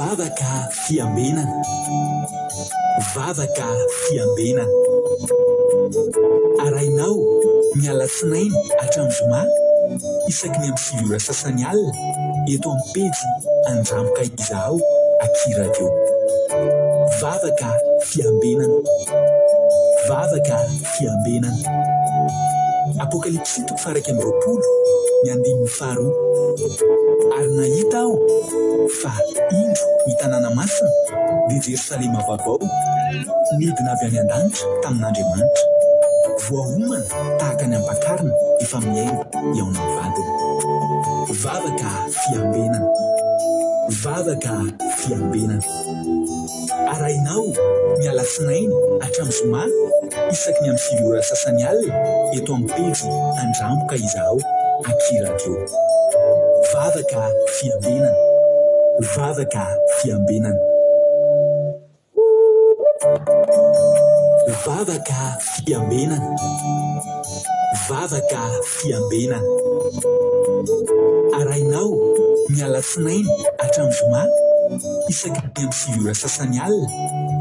Vavaka fiambenana. Vavaka fiambenana. Arainao miala sinainy hatramin'ny zoma isaky ny amin'ny 7 ora sasany alina eto amin'ny pejy Andramoka izaho Akira Radio. Vavaka fiambenana. Vavaka fiambenana. Apokalipsy 1:20 ny 5:2. Ary nahita aho fa indro ny tanàna masina dia Jerosalema vaovao midina avy any an-danitra tamin'Andriamanitra, voahomana tahaka ny ampakarina efa miaina eo amin'ny vadiny. Vavaka fiambenana. Vavaka fiambenana. Arainao miala sinainy hatramin'ny zoma isaky ny amin'ny 7 ora sasany alina eto amin'ny pejy Andramoka izaho Akira Radio. Vavaka fiambenana. Vavaka fiambenana. Vavaka fiambenana. Vavaka fiambenana. Arainao miala sinainy hatramin'ny zoma isaky ny amin'ny 7 ora sasany alina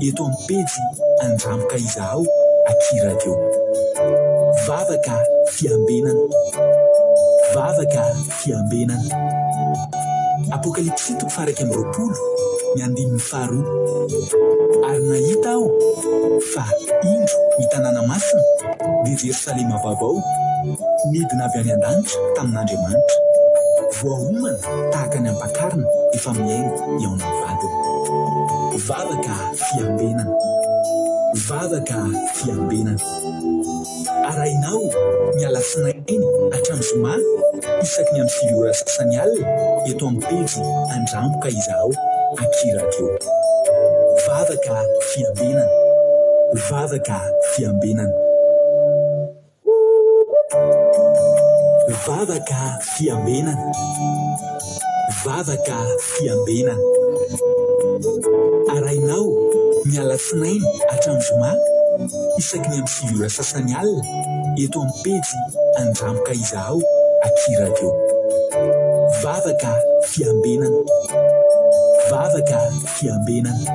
eto amin'ny pejy Andramoka izaho Akira Radio. Vavaka fiambenana. Vavaka fiambenana. Apokalipsy 1:20 ny 5:2. Ary nahita aho fa indro ny tanàna masina dia Jerosalema vaovao midina avy any an-danitra tamin'Andriamanitra, voahomana tahaka ny ampakarina efa miaina eo amin'ny vadiny. Vavaka fiambenana. Vavaka fiambenana. Arainao miala sinainy hatramin'ny zoma isaky ny amin'ny 7 ora sasany alina eto amin'ny pejy Andramoka izaho Akira Radio. Vavaka fiambenana. Vavaka fiambenana. Vavaka fiambenana. Vavaka fiambenana. Arainao miala sinainy hatramin'ny zoma isaky ny amin'ny 7 ora sasany alina eto amin'ny pejy Andramoka izaho Akira Radio. Vavaka fiambenana. Vavaka fiambenana.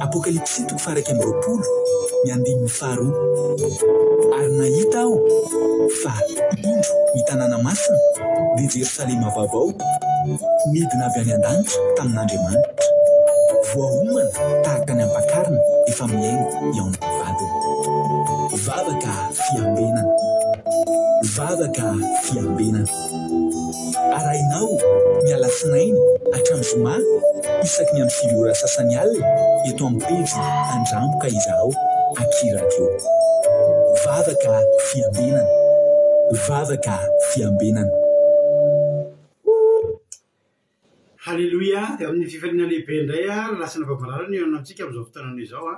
Apokalipsy 1:20 ny 5:2. Ary nahita aho fa indro ny tanàna masina dia Jerosalema vaovao midina avy any an-danitra tamin'Andriamanitra, voahomana tahaka ny ampakarina efa miaina eo amin'ny vadiny. Vavaka fiambenana. Vavaka fiambenana. Arainao miala sinainy hatramin'ny zoma isaky ny amin'ny 7 ora sasany alina eto amin'ny pejy Andramoka izaho Akira Radio. Vavaka fiambenana. Vavaka fiambenana. Halleluia. Dia amin'ny fifaliana lehibe indray lasana fahavararana eo amintsika amin'izao fotoanana izao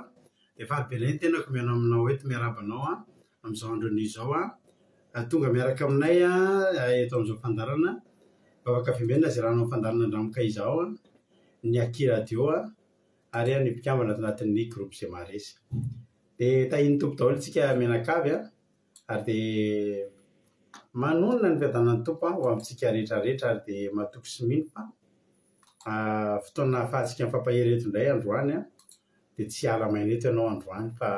dia fahabelan'ny tenako miana aminao eto miarabanao amin'izao andron'ny izao tonga miaraka aminay eto amin'izao fandarana vavaka fiambenana izay raha amin'ny fandarana Andramoka izaho ny Akira Radio ary ny mpikambana anatin'ny groupe izay maharesy. Dia tahiny tompo daholo tsika mianakavy ary dia manonona ny fiadanan'ny tompo ho amintsika rehetrarehetra ary dia matoky sy mino fa fotoana ahafahantsika mifampahery eto indray androany dia tsy ala maina eto ianao androany fa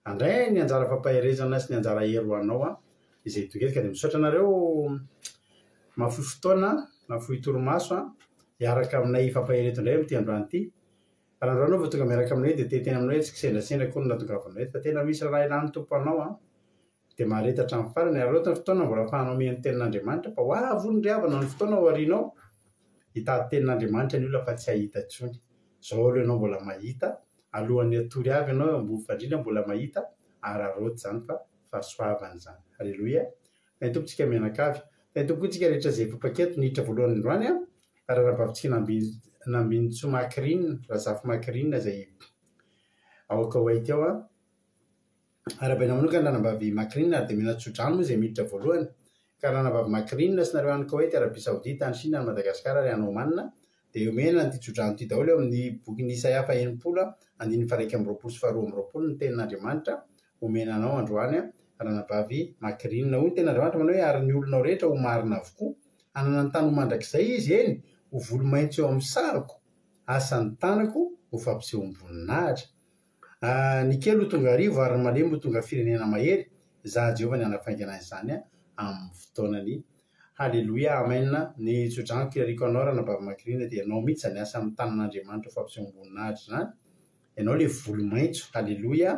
andray ny anjara fampaherezana sy ny anjara hery ho anao izay toketika. Dia misaotra anareo mafoy fotoana mafoy toromaso hiaraka aminay fampahery eto indray amin'ity androany ity. Raha androany vao tonga miaraka aminay dia tena aminay tsy kisendrasendra koa natongavanay fa tena misy raha ilàny tompo anao dia maharetatra amin'ny farany ary loatra ny fotoana mbola ahafahanao mihaino tenin'Andriamanitra fa ho avy ny riavana ny fotoana ao aorianao hitady tenin'Andriamanitra ny olona fa tsy hahita intsony. Izao aloha ianao mbola mahita, alohan'ny hatory avy ianao ambony fandriana mbola mahita ary aroty izany fa fahasoavana izany. Halleluia. Ny tompontsika mianakavy. Ny tompontsika rehetra izay fampaketo niditra voalohany androany ary raha-bavintsika nambinitso makirinina razafy makirinina izay aoka ho ahita ao arabaina manokana nambavy makirinina ary dia mena tsodrano moa izay miditra voalohany. Ka raha nambavy makirinina sy nareo any Koweït, Arabia Saodita, any Chine, any Madagasikara ary any Oman dia omena ny tsodrano ity daholo eo amin'ny bokin'ny Isaia 40:1-2 ny tenin'Andriamanitra omena anao androany raha nambavy makirinina. Hoy ny tenin'Andriamanitra manao hoe ary ny olonao rehetra ho marina avokoa, hanana ny tany ho mandrakizay izy eny ho volo maitso eo amin'ny sariko asan'ny tanako ho fampisehoam-boninahitra. Ny kely ho tonga arivo ary ny malemy ho tonga firenena mahery. Za Jehova ny anafaingana izany amin'ny fotoanany. Halleloia, amen. Ny tsodragniko iariko anao raha nabavy makirina dia ianao mihitsy zany asa amin'ny tanan'Andriamanitra ho fampisehoam-boninahitra zany. Ianao le volo maitso, halleloia.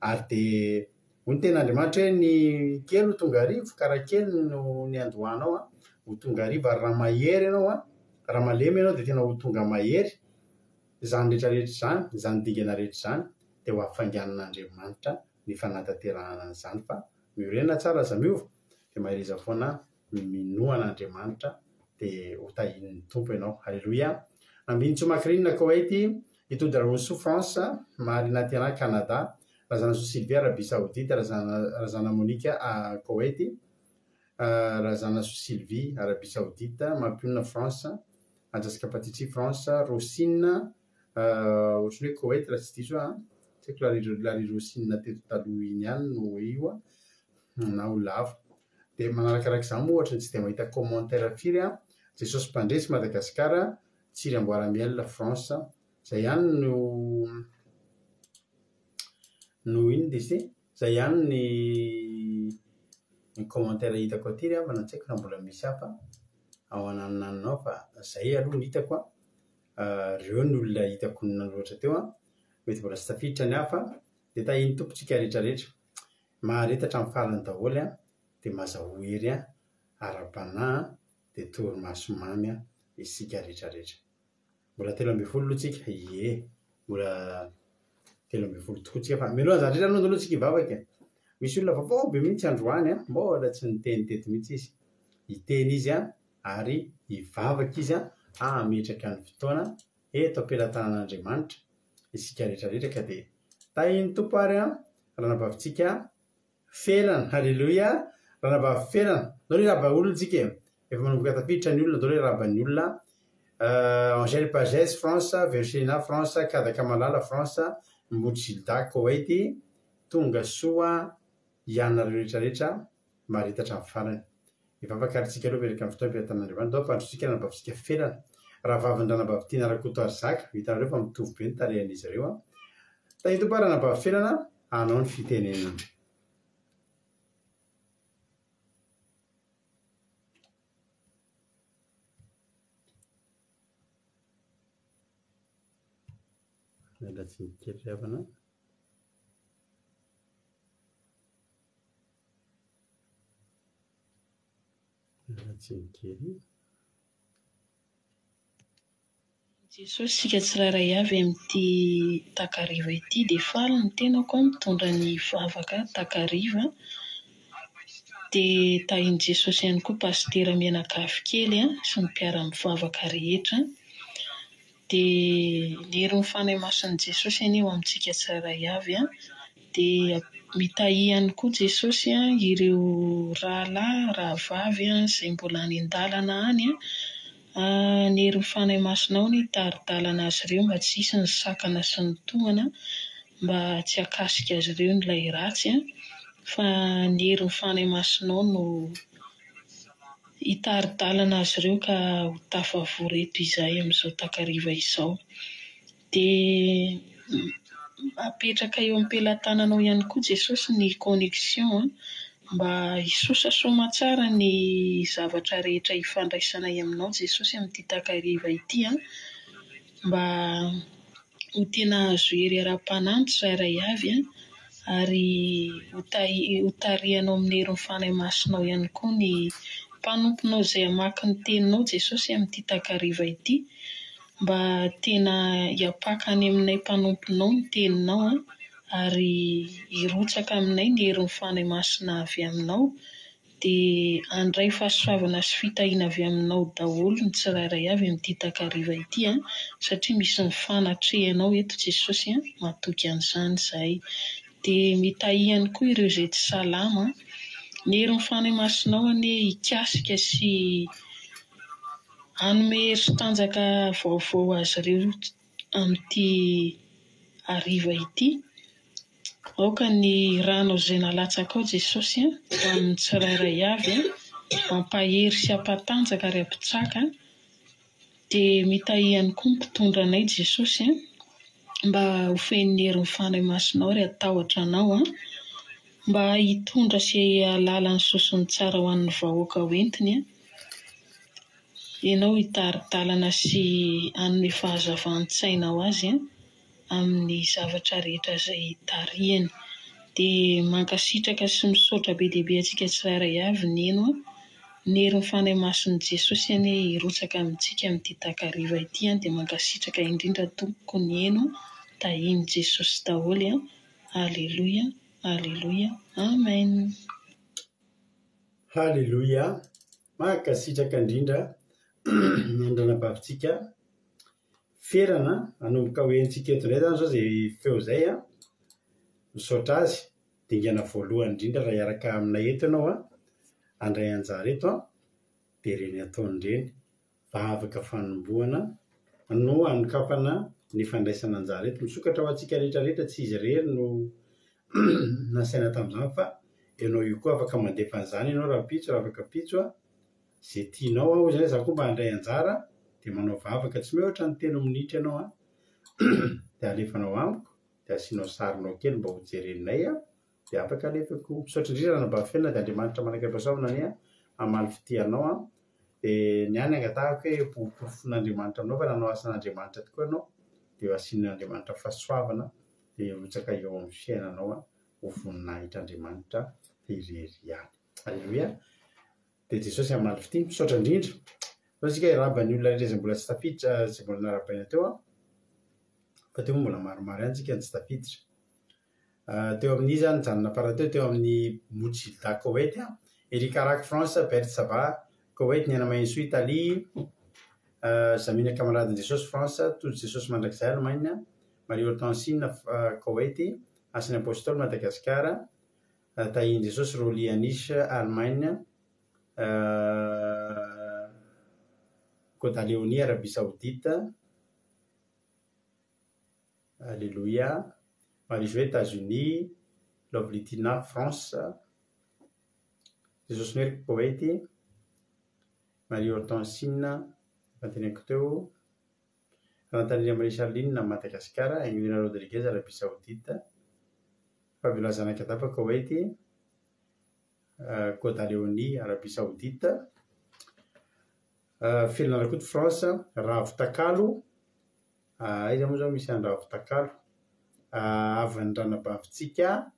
Ary dia ho ny ten'Andriamanitra hoe ny kely ho tonga arivo, karaha kely no ny andohanao ho tonga arivo, ary raha mahery ianao raha malemy ianao dia tena ho tonga mahery. Zany rehetrarehetra zany, zany dingana rehetra zany dia ho afainganan'Andriamanitra ny fanatanterahana an'izany, fa miorena tsara aza miova dia mahiriza foana minoan'Andriamanitra dia ho tahin'ny tompo ianao. Halleloia. Nambiny Tsomakirina Koweïty, itody Rosso France, Marina Tiana Canada, Razana Sosylvia Arabie Saoudite, Razana Monika Koweïty, Razana Sosylvie Arabie Saoudite, Mampionina France, Anjasika Patitsi France, Rosine ohatrany hoe Koweïty raha tsy diso tsy haiko lary Rosine teto taloha iny ihany no io na ho lavo. Dia manarakaraka izany moa ohatra ny tsy dia mahita commentaire firy Jesosy Mpandresy Madagasikara, Tsiry Amboaramiel France, zay ihany no ino dia zay ihany ny commentaire hitako aty fa tsy haiko na mbola misy hafa ao ananonaninao, fa zay aloha ny hitako reo ny olona hitako nanoatra teo mety mbola tsy tafiditra ny hafa dia tahiny tompontsika rehetrarehetra maharetatra amin'ny farany daholo dia mazahoery ara-panahy dia torimaso mamy isika rehetrarehetra. Mbola 13 aloha tsika, mbola 13 tokoa tsika, fa mialoha zany rehetra aloha tsika hivavaka. Misy olona vaovao be mihitsy androany mbola tsy niteny teto mihitsy izy, hiteny izy ary hivavaka izy hametraka ny fotoana eto am-pelantanan'Andriamanitra isika rehetrarehetra. Ka dia tahiny tompo ary raha nabavintsika felana. Halleloia. Raha nabavy felana ndao hoe raba olona tsika efa manomboka tafiditra ny olona, ndao hoe raban'ny olona. Angèle Pagès France, Vershena France, Kadaka Malala France, Mbotsilda Koweïty, tonga soa ianareo rehetrarehetra maharetatra amin'ny farany. Hivavaka ary tsika aloha miaraka amin'ny fotoana am-pelantanan'Andriamanitra. Ndao ampandrotsika nabavintsika felana. Raha vavindraha nabavy tiana Rakoto Arzaka, hitanareo fa mitovy be ny tarehan'izy ireo. Tahiny tompo raha nabavy felana, anao ny fitenenana. Mialatsiny kely havana. Mialatsiny kely. Jesosy sika tsirairay avy amin'ity takariva ity dia faly ny tenako mitondra ny vavaka takariva. Dia tahiny Jesosy ihany koa pastera Mianakavy kely sy ny mpiara-mivavaka rehetra. Dia ny hery mifanahy mason'i Jesosy eo amintsika tsirairay avy dia mitahy ihany koa Jesosy ireo rahalahy rahavavy izay mbola any an-dalana any. Ny hery mifanahy masonao ny tari-dalana azy ireo mba tsy hisy ny sakana sy ny tongana, mba tsy hakasika azy ireo n'ilay ratsy, fa ny hery mifanahy masonao no hitari-dalana azy ireo ka ho tafavoreto izay amin'izao takariva izao. Dia apetraka eo am-pelantananao ihany koa Jesosy ny connexion mba hisosa soamantsara ny zavatra rehetra hifandraisana aminao Jesosy amin'ity takariva ity, mba ho tena azo hery ara-panahy tsirairay avy ary ho tarihanao amin'ny hery mifanahy masonao ihany koa ny mpanomponao izay hamaky ny teninao Jesosy amin'ity takariva ity, mba tena hiapakany aminay mpanomponao ny teninao ary hirotsaka aminay ny hery mifanahy masina avy aminao, dia handray fahasoavana sy fitahiana avy aminao daholo ny tsirairay avy amin'ity takariva ity, satria misy ny fanatrehanao eto Jesosy matoky an'izany izahay. Dia mitahy ihany koa ireo izay tsy salama, ny hery mifanahy masonao anie hikasika sy hanome hery sy tanjaka vaovao azy ireo amin'ity hariva ity. Aoka ny ranao izay nalatsaka ao Jesosy amin'ny tsirairay avy, hampahery sy hampatanjaka ary hampitsaka dia mitahy ihany koa mpitondra anay Jesosy mba hofehin'ny hery mifandray masinao ary hatahotra anao mba hitondra sy halala ny sosony tsara ho an'ny vahoaka hoentiny ianao hitari-dalana sy anome fahazavan-tsaina ho azy amin'ny zavatra rehetra izay tarihany. Dia mankasitraka sy misaotra be dia be antsika tsirairay avy ny eno ny hery mifandray mason'i Jesosy hirotsaka amintsika amin'ity takariva ity dia mankasitraka indrindra tompoko ny eno tahiny Jesosy daholo. Alleluia, alleluia, amen. Halleluia, mankasitraka indrindra ny andranam-bavitsika ferana hanomboka hoentsika eto indray zany zao zay feo zay misaotra azy dingana voalohany indrindra raha hiaraka aminay eto ianao andray anjara eto dia ireny ataony ireny vavaka fanombohana no anokafana ny fandraisana anjara eto misokatra ho antsika rehetrarehetra tsy izy rery no nasaina tamin'izany fa ianao io koa afaka mandefa an'izany ianao raha pitso raha afaka pitso zay tianao ao zany za koa mba handray anjara dia manao vavaka tsy mihoatra ny 3 minitra ianao dia alefanao amiko dia asianao sarinao kely mba ho jereninay dia afaka alefako misaotra indrindra raha nabafenina dia Andriamanitra manaka-pahasoavana ny amaly fitianao dia ny any angatahako hoe porofon'Andriamanitra aminao fa nanao asan'Andriamanitra tokoa ianao dia asian'Andriamanitra fahasoavana dia rotsaka eo amin'ny fiainanao ho voninahitr'Andriamanitra irery ihany. Alleluia. Dia Jesosy amaly fity misaotra indrindra fa tsika irabany olona rehetra izay mbola tsy tafiditra izay mbola narabaina teo fa teo mbola maromaro ihany tsika tsy tafiditra teo amin'ny zany janona parateo teo amin'ny Mojilda Koweït Eric Carac France Bert Sava Koweït Niana Mainso Italie Zamina Camarade Jesosy France Todo Jesosy mandrakizay Allemagne Marie Hortensine Koweït Asiny Apostole Madagasikara Tahiny Jesosy Roli Anisy Allemagne Côte Léonie Arabie Saoudite Alléluia Marie-Joëlle États-Unis Lovlitina France Jesosy Noery Koweït Marie Hortensine fanteneko teo Rantanina Marie Charline Madagasikara Ainglina Rodriguez Arabie Saoudite Fabiola Zanakatapa Koweït Côte Léonie Arabie Saoudite Filanarakoto France Ravo Takalo iza moa zao misy any Ravo Takalo avy andranabavitsika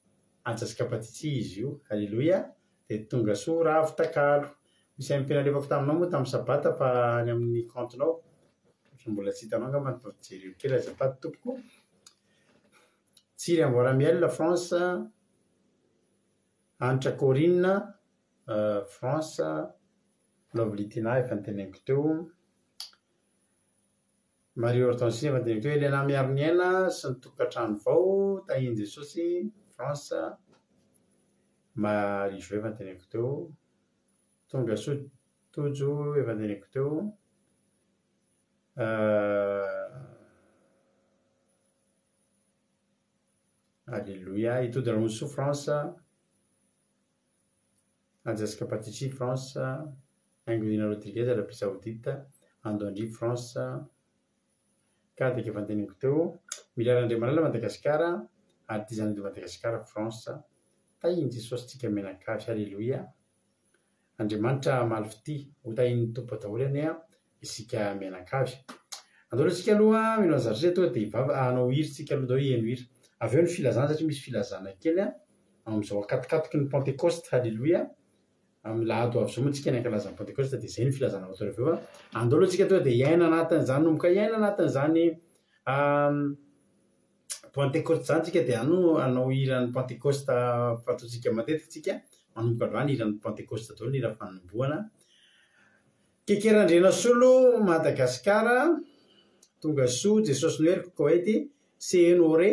Antsasikapatitsy izy io. Alleluia. Dia tonga soa Ravo Takalo misy amin'ny mpenalefako taminao moa tamin'ny sabata fa any amin'ny comptenao mbola tsy hitanao angamba mampijery eo kely azafady tompoko. Tsiry Amboaramiel France Anitra Corinne France Lovlitina efa niteneniko teo Marie Hortensine efa niteneniko teo Elena Miaroniaina sy ny tokantrano vao tahiny Jesosy France Marie-Jo efa niteneniko teo Tonga soa Tojo efa niteneniko teo Alléluia Itody Ramoso France Antsasikapatitsy France Ainglina Rodriguez Arabie Saoudite Andondry France Kadika efa niteneniko teo Milaran'Andriamanala Madagasikara Artisan de Madagasikara France tahiny Jesosy tsika menakavy. Alléluia. Andriamanitra amaly fity ho tahiny tompo daholo any isika menakavy. Andao tsika aloha mino anzatra toa dia ivava anao hiry tsika aloha dao eno hiry avy eo ny filazana satria misy filazana kely amin'izao akatikatiky ny Pentecoste. Alléluia. Amin'ny lahady avy zao moa tsika ny ankalaza ny Pentecoste dia izay ny filazana atao avy eo andao aloha tsika toa dia iaina anatin'izany nomboka iaina anatin'izany Pentecoste zany tsika dia anao hiran'ny Pentecoste fataontsika matetika tsika manomboka androany hiran'ny Pentecoste daholo ny hira fanombohana. Kekerandrena solo Madagasikara tonga soa Jesosy Noery Koweït Sehenore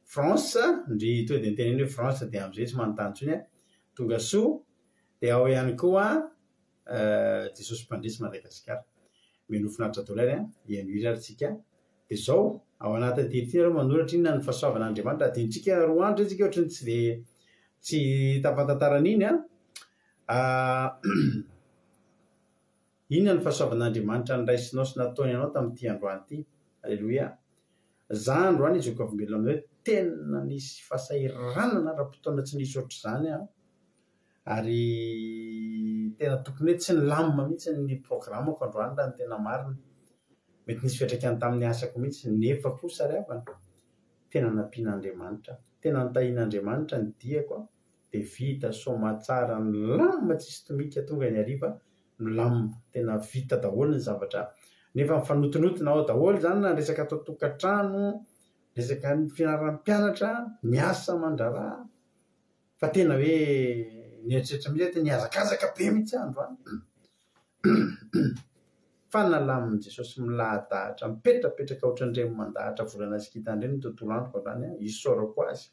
France ndry toa dia niteneny hoe France dia amin'izay tsy manontany intsony tonga soa dia ao ihany koa Jesosy Mpandresy Madagasikara menofinaritra daholo ary ihany hira ary tsika dia zao ao anatin'ny teritiny reo manoratra inona ny fahasoavan'Andriamanitra adinitsika roa andro tsika ohatrany tsy dia tsy tapatantarana iny inona ny fahasoavan'Andriamanitra ny raisinao sy nataony ianao tamin'ity androany ity. Alleloia. Za androany izy ko avelona amin'izay tena nisy fahasahiranana raha-potoana tsy nisy ohatr'izany ary tena tokony hoe tsy nilamina mihitsy ny programako androany raha ny tena marina. Mety nisy fiatraikany tamin'ny asako mihitsy nefa kosa ry havana tena nampian'Andriamanitra, tena nitahian'Andriamanitra ny diako dia vita soma tsara ny lamina tsisy tomika tonga ny hariva no lamina tena vita daholo ny zavatra. Nefa mifanotonotona ao daholo zany na resaka atao tokantrano, resaka ny fianaran'ny mpianatra, miasa mandraraha fa tena hoe nieritreritra mihitsy tena niazakazaka be mihitsy androany. Fa nalamin' Jesosy milahadahatra mipetrapetraka ohatran'ireny mandahatra volana sikitany ireny ny tontolo androko androany isaorako azy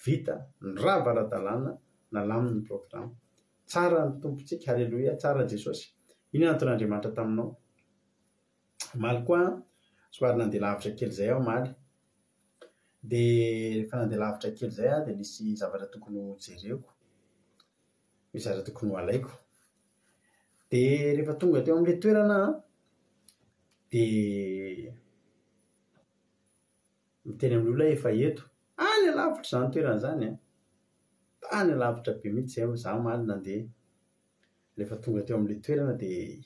vita nirava ara-dalàna nalamin' ny programa. Tsara ny tompontsika. Halleloia. Tsara Jesosy. Inona nataon'Andriamanitra taminao? Maly koa somary nandeha lavitra kely zay aho maly dia rehefa nandeha lavitra kely zay dia nisy zavatra tokony ho jereko, misy zavatra tokony ho alaiko. Dia rehefa tonga teo amin'ilay toerana dia miteny amin'ny olona efa eto any alavitra izany toerana izany tany alavitra be mihitsy zay za maly nandeha. Rehefa tonga teo amin'ilay toerana dia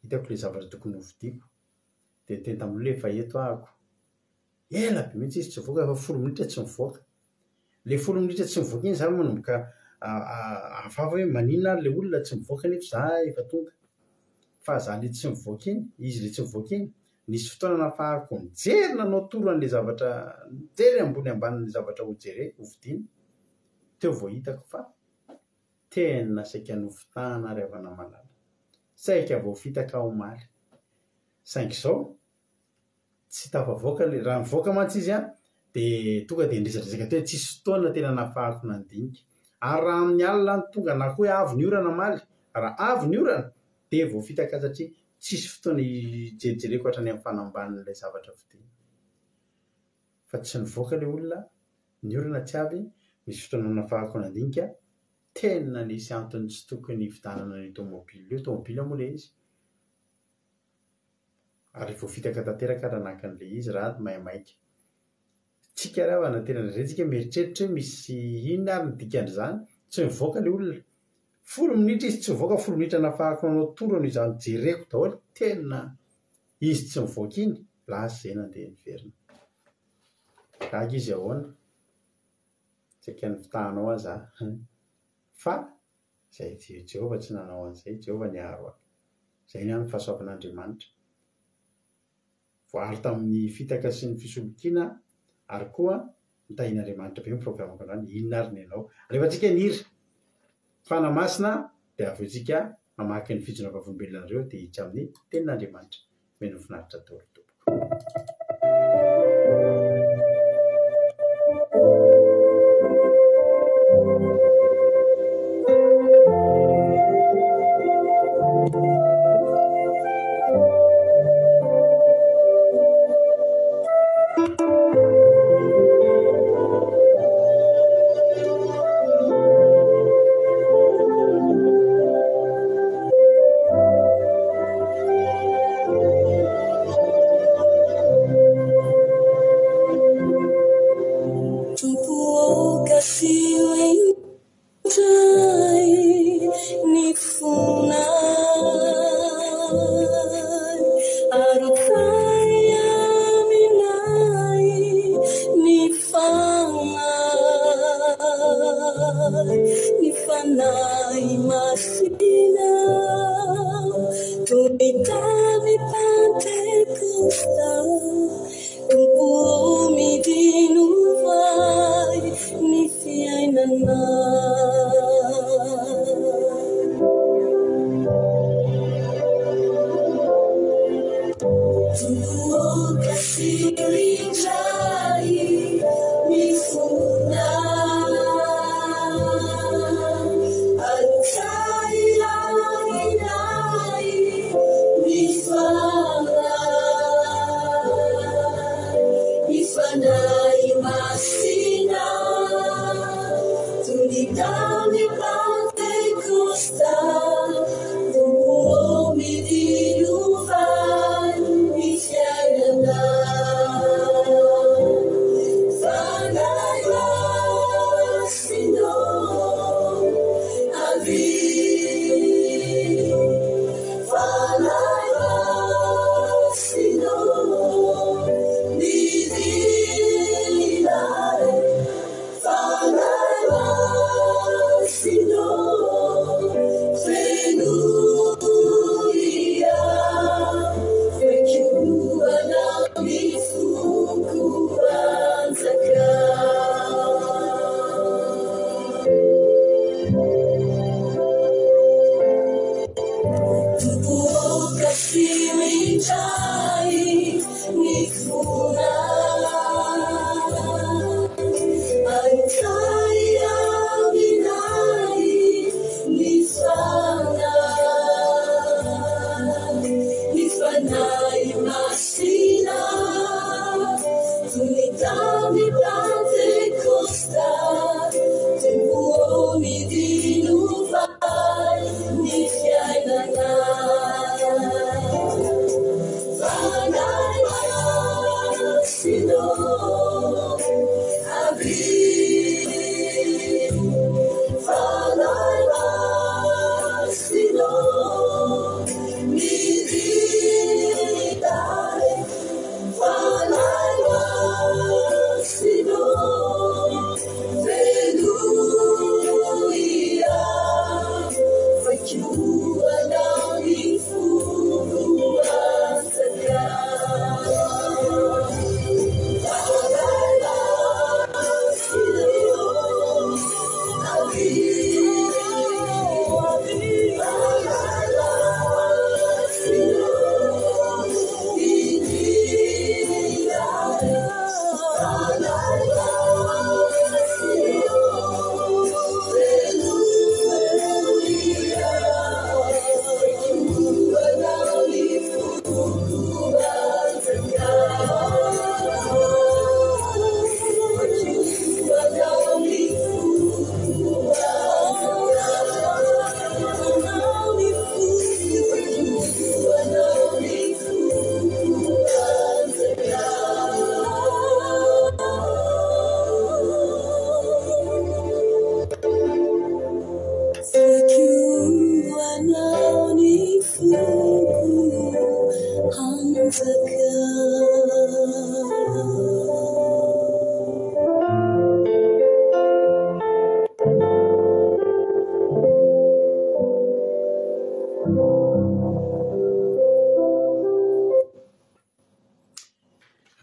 hitako ilay zavatra tokony ho vidiako dia teny tamin'olona efa eto ahako. Ela be mihitsy izy tsy mivoaka, efa 10 minitra tsy mivoaka. Ilay 10 minitra tsy mivoaka iny za manomboka afafa hoe maninona ary ilay olona tsy mivoaka nefa za efa tonga. Fa za ilay tsy mivoaka iny, izy ilay tsy mivoaka iny, nisy fotoana nahafahako nijery nanao toro an'ilay zavatra, nijery ambony ambanin'ilay zavatra ho jereko ho vidiana. Teo vao hitako fa tena saika novitana ary havana malala, saika vao fitaka ao maly. Saingy izao tsy tafavoaka raha mivoaka mantsy izy dia tonga dia nidresadresaka teo tsisy fotoana tena nahafahako nandinika. Ary raha amin'ny alina ny tonga na koa hoe avy ny orana maly, raha avy ny orana dia vao fitaka satria tsisy fotoana hijerijereko hatrany amin'ny fanambanin'ilay zavatra vidiana. Fa tsy nivoaka ilay olona, ny orana tsy avy, misy fotoana nahafahako nandinika. Tena nisy antony tsy tokony hividanana ny tomobily io, tomobily moa ilay izy. Ary vao fitaka tanteraka raha naka an'ilay izy raha mahimaika. Tsika raha na tena resika mieritreritra hoe misy inona ary ny dikan'izany, tsy mivoaka ilay olona. 10 minitra izy tsy mivoaka, 10 minitra nahafahako nanao toro no izany jereko daholo. Tena izy tsy mivoaka iny, lasa izay nandeha niverina. Gaga izy ahoana? Saika nivitahanao aza fa izay Jehovah tsy nanao an'izay, Jehovah niaro ahy. Izay ihany ny fahasoavan'Andriamanitra. Voary tamin'ny fitaka sy ny fisolokiana ary koa nitahian'Andriamanitra be ny programako androany. Inona ary ny ianao? Rehefa tsika nihira fanamasina dia avy eo tsika mamaky ny fijona vavolombelona ireo dia hiditra amin'ny tenin'Andriamanitra. Meno finaritra daholo tompoko. Down in Pentecost, the anay masina tunitami Pentecosta tembuoni dinuvai ni fiainana anay masino abri anay masino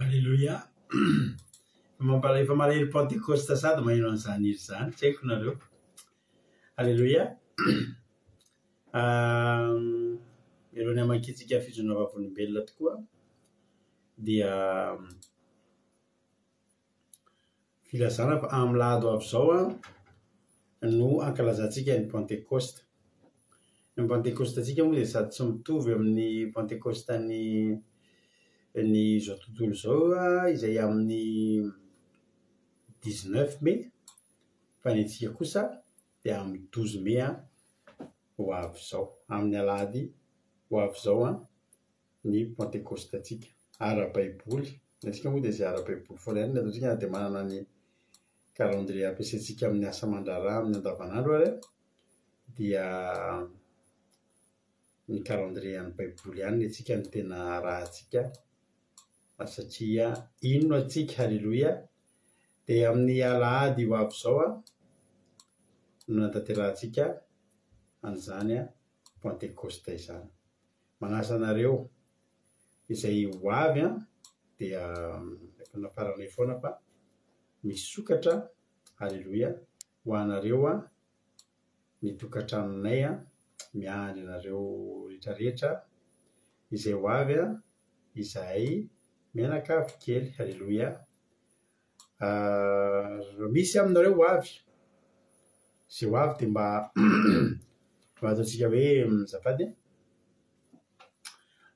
Alléluia. Efa malahelo Pentecoste sady maheno an'izany izy zany, tsy haiko nareo. Alléluia. Elohan'ny hamakitsika fijona vavolombelona tokoa dia filazana fa amin'ny lahado avy zao no ankalazantsika ny Pentecoste. Ny Pentecoste antsika moa dia sady tsy mitovy amin'ny Pentecoste ny zao tontolo zao izay amin'ny 19 mai fa ny antsika kosa dia amin'ny 12 mai ho avy zao, amin'ny alahady ho avy zao ny Pentecoste antsika ara-baiboly. Antsika moa dia izay ara-baiboly foana ihany ny ataontsika dia manana ny calendrier ampiasaintsika amin'ny asa aman-draharaha amin'ny andavanandro ary dia ny calendrier an'ny baiboly ihany antsika ny tena rahantsika satria inona antsika. Halleluia. Dia amin'ny alahady ho avy zao no natanterantsika an'izany Pentecoste izany. Manasa anareo izay ho avy dia efa nafaranay foana fa misokatra. Halleluia. Ho anareo ny tokantranonay miandry anareo rehetrarehetra izay ho avy izay mianakavy kely. Halleluia. Misy aminareo ho avy izay ho avy dia mba ataontsika hoe zafady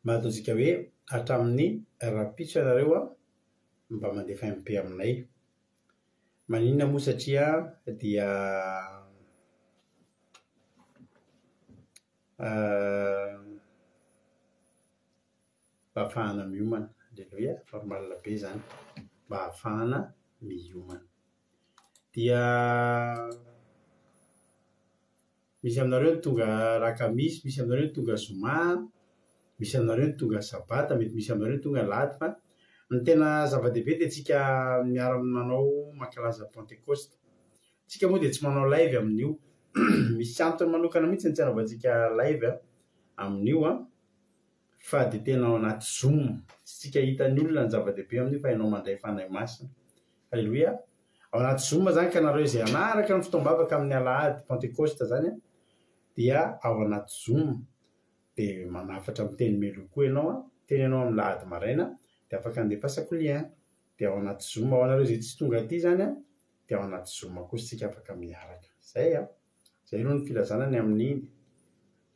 mba ataontsika hoe hatramin'ny rapitso ianareo mba mandefa MP aminay. Maninona moa satria dia ahafahana miomana. Halleluia. Normalina be zany mba ahafahana miomana. Dia misy aminareo ny tonga rakamisy, misy aminareo ny tonga zoma, misy aminareo ny tonga sabata, mety misy aminareo ny tonga lahady, fa ny tena zava-dehibe dia tsika miara-manao mankalaza Pentecoste. Tsika moa dia tsy manao live amin'io. Misy antony manokana mihitsy ny tsy anaovantsika live amin'io fa dia tena ao anaty Zoom. Tsy tsika hitan'ny olona ny zava-dehibe amin'io fa ianao mandray fanahy masina. Halleluia. Ao anaty Zoom zany ka nareo izay anaraka ny fotoam-bavaka amin'ny alahady Pentecoste zany dia ao anaty Zoom dia manafatra miteny melo koa ianao teny ianao amin'ny lahady maraina dia afaka andefasako lien dia ao anaty Zoom. Ao anareo izay tsy tonga aty zany dia ao anaty Zoom kosa tsika afaka miaraka. Zay aloha ny filazanany amin'ny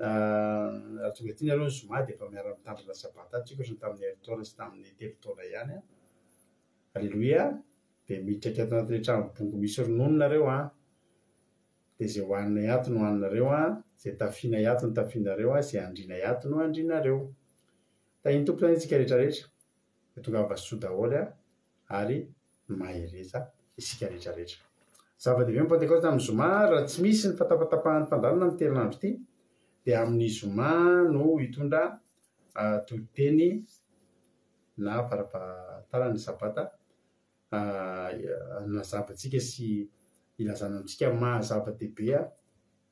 raha tonga ty ny aloha ny zoma dia efa miara-mitandrina sabata tsika ohatrany tamin'ny heritaona sy tamin'ny telotaona ihany a. Alleloia. Dia mitraka ato anatin'ny trano misy ronononareo a. Dia izay hohanina hiato no hohaninareo a, izay tafiana hiato no tafianareo a, izay andriana hiato no andrianareo. Tahiny tompo zany isika rehetrarehetra dia tonga vasoa daholo a ary mahereza isika rehetrarehetra. Zava-dehibe ny pentecoste amin'ny zoma raha tsy misy ny fatapatapahan'ny fandarana amin'ny herinandro ity dia amin'ny zoma no hitondra toloteny na farafahatarany ny sabata nazabantsika sy ilazana amintsika mahazava-dehibe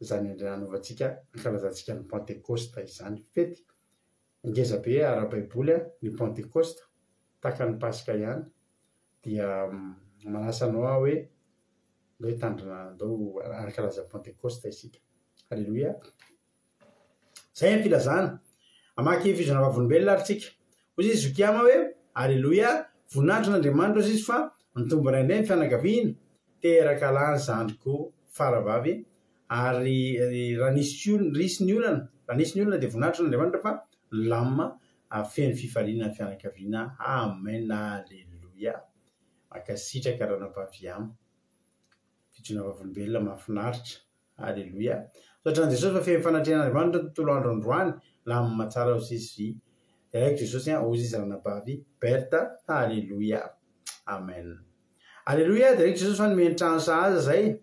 izany nanaovantsika ankalazantsika ny pentecoste izany fety ngeza be ara-baiboly ny pentecoste tahaka ny pasika ihany dia manasa anao hoe ndao hitandrina ndao ankalaza pentecoste isika. Alleloia. Zay ny filazana amaky fizona vavolombelona ary tsika ozy izy zokiama hoe alleloia voninahitro n'Andriamanitra ozy izy fa nitombona indray ny fianakaviana teraka lany zandriko faravavy ary raha nisy ny olana dia voninahitro n'Andriamanitra fa lamma feno fifaliana ny fianakaviana. Amen. Alleluia. Makasitraka ranabavy amy fijona vavolombelona mahafinaritra. Alleluia. Sotrany Jesosy fa feno fanatrehan'Andriamanitra ny tontolo andro androany lamma tsara ozy izy direct Jesosy ozy izy ranabavy Berta. Alleluia. Amen. Alleluia. Direct Jesosy fa nomeny trano sahaza zay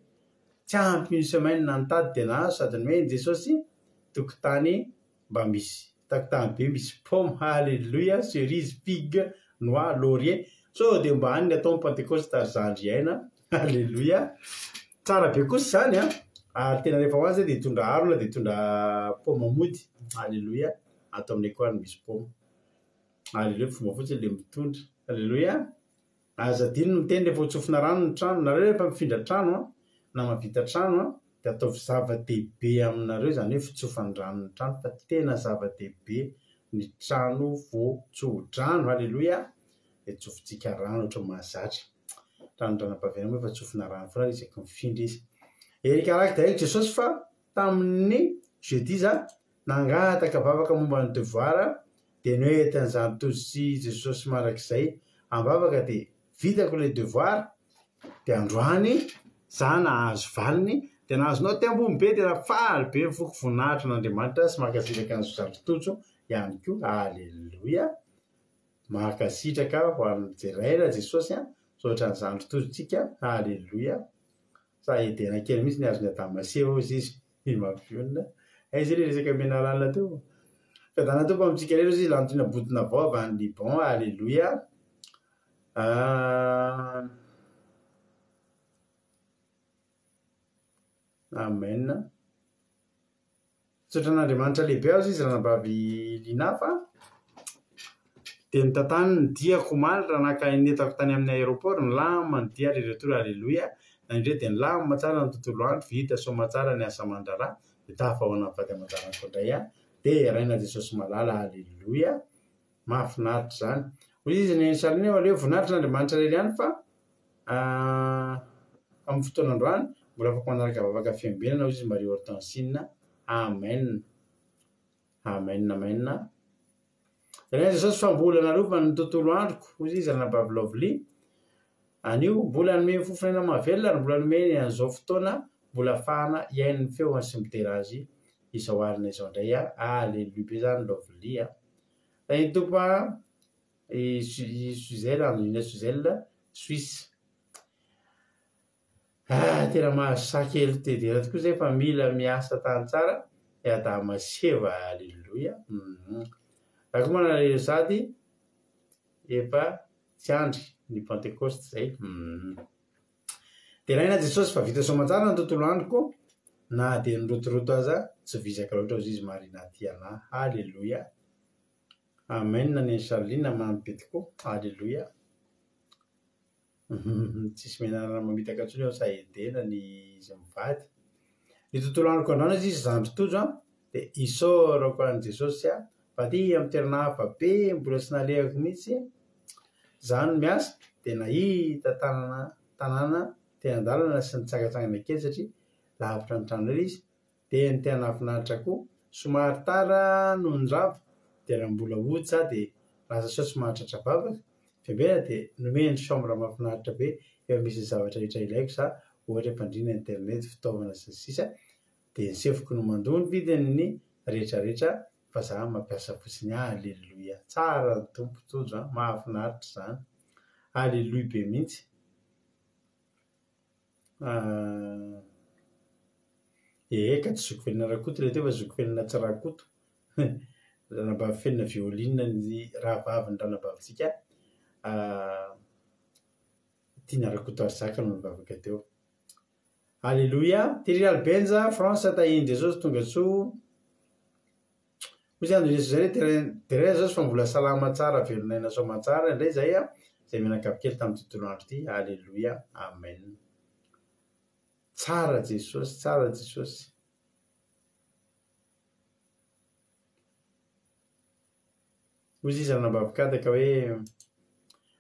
tsy ampy une semaine nantady dia nazo sady nomeny Jesosy tokotany mba misy tokotany be misy pomme. Alleluia. Cerise, figue, noix, laurier. So dia mba any ny atao pentecoste ary zandry aina. Alleluia. Tsara be kosa zany ary tena rehefa ho azy dia hitondra harona dia hitondra pomme mody. Alleluia. Atao aminay koa ny misy pomme. Alleluia. Fomba fotsiny le mitondra. Alleluia. Azadino no miteny rehefa hotsofina rano ny trano nareo rehefa mifindra trano na mavita trano dia ataovy zava-dehibe aminareo izany hoe fitsofany rano ny trano fa tena zava-dehibe ny trano voatsodrano. Alleluia. Dia tsofintsika rano ohatra mahazatra trano-dranampaviana moa efa tsofina rano foana isaky mifindra izy. Erikaraka direct Jesosy fa tamin'ny jeudi za nangataka vavaka momba ny devoir dia noetan'izany tozy sy Jesosy marak'izay ambavaka dia vitako le devoir dia androany za nahazo valiny dia nahazonao ty ambony be dia nafaly be foko voninahitro n'Andriamanitra sy makasitraka ny zandrotojo ihany koa. Alleluia. Makasitraka ho amin'ny jeraina Jesosy so ohatran'ny zandrotojontsika. Alleluia. Sa edena kely mihitsy ny azony adamaseva ozy izy ny mavionina izy le resaka menarana teo fadana tompo amintsika rero izy lantina botina vao avy any Liban. Alleluia. Amen. Sotran'Andriamanitra lehibe azy izy ranabavy linafa dia nitantany ny diako omaly raha naka netako tany amin'ny aéroport ny lama ny dia reretoro. Alleluia. Nandre dia ny lama tsara ny tontolo andro vita soma tsara ny asa mandrara dia tafahoana ny vady aman-janako indray dia raina Jesosy malala. Alleluia. Mahafinaritra zany ozy izy ny salina eo aleo voninahitra n'Andriamanitra rely ihany fa amin'ny fotoanandroany mbola afaka manaraka vavaka fiambinana ozy izy Marie Hortensine. Amen. Amen. Amen. Raina Jesosy fa mbola nalova ny tontolo androko ozy izy ranabavy lovely anio mbola nomeny fofona mahavelona ary mbola nomeny an'izao fotoana mbola ahafahana iain'ny feoany sy miterazy izao alina izao indray. Alleluia be zany lovely ny tompo Suzelle Angelina Suzelle Suisse. Tena mahasaky elo tedera tokoa zay fa mila miasa tany tsara adamaseva. Alleluia. Raha koa manareo sady efa tsy andry ny pentecoste zay. Dia raina Jesosy fa vita soamantsara ny tontolo androko na dia nirotoroto aza tsy vizaka loatra ozy izy marina tiana. Alleluia. Amen. Ny Charline mamy be tokoa. Alleluia. Tsisy menarana mamitaka ntsony ao sa edena ny izy mivady ny tontolo androko andrano izy zandrotojo dia isorako any Jesosy fa ty amin'ny toerana hafa be mbola tsy nalehako mihitsy zany miasa dia nahita tanàna tean-dalana sy nitsangatagnana kely satria lavitra ny trano izy dia ny tena nahafinaritra koa somary tara no nyrava dia raha mbola otsa dia lasa saotsy mahatratra vavaka fembena dia nomeny chambre mahafinaritra be eo misy zavatra rehetra ilaiko sa ohatra mpandrina internet fitaovana sy ny sisa dia nisefoko no mandoa ny vidiny rehetrarehetra fa za mampiasa fotsiny aleloia tsara ny tompo tojo mahafinaritra zany aleloia be mihitsy eka tsy zoko felina rakoto le teo fa zoko felina tsy rakoto ranabavy felina violine ny rahavaviny ranabavintsika tiana rakoto ary zaka no nivavaka teo aleloia Thierry Albenja France tahiny Jesosy tonga tsoa hozy andro Jesosy zay tere zao fa mbola salama tsara velonaina soma tsara indray zay zay menakavokely tamin'ny tontolo andro ty aleloia amen tsara Jesosy hozy izy ranabavokataka hoe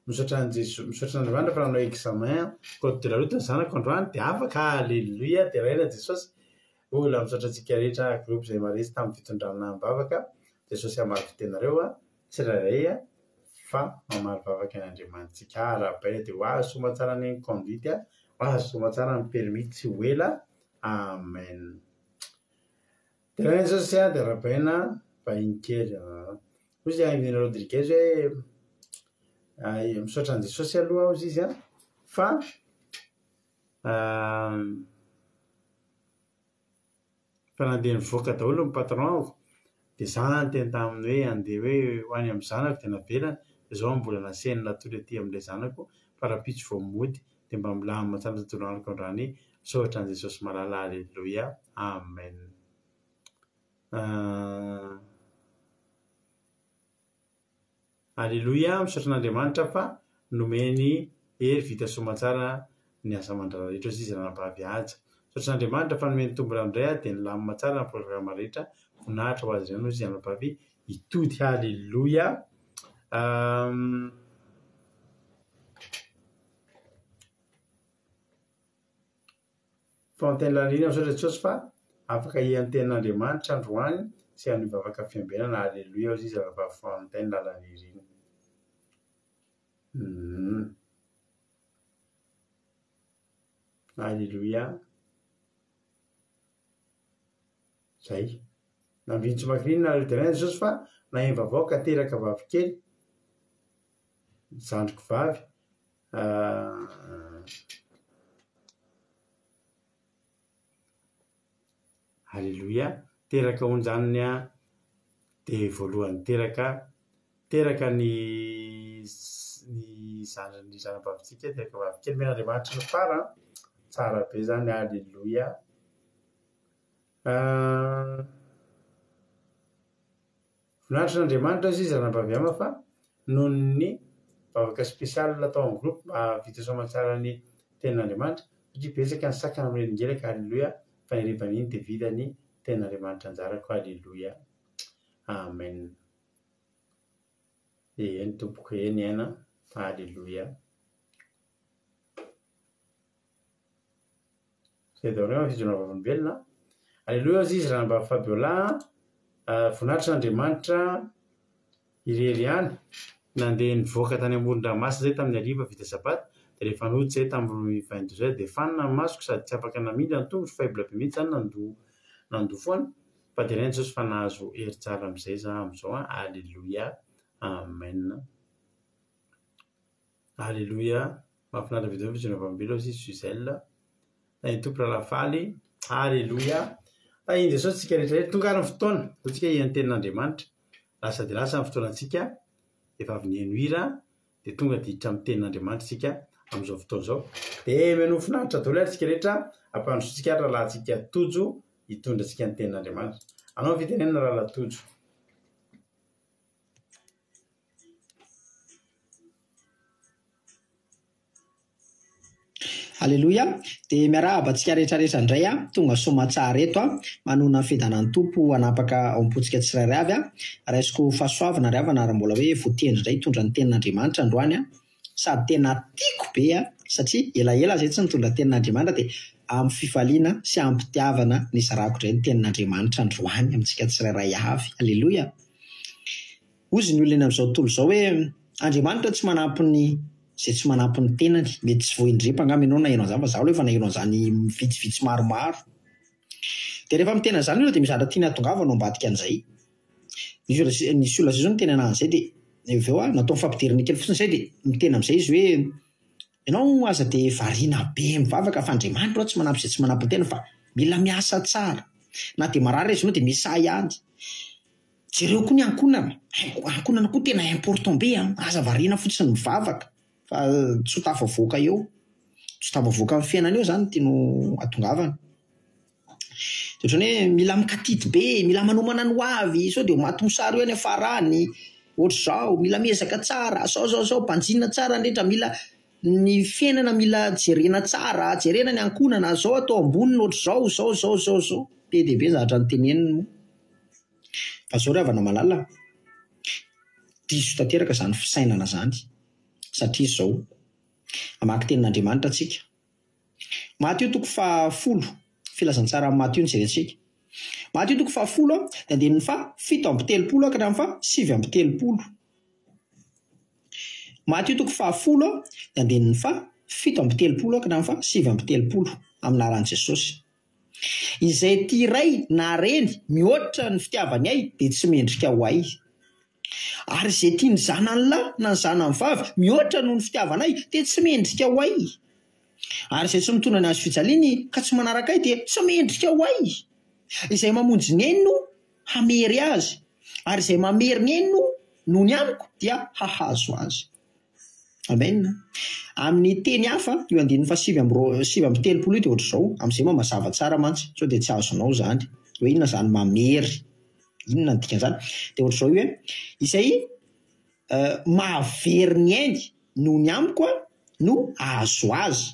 misaotra n'Andriamanitra fa nanao examen code de la route ny zanako androany dia afaka aleloia dia raina Jesosy ola misaotra antsika rehetra groupe zay maresy tamin'ny fitondrana mivavaka Jesosy hamary fitenareo tsirairay fa mamary vavaka an'Andriamanitsika arahabaina dia hoazy somatsara ny conduite hoazy somatsara ny permis tsy ho ela amen dia raina Jesosy dia arahabaina vahiny kely hozy Aimina Rodriguez hoe misaotra an Jesosy aloha hozy izy fa nandeha nivoaka daholo ny patron dia za nyteny taminy hoe andeha hoe ho any amin'ny zanako dia navelana dia zao mbola nasenina toy aty amin'ilay zanako fa raha pitso vao mody dia mba milamina tsara tontolo androko andrany misaotra an Jesosy malala aleloia amen aleloia misaotra an'Andriamanitra fa nomeny hery vita somatsara ny asa mandrara rehetra izy izy ranabavy aja misaotra an'Andriamanitra fa nomeny tombona indray dia nilamina tsara ny programa rehetra vonahitra ho azy ireny izy ranabavy hitody aleloia Fontaine Lalina misaotra Jesosy fa afaka hian'ny tenin'Andriamanitra androany sy hanivavaka fiambenana aleloia izy izy ranabavy Fontaine Lalina aleloia zay nambintsy makiriny nareterana Jesosy fa nahem-bavao ka teraka vavy kely zandriko vavy aleloia teraka onjaniny dia voalohany teraka ny zanabavitsika teraka vavy kely men'Andriamanitra ny fara tsara be zany aleloia voninahitra n'Andriamanitra izy izy ranabavy ama fa noho ny vavaka spesialy atao amin'ny groupe vita somatsara ny tenin'Andriamanitra satria betsaka ny sakana mirengelaka aleloia fa nirevan'iny dia vitany tenin'Andriamanitra anjarako aleloia amen eny tompoko eny aina aleloia zay daholy fijona vavolombelona aleloia izy izy ranabavy Fabiola voninahitra n'Andriamanitra irery any nandeha nivoaka tany amoron-dranomasina zay tamin'ny ariva vita sabata dia rehefa nody zay tamin'ny 22 dia fanina ny masoko sady tsy afaka namindra ny tongotra faible be mihitsy zany nandoa foana fa dia raina Jesosy fa nahazo hery tsara amin'izay za amin'izao aleloia amen aleloia mahafinaritra vidéo fijona vavolombelona izy Suzelle ny tompo ralafaly aleloia iny Jesosy tsika rehetrarehetra tonga ary ny fotoana tsika hian'ny tenin'Andriamanitra lasa dia lasa ny fotoanantsika efa avy nienohira dia tonga dia hiditra amin'ny tenin'Andriamanitra tsika amin'izao fotoana izao dia menofinahitra daholo ary tsika rehetra ampandrosotsika ary rahalahntsika tojo hitondra tsika ny tenin'Andriamanitra anao fitenenana rahala tojo Aleloia dia miarahabantsika rehetrarehetra indray tonga somatsara eto manona ny fidanan'ny tompo hanapaka ao am-potsika tsirairay avy raisiko fahasoavana ry avana ary mbola hoe voatendry indray hitondra ny tenin'Andriamanitra androany sady tena tiako be satria elaela zay tsy nitondra ny tenin'Andriamanitra dia amin'ny fifaliana sy ampitiavana ny zarako indray ny tenin'Andriamanitra androany amintsika tsirairay avy. Alleloia. Ozy ny olona amin'izao tontolo izao hoe Andriamanitra tsy manampy ny izay tsy manampy ny tenany, mety tsy voindripa angamba ianao na ianao izany fa zaho aloha efa nahaino an'izany vitsivitsy maromaro. Dia rehefa mitena izany ianao dia mizatra tiana hatongavana ao ambadika an'izay. Nisy olona zay zao mitena an'izay dia avy eo natao mifampidirina kely fotsiny izay dia mitena amin'izay izy hoe ianao aza dia variana be mivavaka fa Andriamanitra tsy manampy izay tsy manampy ny tena fa mila miasa tsara. Na dia marary izy ianao dia misy ihany. Jereo koa ny ankonana koa tena important be aza variana fotsiny mivavaka fa tsy ho tafavoaka eo. Tsy ho tafavoaka amin'ny fiainana eo zany tiano atongavana. Ohatrany hoe mila mikatidy be, mila manomana ny hoavy, sao dia maty mosary eo any afarany, ohatr'izao, mila miezaka tsara, sao mpanjina tsara ndrindra, mila ny fiainana mila jerena tsara, jerena ny ankonana, zao atao amboniny ohatr'izao, zao. Be dia be zatra ny teneniny. Fa zao ravana malala, diso tanteraka zany fisainana zany, satria zao, amaky tenin'Andriamanitra tsika. Mateo 10, filazantsara amin'ny Mateo ny jerentsika. Mateo 10 dia andininy 7:30 ka hatramin'ny 7:30. Mateo 10 dia andininy 7:30 ka hatramin'ny 7:30 amin'ny anaran'i Jesosy. Izay tiray na reny mihoatra ny fitiavany ahy dia tsy mendrika ho ahy. Ary izay tia ny zanany lahy na ny zanany vavy mihoatra noho ny fitiavanay dia tsy mendrika ho ahy. Ary izay tsy mitondra ny azy fijaliany ka tsy manaraka ahy dia tsy mendrika ho ahy. Izay mamonjy ny henino hamery azy, ary izay mamery ny henino noho ny amiko dia hahazo azy. Amen. Amin'ny teny hafa io andininy 7:30 dia ohatr'izao, amin'izay mazava tsara mantsy, sao dia tsy azonao zany hoe inona zany mamery, inona ny dikan'izany. Dia ohatr'izao hoe izay mahavery ny ainy noho ny amiko no ahazo azy.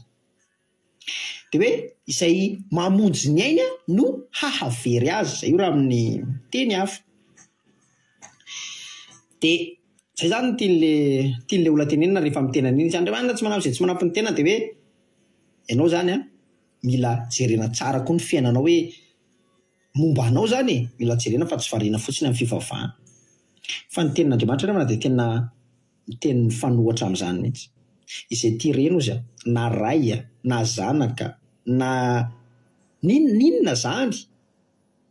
Dia hoe izay mamonjy ny ainy no hahavery azy. Izay io raha amin'ny teny hafa. Dia zay zany tian'ilay olona tenenina rehefa mitena an'iny. Andriamanitra tsy manampy izay tsy manampy ny tena dia hoe ianao zany mila jerena tsara koa ny fiainanao hoe momba anao zany mila jerena fa tsy variana fotsiny amin'ny fivavahana. Fa ny tenin'Andriamanitra rehefa dia tena miteny fanohatra amin'izany mihitsy. Izay tireny ozy na ray na zanaka na ninona zany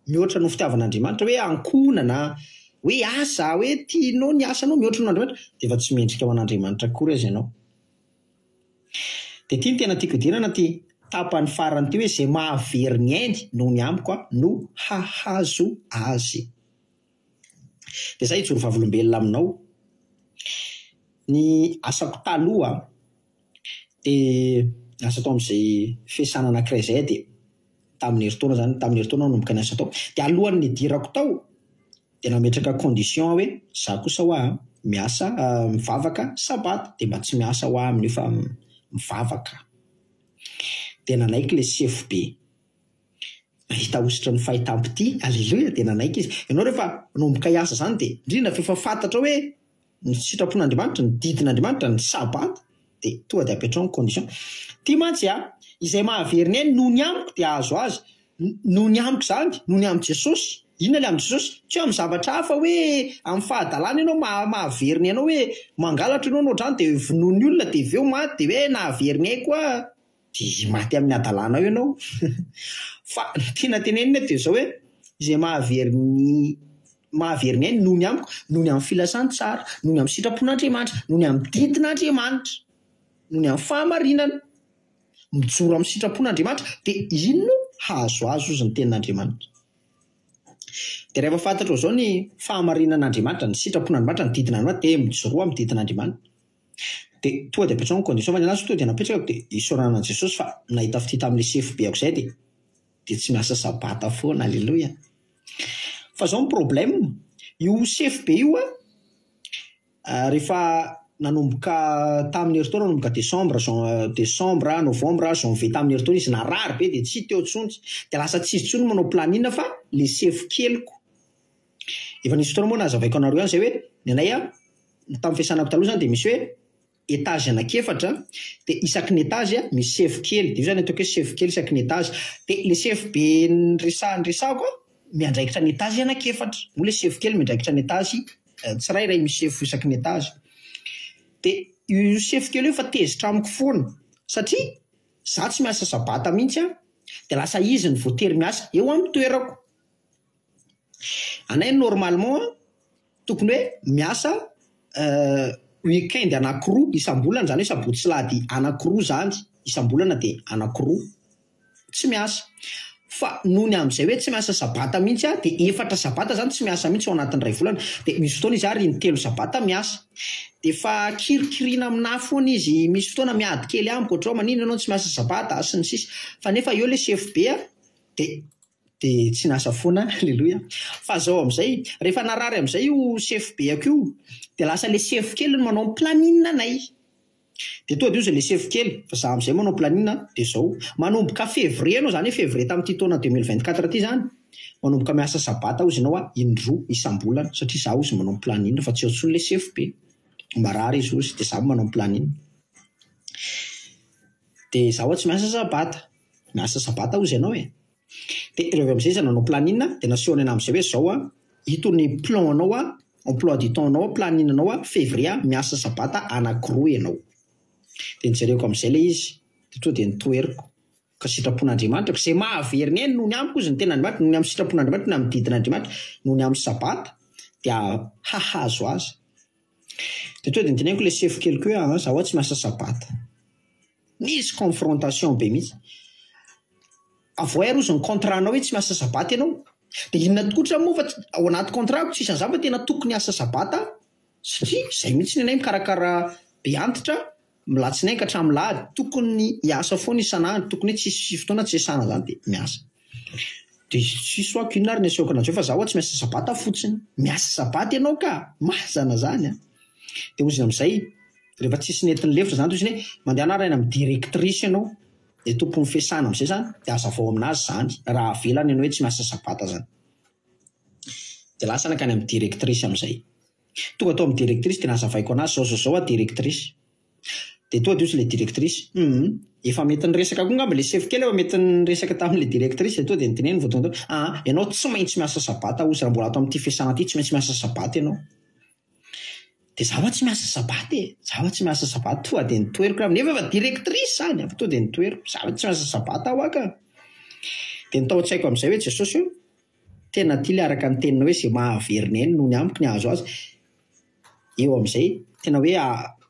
mihoatra no fitiavan'Andriamanitra hoe ankonana, hoe asa, hoe tianao ny asanao mihoatra n'Andriamanitra dia efa tsy mendrika ho an'Andriamanitra akory azy ianao. Dia ity ny tena tiako idirana ty tapany farany ty hoe izay mahavery ny ainy noho ny amiko no hahazo azy. Dia izay hijoro vavolombelona aminao. Ny asako taloha dia asa tao amin'izay fiasana anankiray izay dia tamin'ny herintaona nomboka ny asa tao. Dia alohan'ny hidirako tao dia nametraka condition hoe za kosa ho miasa mivavaka sabata dia mba tsy miasa ho amin'io fa mivavaka. Dia nanaiky ilay CFB. Nahita ositra ny fahitam-pity, alleluia, dia nanaiky izy. Ianao rehefa nomboka hiasa zany dia indrindra fa efa fantatra hoe ny sitrapon'Andriamanitra, ny didin'Andriamanitra, ny sabata dia tonga dia apetrao ny condition. Ty mantsy izay mahavery ny ainy noho ny amiko dia azo azy. Noho ny amiko zany, noho ny amin'ny Jesosy. Inona ilay amin'ny Jesosy? Tsy amin'ny zavatra hafa hoe amin'ny fahadalana ianao mahavery ny anao hoe mangalatra ianao ohatrany dia vonoan'ny olona dia avy eo maty dia hoe nahavery ny ahy koa dia maty amin'ny adalana eo ianao. Fa tiana tenenina dia izao hoe izay mahavery ny ainy noho ny amiko, noho ny amin'ny filasan-tsara, noho ny amin'ny sitrapon'Andriamanitra, noho ny amin'ny didin'Andriamanitra, noho ny amin'ny fahamarinana, mijoro amin'ny sitrapon'Andriamanitra dia ino no hahazo azy ozy ny tenin'Andriamanitra. Dia rehefa fantatra izao ny fahamarinan'Andriamanitra, ny sitrapon'Andriamanitra, ny didin'Andriamanitra dia mijoro amin'ny didin'Andriamanitra. Dia tonga dia apetrao ny condition fa ny anazy tonga dia napetraka dia isaoranana Jesosy fa nahita fitita amin'ilay CFB-ako izay dia tsy miasa sabata foana, alleluia. Fa zao ny problème, io CFB io rehefa nanomboka tamin'ny herintaona nanomboka Desambra, Novambra, Janvier tamin'ny herintaona izy narary be dia tsy teo tsony dia lasa tsy izy tsony manao planina fa le CF keliko. Efa nisy fotoana moa nazavaiko anareo ihany izay hoe ny anay tamin'ny fiasanako taloha zany dia misy hoe étage anankefatra dia isaky ny étage misy sefo kely dia io zany ataoko hoe sefo kely isaky ny étage dia le sefo be resahako miandraikitra ny étage anankefatra moa le sefo kely miandraikitra ny étage tsirairay misy sefo isaky ny étage dia io sefo kely io fa tezitra amiko foana satria za tsy miasa sabata mihitsy dia lasa izy ny voatery miasa eo amin'ny toerako anay normalement tokony hoe miasa weekend anankiroa isam-bolana zany hoe sabotsy sy lahady anankiroa zany isam-bolana dia anankiroa tsy miasa fa nohony amin'izay hoe tsy miasa sabata mihitsy dia 4 sabata zany tsy miasa mihitsy ao anatin'ny ray volana dia misy fotoana izy ary ny 3 sabata miasa dia fa kirikirina amina foana izy misy fotoana miady kely amiko ohatrao manino ianao tsy miasa sabata sy ny sisa fa nefa eo le sefo be dia tsy nasa foana alleluia fa zao amin'izay rehefa narary amin'izay io sefo be ako io dia lasa le sefo kely no manao planine anay dia toa dia io zay le sefo kely fa za amin'izay manao planine dia zao manomboka février anao zany hoe février tamin'ity taona 2024 ty zany manomboka miasa sabata ozy ianao indroa isam-bolana satria za ozy manao planine fa tsy eo tsony le sefo be marary izy ozy dia za manao planine dia za tsy miasa sabata ozy ianao dia rehefa amin'izay izy nanao planine dia nasehony ana amin'izay hoe zao ito ny plan anao emploi du temps anao planine anao février miasa sabata anankiroa ianao dia nijereko amin'izay le izy dia tonga dia nitoeriko ka sitrapon'Andriamanitra izay mahaveriny eny nohony amiko izy ny tena Andriamanitra nohony amin'ny sitrapon'Andriamanitra nohony amin'ny didin'Andriamanitra nohony amin'ny sabata dia hahazo azy dia tonga dia niteneniko le sefo kely koa zaho tsy miasa sabata nisy confrontation be mihitsy avoay rozy ny contrat anao hoe tsy miasa sabata ianao dia inona tokotra moa fa ao anaty contrat tsisy an'izany fa tena tokony asa sabata satria izay mihitsy ny anay mikarakara be antitra milatsinainy ka hatramin'ny lahady tokony hiasa foana isan'andro tokony hoe tsisy fotoana tsy hiasana zany dia miasa dia tsisy hoako inona ary ny asehoko an'azy fa zaho tsy miasa sabata fotsiny miasa sabata ianao ka mazana zany dia ozy amin'izay rehefa tsisy nentin'ny lefitra zany toy izany hoe mandeha anarana amin'ny directrice ianao dia tompon'ny fiasana amin'izay zany dia hazavao aminazy zany raha avelany ianao hoe tsy miasa sabata zany dia lasa nakany amin'ny directrice amin'izay tonga tao amin'ny directrice dia nazavaiko anazy zao directrice dia toa dia ozy le directrice efa mety nyresaka koa ngamba le sefo kely efa mety nyresaka tamin'le directrice dia toa dia niteneny voatonga ianao tsy maintsy miasa sabata ozy raha mbola ato amin'ity fiasana ity tsy maintsy miasa sabata ianao dia zaho tsy miasa sabata toa dia nitoeriko raha nefa efa directrice zany fa toa dia nitoeriko zaho tsy miasa sabata aho aka dia nitao an-tsaiko amin'izay hoe Jesosy tena tily araka ny tenina hoe izay mahaveriny eny nohony amiko ny azo azy eo amin'izay tena hoe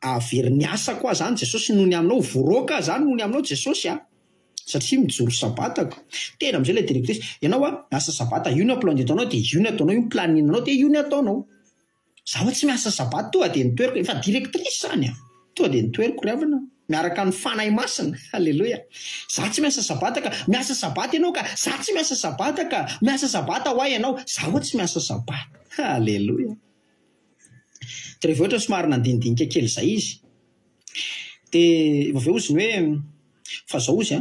ahaveriny asa koa zany Jesosy nohony aminao voroaka zany nohony aminao Jesosy satria mijoro sabatako tena amin'izay le directrice ianao miasa sabata io ny plan ataonao dia io ny ataonao io ny planine anao dia io ny ataonao zaho tsy miasa sabata toa dia nitoeriko efa directrice zany toa dia nitoeriko ravina miaraka ny fanahy masina halleloia za tsy miasa sabata ka miasa sabata ianao ka za tsy miasa sabata ka miasa sabata ho ahy ianao zaho tsy miasa sabata halleloia dia rehefa ohatra somary nandinidinika kely izay izy dia vao ozy ny hoe fa zao ozy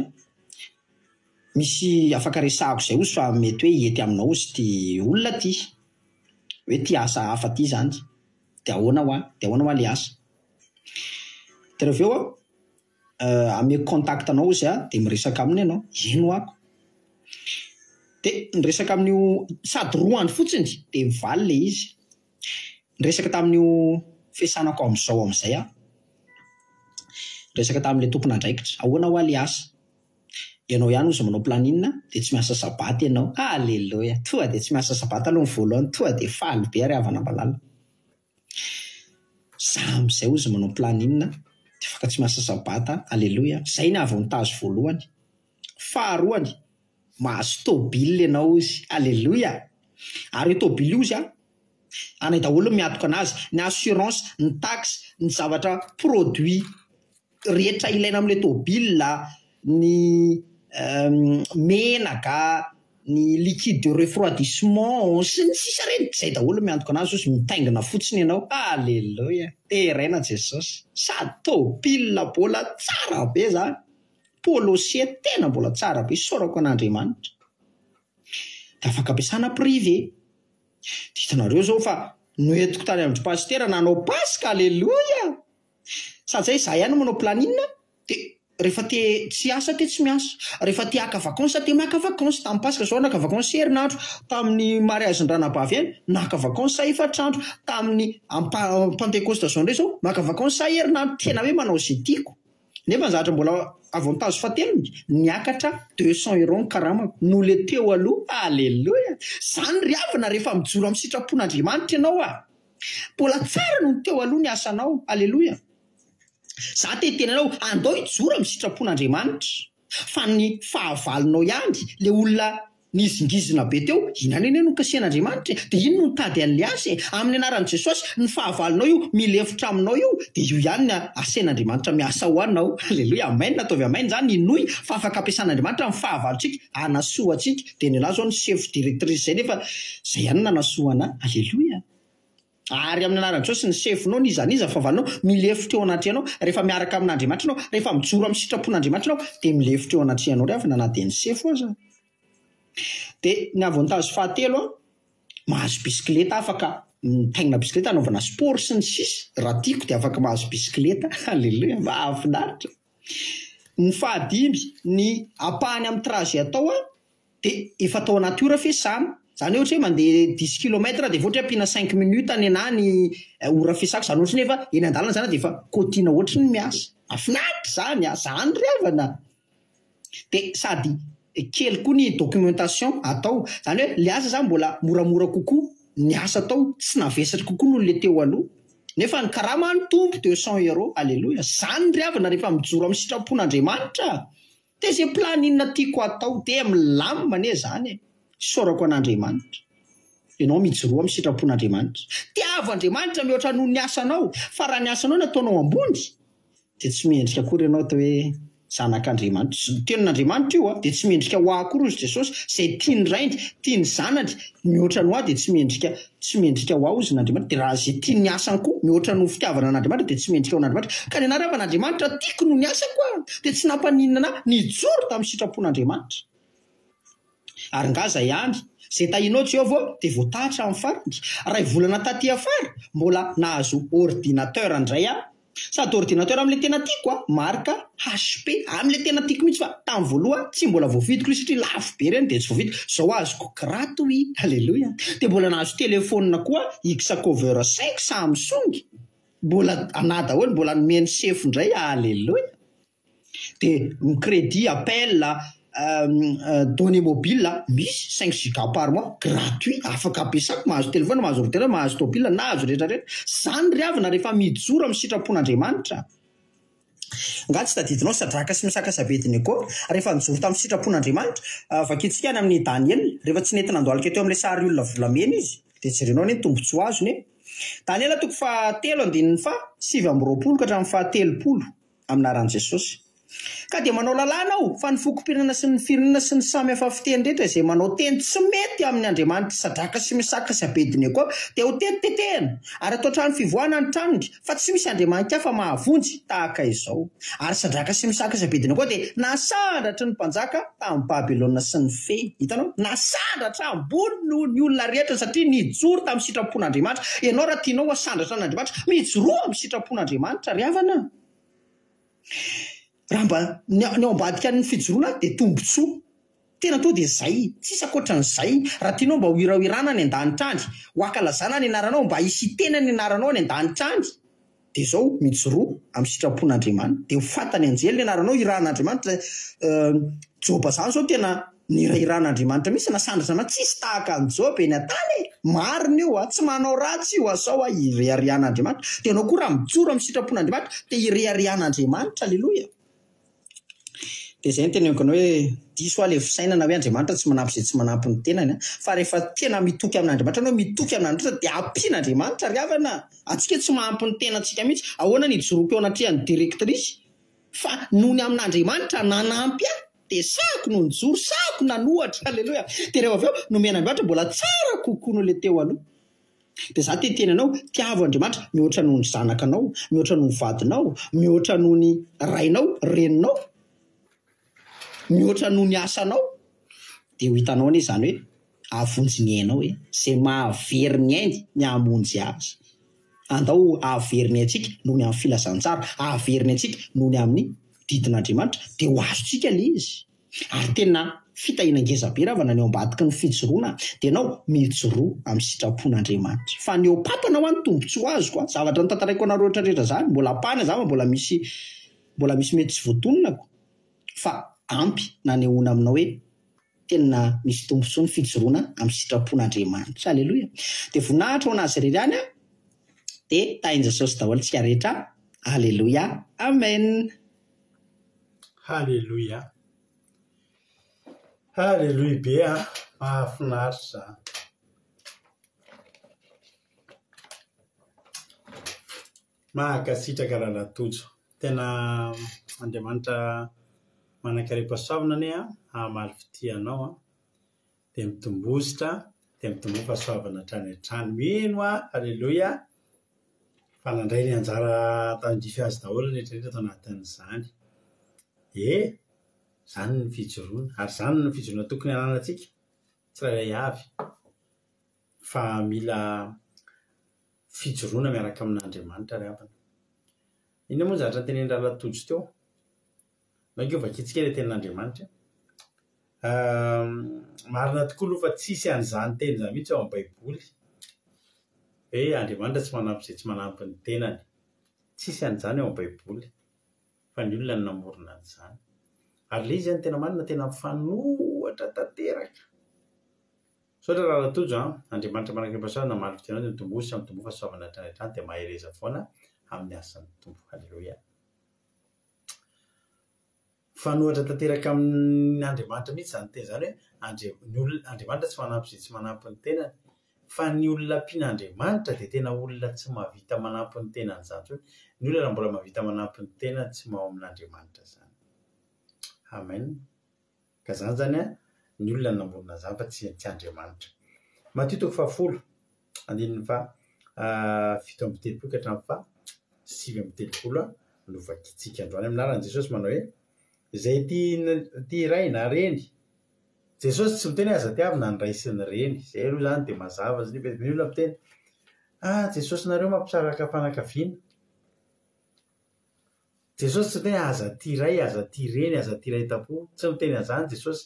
misy afaka resahako izay ozy fa mety hoe hety aminao ozy ty olona ty hoe ty asa hafa ty zany dia ahoana ho le asa dia rehefa eo ameko contact anao ozy dia miresaka aminy ianao ino ako dia niresaka amin'io sady roa andro fotsiny dia mivaly le izy niresaka tamin'io fiasanako amin'izao amin'izay niresaka tamin'ilay tompon'andraikitra ahoana ho le asa ianao ihany ozy manao planine dia tsy miasa sabata ianao alleloia toa dia tsy miasa sabata aloha ny voalohany toa dia faly be ary havana malala za amin'izay ozy manao planine dia afaka tsy miasa sabata alleloia zay ny avy nitazo voalohany faharoany mahazo tôbily ianao ozy alleloia ary io tôbily ozy anay daholo miatoka anazy ny assurance ny taxe ny zavatra produit rehetra ilaina amin'ilay tôbila ny menaka ny liquide de refroidissement sy ny sisa reny zay daholo miantoka anazy ozy mitaingina fotsiny ianao alleloia teraina Jesosy sady tôbila mbola tsara be zany polosie tena mbola tsara be sorako an'Andriamanitra dia afaka ampiasana privé dia hitanareo zao fa noentiko tany amin'ny pasitera nanao pasika alleloia Sady zay za ihany manao planina de rehefa te tsy asa te tsy miasa, rehefa te haka vacances te maka vacances. Tamin'ny Pasika zao naka vacances herinandro, tamin'ny mariagen-dranabavy ihany naka vacances efatrandro, tamin'ny Pentecôste zao ndray zao maka vacances herinandro. Tena hoe manao zay tiako. Nefa ny zavatra mbola avantage fahatelony niakatra 200 € ny karamako no le teo aloha. Alleluia. Zany riavana rehefa mijoro amin'ny sitrapon'Andriamanitra ianao a. Mbola tsara no teo aloha ny asanao. Alleluia. Za te tenanao andao hijoro amin'ny sitrapon'Andriamanitra. Fa ny fahavalonao ihany le olona nizingizina be teo, inona ene no kasian'Andriamanitra de ino no tady an'le asa amin'ny anaran'i Jesosy. Ny fahavalonao io milefitra aminao io de io ihany ny asen'Andriamanitra miasa ho anao. Alleluia. Amen. Nataovy amen zany inoy fa afaka ampiasan'Andriamanitra amin'ny fahavalontsika anasoa antsika. De ny lahy zao ny chef directrice zay nefa zay ihany nanasoana. Alleluia. Ary amin'ny anaran'i Jesosy ny chefinao nizaniza fahavalonao milefitra eo anaty ianao. Rehefa miaraka amin'Andriamanitra ianao, rehefa mijoro amin'ny sitrapon'Andriamanitra ianao de milefitra eo anaty ianao rehefa na de ny chef aza. De ny avantage fahatelo a, mahazo bisikileta, afaka mitaingina bisikileta, anaovana sport sy ny sisa. Raha tiako de afaka mahazo bisikileta. Alleluia. Mahafinaritra. Ny fahadimy, ny apahany amin'ny trajet atao a de efa atao natiora fiasana. Zany hoe ohatra hoe mandeha 10 km de ohatra ampiana 5 minutes any ana ny ora fiasako. Zany ohatra nefa eny an-dalana zany de efa kotiana ohatra ny miasa. Mahafinaritra zany a. Zany riavana. De sady kely koa ny documentation atao. Zany hoe le asa zany mbola moramora kokoa. Ny asa atao tsy navesatra kokoa noho le teo aloha. Nefa ny karama ny tombo 200 €. Alleluia. Zany riavana rehefa mijoro amin'ny sitrapon'Andriamanitra. De zay planinina tiako atao de milamina ne zany. Saorako an'Andriamanitra. Ianao mijoro amin'ny sitrapon'Andriamanitra. Tiavo Andriamanitra mihoatra noho ny asanao. Fa raha ny asanao nataonao ambony de tsy mendrika akory ianao atao hoe zanak'Andriamanitra. Tenin'Andriamanitra io a de tsy mendrika ho akory ozy Jesosy zay tiany raindry, tiany zanany mihoatra no de tsy mendrika ho aozy n'Andriamanitra. De raha zay tiany asany koa mihoatra no fitiavana n'Andriamanitra de tsy mendrika ho n'Andriamanitra. Ka ny anarava n'Andriamanitra tiako no ny asako a de tsy nampaninana na nijoro tamin'ny sitrapon'Andriamanitra. Ary ngaza ihany zay tahinao Jehovah de voatahatra amin'ny farany. Raha volana taty afara mbola nahazo ordinateur indray a. Sady ordinateur amin'le tena tiako a, marka HP, amin'le tena tiako mihitsy fa tamin'ny voaloha tsy mbola voavidiko satria lafo be reny de tsy voavidy. Zao azoko gratuit. Alleluia. De mbola nahazo telefonina koa Xacover 5 Samsung. Mbola anada daholo, mbola nomeny chef indray. Alleluia. De crédit appel données mobile misy 5 giga par mois gratuit, afaka ampiasako, mahazo telefona, mahazo ordinateur, mahazo tobile, nahazo rehetrarehetra. Zany riavana rehefa mijoro amin'ny sitrapon'Andriamanitra. Nga tsy tadidinao sadraka sy misaka sabediny koa rehefa mijoro tamin'ny sitrapon'Andriamanitra. Vakitsika any amin'ny Daniel rehefa tsy nentina andohalika teo amin'ilay sary olona volamena izy de jerenao ny tombontsoa azony. Daniel toko 7:7 ka hatramin'ny 7:30 aminaran'i Jesosy. Ka de manao lalàna aho fa ny fokopirana sy ny firenena sy ny samy hafa fiteny rehetra izay manao teny tsy mety amin'ny Andriamanitra sadraka sy misaka sy abediny koa de ho tetitetehana ary atao trano fivoahana ny tranony fa tsy misy Andriamanitra fa mahavonjy tahaka izao. Ary sadraka sy misaka sy abediny koa de nasandratra ny mpanjaka tamin'ny Babilôna sy ny fe. Hitanao, nasandratra ambony noho ny olona rehetra satria nijoro tamin'ny sitrapon'Andriamanitra. Ianao raha tianao asandratra n'Andriamanitra, mijoro amin'ny sitrapon'Andriamanitra riavana. Raha mba ny ao ambadika ny fijoroana de tombotsoa. Tena to de zay, tsisy akoatran'izay. Raha tianao mba ho hirahirana ny an-danitra any, ho ankalazana ny anaranao, mba hisy tena ny anaranao ny an-danitra any, de zao mijoro amin'ny sitrapon'Andriamanitra. De ho fantany anjely ny anaranao irahan'Andriamanitra. Joba zany zao tena nirahirahan'Andriamanitra mihitsy nasandratra na tsisy tahaka ny Joba eny an-tany. Marina io a, tsy manao ratsy io azao a, ireharihan'Andriamanitra. De anao koa raha mijoro amin'ny sitrapon'Andriamanitra de ireharihan'Andriamanitra. Alleluia. De zay ny teneniko anao hoe diso le fisainana hoe Andriamanitra tsy manampy izay tsy manampy ny tenany fa rehefa tena mitoky amin'Andriamanitra anao, mitoky amin'Andriamanitra de ampian'Andriamanitra riavana. Atsika tsy mahampy ny tenantsika mihitsy. Ahoana ny joroako eo anatrihan'ny directrice fa noho ny amin'Andriamanitra nanampy ahy de sako no nijoro, sako nanohatra. Alleluia. De rehefa avy eo nomen'Andriamanitra mbola tsara kokoa noho le teo aloha. De za te teny anao tiavo Andriamanitra mihoatra noho ny zanakanao, mihoatra noho ny vadinao, mihoatra noho ny rainao, reninao, mihoatra noho ny asanao. De ho hitanao ne zany hoe avonjy ny ainao hoe zay mahavery ny ainy ny hamonjy azy. andao averiny atsika noho ny amin'ny filazantsara, averiny atsika noho ny amin'ny didin'Andriamanitra, dia ho azontsika le izy. Ary tena fitahinan-geza be raha naneo ambadiky ny fijoroana dia ianao mijoroa amin'ny sitrapon'Andriamanitra. Fa ny eo papana ho any tombontsoa ho azoko zavatra ny tantaraiko anareo rehetrarehetra zany mbola apahana zany mbola misy mety tsy voatononako fa ampy nanehoana aminao hoe tena misy tombontsoa ny fijoroana amin'ny sitrapon'Andriamanitra. Aleloia. Dia voninahitra ho anazy irery any dia tahin Jesosy daholo tsika rehetra. Aleloia. Amen. Haleloia. Haleloia be mahafinaritra. Mahakasitraka lalatojo. Tena Andriamanitra manan-karem-pahasoavana ane hamaly fitianao dia mitombositra dia mitombo fahasoavana hatrany hatrany. Mino haleloia. Fa nandray ny anjara tandrify azy daholo rehetrarehetra tao anatin'izany. Zany ny fijoroana, ary zany ny fijoroana tokony ananantsika tsirairay avy, fa mila fijoroana miaraka amin'Andriamanitra ry havana. Iny moa zavatra tenen'ny lalatojo teo, mankeo vakitsika ilay tenin'Andriamanitra. Marina tokoa aloha fa tsisy an'izany teny izany mihitsy ao amin'ny Baiboly hoe Andriamanitra tsy manampy izay tsy manampy ny tenany. Tsisy an'izany ao amin'ny Baiboly, fa ny olona no namorona an'izany. Ary ilay izy zany tena marina, tena mifanohitra tanteraka. Saotra lalatojo Andriamanitra manan-karem-pahasoavana hamaly fitianao dia mitombositra mitombo fahasoavana hatrany hatrany dia mahereza foana amin'ny asan'ny tompo. Haleloia. Fanohitra tanteraka amin'ny Andriamanitra mihitsy zany teny zany hoe Andriamanitra tsy manampy izay tsy manampy ny tenany, fa ny olona ampian'Andriamanitra dia tena olona tsy mahavita manampy ny tenany zany. Ny olona raha mbola mahavita manampy ny tenany tsy mao amin'Andriamanitra zany. Amen. Ka zany zany ny olona namorona zany fa tsy Andriamanitra. Mateo 7:7-7 no vakitsika androany. Amin'ny anaran'i Jesosy manao hoe izay tia ray na reny. Jesosy tsy miteny aza tiavina ny ray sy ny reny. Izay aloha zany dia mazava azy. Ny olona miteny Jesosy nareo mampisaraka fanakaviana. Jesosy tsy miteny aza tia ray, aza tia reny, aza tia ray tapo. Tsy miteny an'izany Jesosy.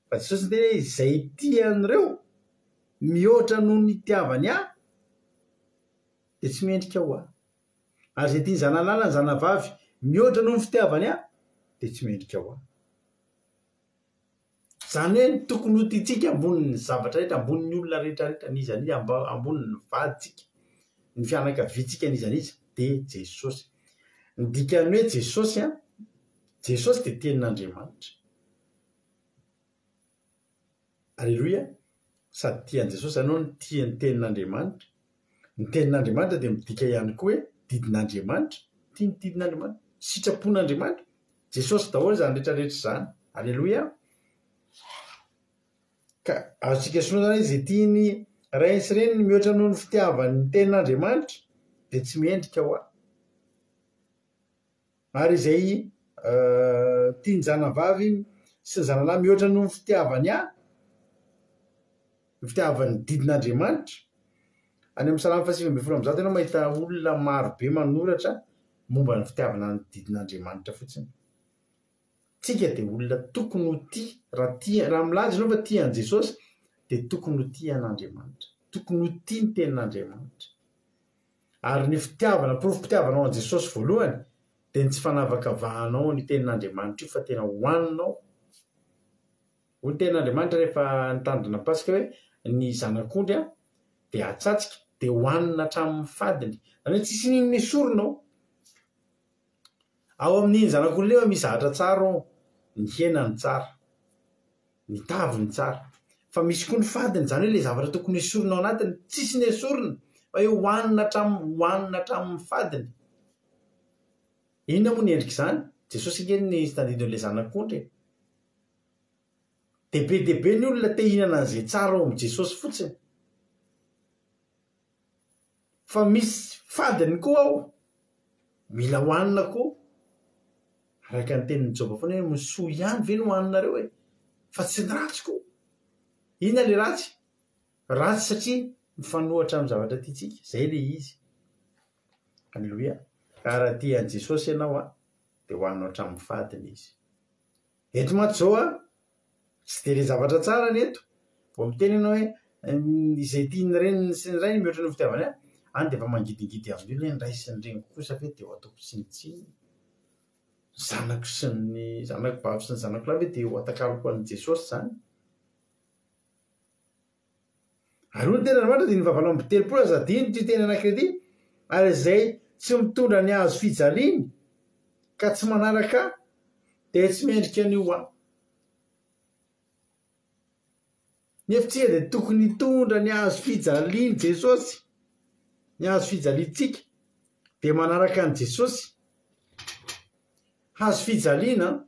Fa Jesosy miteny hoe izay tian'ireo mihoatra noho ny tiavany ahy dia tsy mendrika ho ahy. Ary izay tia ny zanalala ny zanavavy mihoatra noho ny fitiavany ahy dia tsy mendrika ho ahy. Izany hoe tokony ho tiantsika ambonin'ny zavatra rehetra, ambonin'ny olona rehetrarehetra, n'iza n'iza, ambonin'ny vaditsika, ny fianakaviantsika n'iza n'iza dia Jesosy. Ny dikany hoe Jesosy Jesosy dia tenin'Andriamanitra. Aleloia. Sady tian'i Jesosy ianao ny tia ny tenin'Andriamanitra. Ny tenin'Andriamanitra dia midika ihany koa hoe didin'Andriamanitra. Tia ny didin'Andriamanitra, sitrapon'Andriamanitra. Jesosy daholo zany rehetrarehetra zany. Aleloia. Ka azontsika sinoa zany izay tia ny ray sy reny ny mihoatra noho ny fitiavany ny tenin'Andriamanitra dia tsy mendrika ho ahy. Ary izay tia ny zanavavy sy ny zanalahy mihoatra noho ny fitiavany ahy, ny fitiavany didin'Andriamanitra. Any amin'ny Salamy 5:7 ianao mahita olona maro be manoratra momba ny fitiavana ny didin'Andriamanitra fotsiny. Tsika dia olona tokony ho tia, raha milaza ianao fa tian'i Jesosy dia tokony ho tia an'Andriamanitra, tokony ho tia ny tenin'Andriamanitra. Ary ny fitiavana, porofom-pitiavanao an' Jesosy voalohany dia ny tsy fanavakavahanao ny tenin'Andriamanitra io fa tena hohaninao. Ho ny tenin'Andriamanitra rehefa nitandrina Pasika hoe ny zanak'ondry dia atsatsika dia hohanina hatramin'ny fadiny. Zany hoe tsisy n'inona esorinao. Ao amin'iny zanak'ondry nefa misy zahatra tsara ao, ny henany tsara, ny taviny tsara. Fa misy koa ny fadiny, zany hoe ilay zavatra tokony esorinao anatiny tsisy ny esorina fa eo hohanina hatramin'ny fadiny. Inona moa ny endrik'izany? Jesosy kely ny tandidin'ilay zanak'ondry. Be ny olona te hihinana an'izay tsara ao amin'i Jesosy fotsiny. Fa misy fadiny koa ao, mila hohanina koa. Araka ny tenin'ny Jehova foana hoe misoa ihany ve no hohaninareo e? Fa tsy ny ratsy koa. Inona ilay ratsy? Ratsy satria mifanohitra amin'ny zavatra tiantsika. Izay ilay izy. Halleloia. Ka raha tian'i Jesosy ianao dia hoanao hatramin'ny fadiny izy. Eto maty zao tsy dia le zavatra tsara ny eto. Vao miteny ianao hoe izay tiany reniny sy ny rainy mihoatra ny fitiavany any dia efa mangidingidy amin'ny olona ny ray sy ny reniko kosa ve dia ho ataoko tsinitsiny. Zanako sy ny zanako vavy sy ny zanako lahy ve dia ho atakaloko an'i Jesosy zany. Ary hoy ny tena Andriamanitra dia ny fahavalo amby telopolo aza diny ty teny anankiray ty, ary izay tsy mitondra ny hazo fijaliany ka tsy manaraka dia tsy mendrika an'io Nefitsika dia tokony hitondra ny hazo fijaliany Jesosy, ny hazo fijaliantsika dia manaraka an' Jesosy. Hazo fijaliana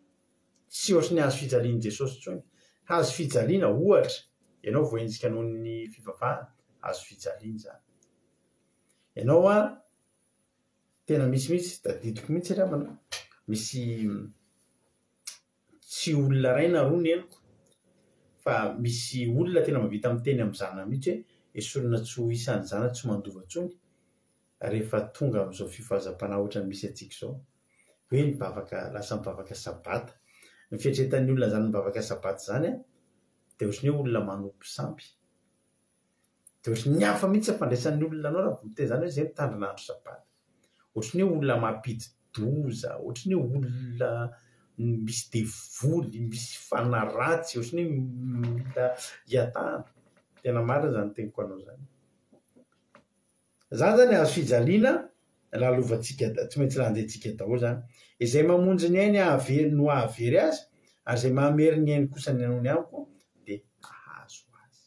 tsy ohatry ny hazo fijaliany Jesosy tsony. Hazo fijaliana ohatra ianao voaenjika noho ny fivavahana, hazo fijaliana zany. Ianao tena misy tadidiko mihitsy ramana, misy tsy olona ray na roa ny henoko, fa misy olona tena mavita miteny amin'ny zanany mihitsy hoe esorina tsy ho isan'ny zana tsy mandova tsony rehefa tonga amin'izao fifahazam-panahy ohatra ny misy antsika izao hoe mibavaka lasa mibavaka sabata. Ny fietretan'ny olona zany mibavaka sabata zany dia ohatry ny hoe olona manompo sampy. Dia ohatry ny hafa mihitsy fandraisan'ny olona anao raha vote zany hoe zay mitandrina andro sabata. Ohatry ny hoe olona mampity doza, ohatry ny hoe olona misy devoly, misy fanaratsy, ohatry ny olona hiatahana. Tena marina zany teniko anao zany. Zany zany hazo fijaliana lalovantsika tsy maintsy lanjaintsika daholo zany. Izay mamonjy ny ainy no ahavery azy, ary izay mahamery ny ainy kosa ny anao ny amiko dia ahazo azy.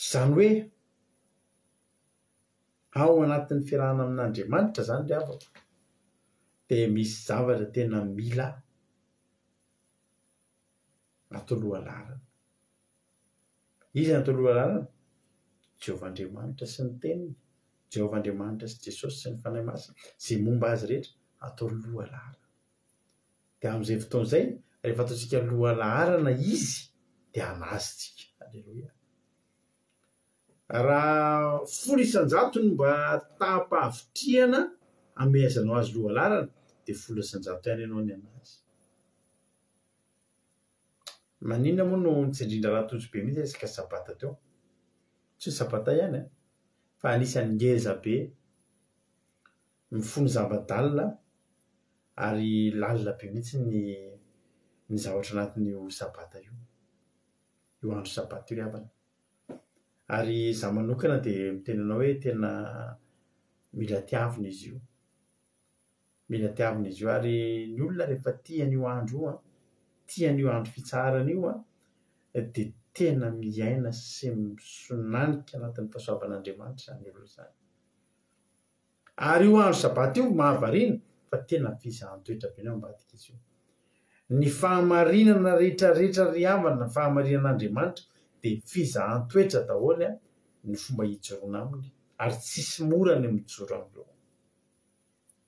Zany hoe ao anatin'ny fiarahana amin'Andriamanitra zany ry havako dia misy zavatra tena mila atoloha lalana. Izy atoloha lalana? Jehovahandriamanitra sy ny teniny, Jehovahandriamanitra sy Jesosy sy ny fanahy masina, izay momba azy rehetra atao lohalahara. Dia amin'izay fotoana izay rehefa ataontsika lohalarana izy dia anazitsika. Alleloia. Raha folo isan-jato ny mba tapavitriana amezanao azy lohalarana dia folo isan-jato ihany ianao ny anazy. Maninona moa no nitsindrindra raha tojo be mihitsy resaka sabata teo? Tsy sabata ihany fa anisan'ny ngeza be mifono zava-dalina ary lalina be mihitsy ny zavatra anatin'io sabata io, io andro sabata io ry havana. Ary izaho manokana dia mitenanao hoe tena mila tiavina izy io, mila tiavina izy io. Ary ny olona rehefa tian'io andro io tian'io andro fitsarana io dia tena miaina sy misonanika anatin'ny fahasoavan'Andriamanitra zany olona zany. Ary io andro sabata io mahavariana fa tena fizahan-toetra be ny ambadika izy io. Ny fahamarinana rehetrarehetra ry havana, ny fahamarinan'Andriamanitra dia fizahan-toetra daholo ny fomba hijoroana aminy, ary tsisy mora ny mijoro amin'ireo.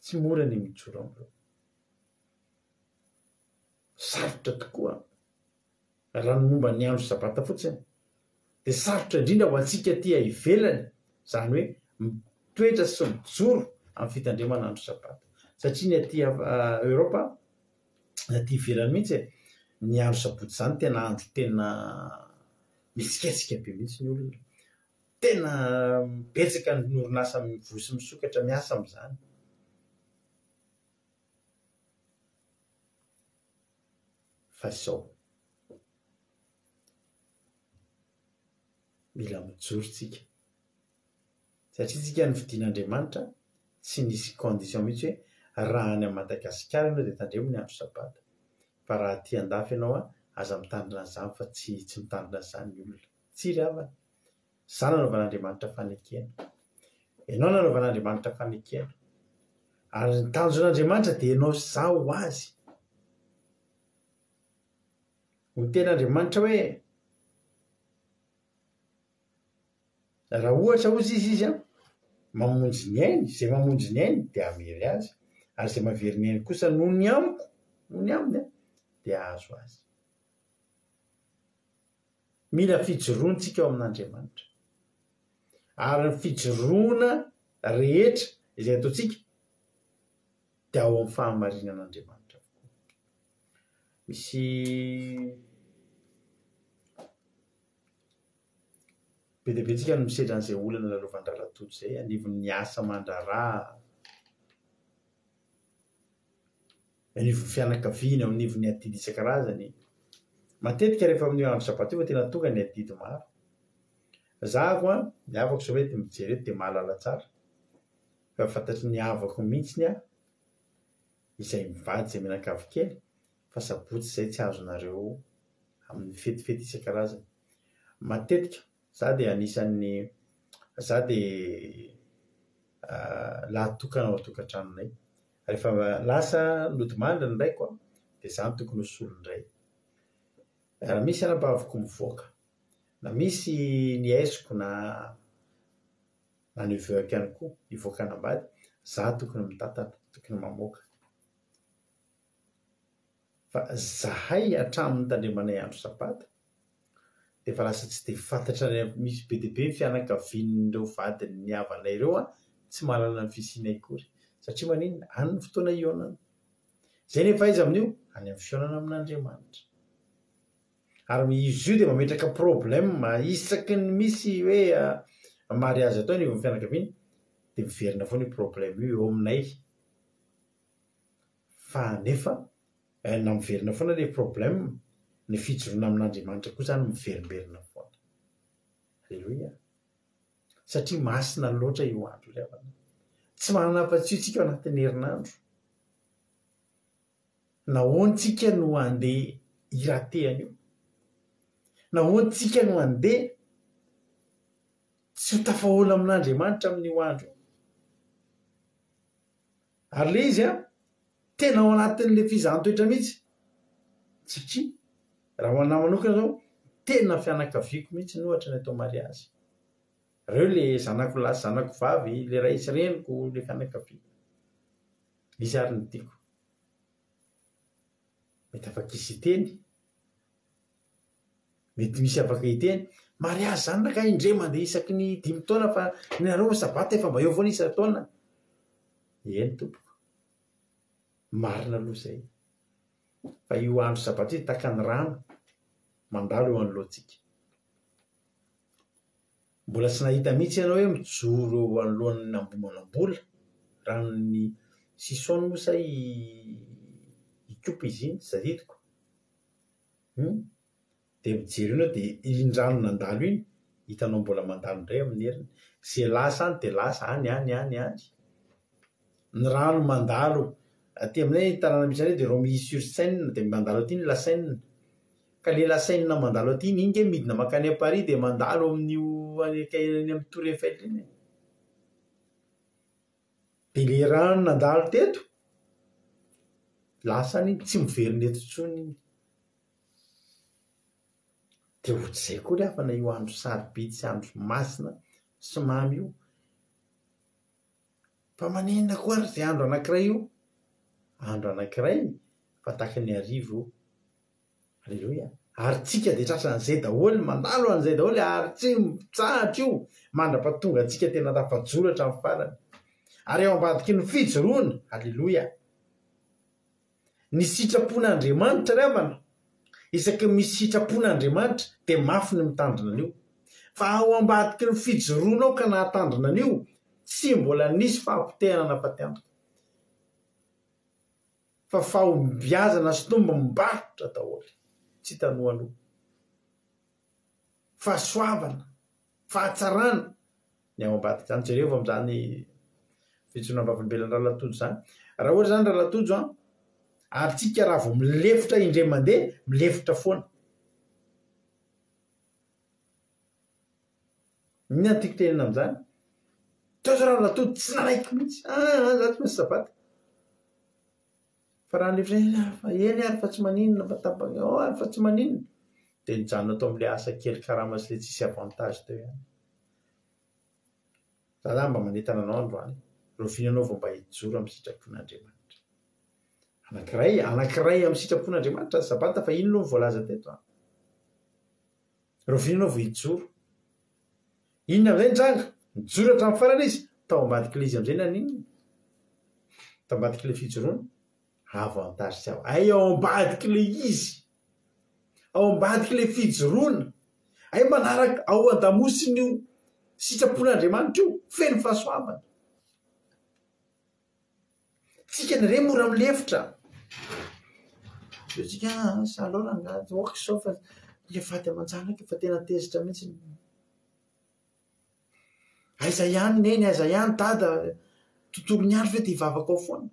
Tsy mora ny mijoro amin'ireo. Sarotra tokoa raha ny momba ny andro sabata fotsiny, dia sarotra indrindra ho antsika tia ivelany, zany hoe mitoetra sy mijoro amin'ny fitandremana andro sabata. Satria ny aty Eropa, ny aty ivelany mihitsy ny andro sabotsy zany tena andro tena mitsiketsika be mihitsy ny olona. Tena betsaka ny orinasa mivohy sy misokatra miasa amin'izany. Fa izao mila mijoro tsika, satria tsika ny fidian'Andriamanitra tsy nisy condition mihitsy hoe raha any Madagasikara ianao dia tandremo ny andro sabata, fa raha aty andafy ianao aza mitandrina an'izany fa tsy mitandrina an'izany ny olona. Tsy ry havana. Izany nanaovan'Andriamanitra fanekena. Ianao nanaovan'Andriamanitra fanekena. Ary ny tanjon'Andriamanitra dia ianao zao ho azy. Ny ten'Andriamanitra hoe raha ohatra ozy izy mamonjy ny ainy, izay mamonjy ny ainy dia amery azy, ary izay mahavery ny ainy kosa noho ny amiko, noho ny aminy dia ahazo azy. Mila fijoroantsika ao amin'Andriamanitra. ary ny fijoroana rehetra izay ataontsika dia ao amin'ny fahamarinan'Andriamanitra. Misy be dia be tsika no misedra an'izay olana lalovandralatojo zay anivon'ny asa mandraraha, anivon'ny fianakaviana, anivon'ny adidy isan-karazany. Matetika rehefa amin'ny andro sabato io tena tonga ny adidy maro. Zaho ny havako zao hoe mijery eto dia mahalala tsara. Fa fantatry ny havako mihitsy izay mivady izay mianakavy kely fa sabotsy izay tsy azonareo amin'ny fetifety isan-karazany. Matetika za dia anisan'ny za dia lahatokana ao an-tokantranonay. Rehefa lasa lodimandry ny raiko dia za tokony ho solo indray. Raha misy anam-bavako mivoaka na misy ny aisiko na neveuko ihany koa hivoaka anambady, za tokony mitantana, tokony mamoaka. Fa zahay hatramin'ny tandremanay andro sabato dia fa lasa tsy dia fantatra misy be dia be ny fianakavian'ireo vadiny ny havanay ireo tsy mahalala ny fisianay akory. Satria maninona? Any ny fotoana ionana. Zay nefa aiza amin'io? Any amin'ny fionana amin'Andriamanitra. Ary izy io dia mametraka problème isaky ny misy hoe mariazy atao ny fianakaviana dia miverina foana io problème io eo aminay. Fa nefa na miverina foana ilay problème, ny fijoroana amin'Andriamanitra koa zany miverimberina foana. Alleluia. Satria masina loatra io andro io. Tsy manapa-tsitsika ao anatin'ny herinandro. Nahoantsika no andeha iratehana io? Nahoantsika no andeha tsy ho tafahoana amin'Andriamanitra amin'io andro? Ary le izy tena ao anatin'le fizahantsoetra mihitsy. Satria raha ho anahy manokana zao tena fianakaviako mihitsy nohatra ny atao mariazy. Reo le zanako lahy, zanako vavy, le ray sy reniko, le fianakaviako. Izy ary ny tiako. Mety afaka izy hiteny. Mety misy afaka hiteny. Mariazy zany naka indray mandeha isaky ny 5 taona fa nareo sabata efa mba eo foana isa taona. Eny tompoko. Marina aloha zay. Fa io andro sabato io taka ny rano mandalo eo anoloantsika. Mbola tsy nahita mihitsy ianao hoe mijoro eo anoloan'ny ambomanam-bola ranony sisony moa sa ikopa izy iny tsy zadidiko. Dia mijery ianao dia iny rano nandalo iny hitanao mbola mandalo indray amin'ny heriny. Zay lasa any dia lasa any. Ny rano mandalo aty aminay tanàna misy anay dia Romilly-sur-Seine dia mandalo aty ny La Seine. Ka le La Seine mandalo aty iny nge midina makany a Paris dia mandalo amin'io any amin'ny Tour Eiffel iny. Dia le rano nandalo teto lasa any tsy miverina eto intsony iny. Dia ohatr'izay koa rehefa na io andro sarobidy sy andro masina sy mamy io. Fa manenina koa ary izay andro anankiray io. Andro anankiray fa tahaka ny arivo. Alleluia. Ary tsika dia tratra an'izay daholo, mandalo an'izay daholo ary tsy mitsahatra io. Mandra-pahatonga antsika tena tafajoro hatramin'ny farany. Ary eo ambadiky ny fijoroana. Alleluia. Ny sitrapon'Andriamanitra ravana. Isaky misy sitrapon'Andriamanitra dia mafy ny mitandrina an'io. Fa ao ambadiky ny fijoroana ao ka nahatandrina an'io, tsy mbola nisy fahampitehana nafa-tiantoka. Fa fahombiazana sy tomba mibarotra daholo. Tsy tanohanao. Fahasoavana, fahatsarana ny ao ambadiky zany. Jereo amin'izany fijoroana vavolombelan-dralatojo zany. Raha ohatra zany ralatojo ary tsika raha vao milefotra indray mandeha, milefotra foana. Inona tiako tenena amin'izany? Toa ralatojo tsy naraiky mihitsy. Za tsy maintsy sabata. Fa raha lefotra eny ary fa tsy maninona fatapaka ary fa tsy maninona. Dia nijanona atao amin'ilay asa kely karama sy ilay tsisy avantage teo ihany. Za zany mba manentana anao androany. Rovinanao vao mba hijoro amin'ny sitrapon'Andriamanitra. Anankiray amin'ny sitrapon'Andriamanitra sabata fa ino no voalaza teto. Rovinanao vao hijoro. Inona amin'izay tranga? mijoro hatramin'ny farana izy tao ambadika le izy am'izay naninona tao ambadika le fijoroana avantage tsy aho ay ao ambadika le izy ao ambadika le fijoroana ay manaraka ao an-damosiny io sitrapon'Andriamanitra io feno fahasoavana tsika nare mora milefitra tsika saloranga workshop efaty aman-janaka efa tena tezitra mihitsy aiza ihany neny aiza ihany dada tontolo ny andro ve dia hivavaka ao foana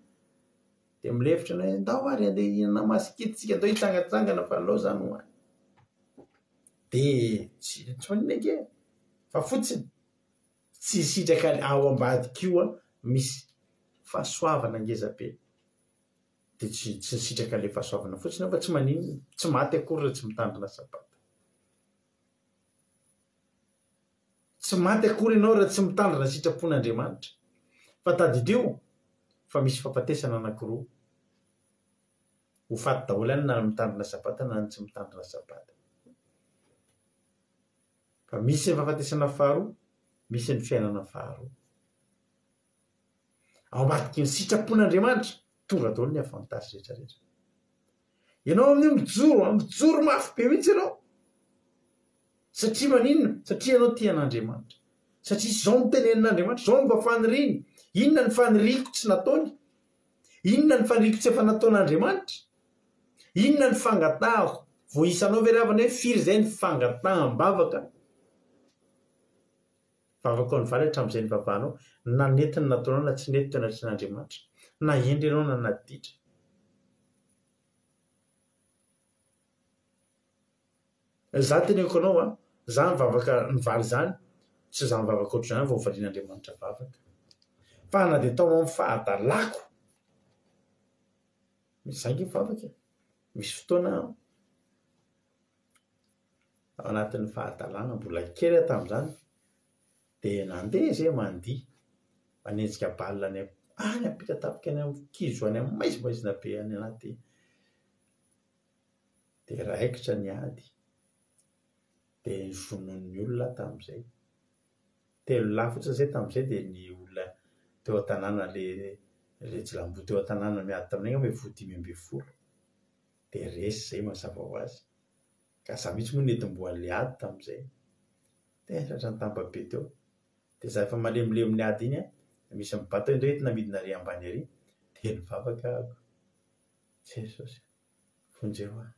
dia milefitra na ndao ary andeha hihinana masikititsika andao hitsangatsangana fa alao zany ho any dia tsy manina ke fa fotsiny tsy sitraka ao ambadika io a misy fahasoavana ngezabe dia tsy sitraka le fahasoavana fotsiny fa tsy manino tsy maty akory raha tsy mitandrina sabata tsy maty akory ianao raha tsy mitandrina sitrapon'Andriamanitra fa tadideo fa misy fampatesana anankiroa ho faty daholo ihany na mitandrina sabata na ny tsy mitandrina sabata fa misy ny fahafatesana faharoa misy ny fiainana faharoa ao ambadiky ny sitrapon'Andriamanitra tonga daholo ny avantage rehetrarehetra ianao amin'io mijoro mafy be mihitsy ianao satria maninona satria ianao tia an'Andriamanitra satria zao mitenenin'Andriamanitra zao mba faniriny inona ny faniriko tsy nataony inona ny faniriko tsy efa nataon'Andriamanitra inona ny fangataho vo isanao veravana hoe firy zay ny fangataham-bavaka vavaka ao ny valy hatramin'izay ny vavanao na netiny nataonao na tsy nety teo anatrin'Andriamanitra na endry ianao na naditra za teneko anao a za mivavaka ny valy zany tsy za mivavaka ohatr' zany vao hovalian'Andriamanitra vavaka fa na dia tao amin'ny fahadalako misy zangy mivavaka misy fotoana ao anatin'ny fahadalana mbola kely tamin'izany dia nandeha zay mandihy manenjika balina any ampita tapika any amin'ny kizo any amin'ny maizimaizina be any anaty dia raikitra ny ady dia ny vonon'ny olona tamin'izay telo lahy fotsiny zay tamin'izay dia ny olona teo an-tanàna le jilambo teo an-tanàna miady taminay hoe 5,10 dia resy zay mazava ho azy ka za mihitsy moa netim-boan'le ady tamin'izay dia tratra ny tambabe teo dia za efa malemilemy ny ady iny a misy mibata indray entina midina ary ambany ary dia nivavaka ako jesosy vonjeo aho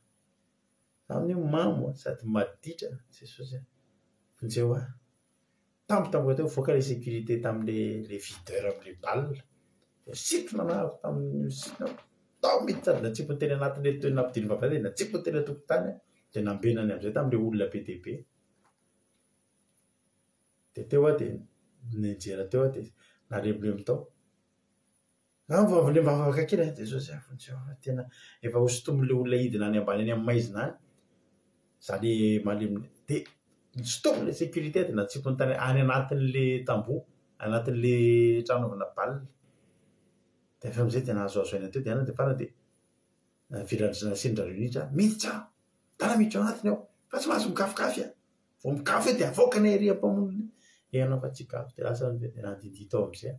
amin'io mamo sady maditra jesosy vonjeo aho tampotampoka teo voaka le sécurité tamin'le videur amin'le balina situna anahako tamin'ny sinao tao mety sady natsipo ny teny anatin'le toenina ampidiny vavaka dia natsipo ny teny atokotany dia nambenany amin'izay tamin'le olona be dia be dia teo aho dia nenjera teo aho dia nalemilemy tao le mivavaka kely jesosy vonjeo tena efa hosotomin'le olona hidina any ambany any amin'ny maizina any za le malemilemy dia nisotomile sécurité dia natsipo ny tany any anatin'le tambo anatin'le tranaovana balina dia efa amin'izay dia nahazoazo aina teo dia ana dia farana dia nasindrarionitra miditra tana miditra ao anatiny ao fa tsy mahazo mikafokafy a vo mikafo dia avoaka ny ery ampamoniny anao fa tsy kafo dia lasa dia nandindihy tao amin'izay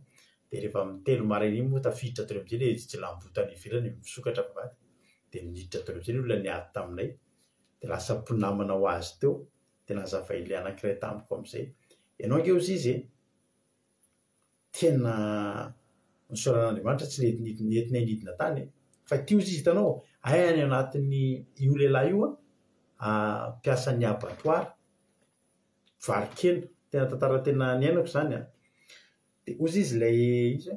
dia rehefa mitelo maraina iny moa tafiditra teo amin'izay le jilambotany ivelany misokatra vavady dia niditra teo amin'izay ny olona niady taminay dia lasa mpinamana ho azy teo dia nazava ile anankiray tamiko amin'izay ianao ange ozy izy tena nisoran'Andriamanitra tsy nentina nidina tany fa ty ozy izy hitanao ay any anatin'ny io lehilahy io a mpiasan'ny abattoir varikely tena tantara tena niainako zany a dia ozy izy ilay izy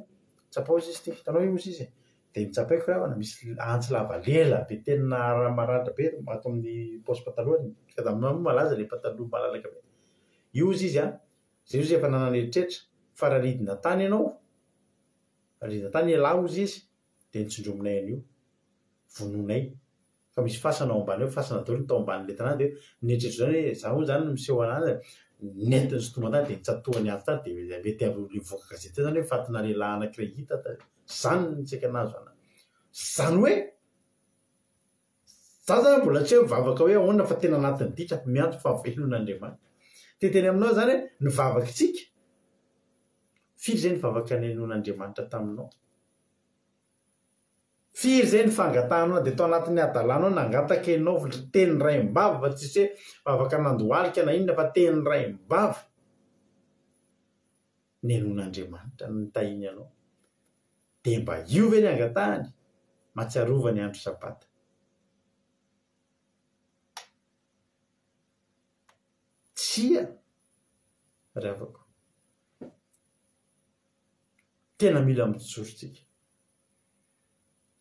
tsapa ozy izy ty hitanao io ozy izy dia nitsapaiko ravana misy antsy lava lela be tena maranitra be ato amin'ny paosy patalohany ka da malaza le pataloha malalaka be io ozy izy a zay ozy efa nanana eritreritra fa raha ridina tany ianao ridina tany ialahy ozy izy dia nitsindrominay an'io vononay fa misy fasana ao ambany eo fasana daholo ny tao amban'le tanàna dia neritreritro zany hoe za moa zany miseho anazy nentiny sotomana tany dia nitsatohany azy tany dia mety avy voaka gazety zany hoe fatina lehilahy anankiray hita zany nitsika anazo ana zany hoe za zany mbola tsy hoe mivavaka hoe ahoana fa tena anatin'ny ditra miantso fahavelon'Andriamanitra teteny aminao zany hoe nivavaka tsika firy zay ny vavaka nenon'Andriamanitra taminao, firy zay ny fangatanao dia tao anatin'ny adalanao nangataka ianao teny ray mbava fa tsy hoe vavaka nandohalika na inona fa teny ray mbava nenon'Andriamanitra nitahiny anao dia mba io ve ny angatahany matsiarova ny andro sabata. Tsia ravako tena mila mijorontsika,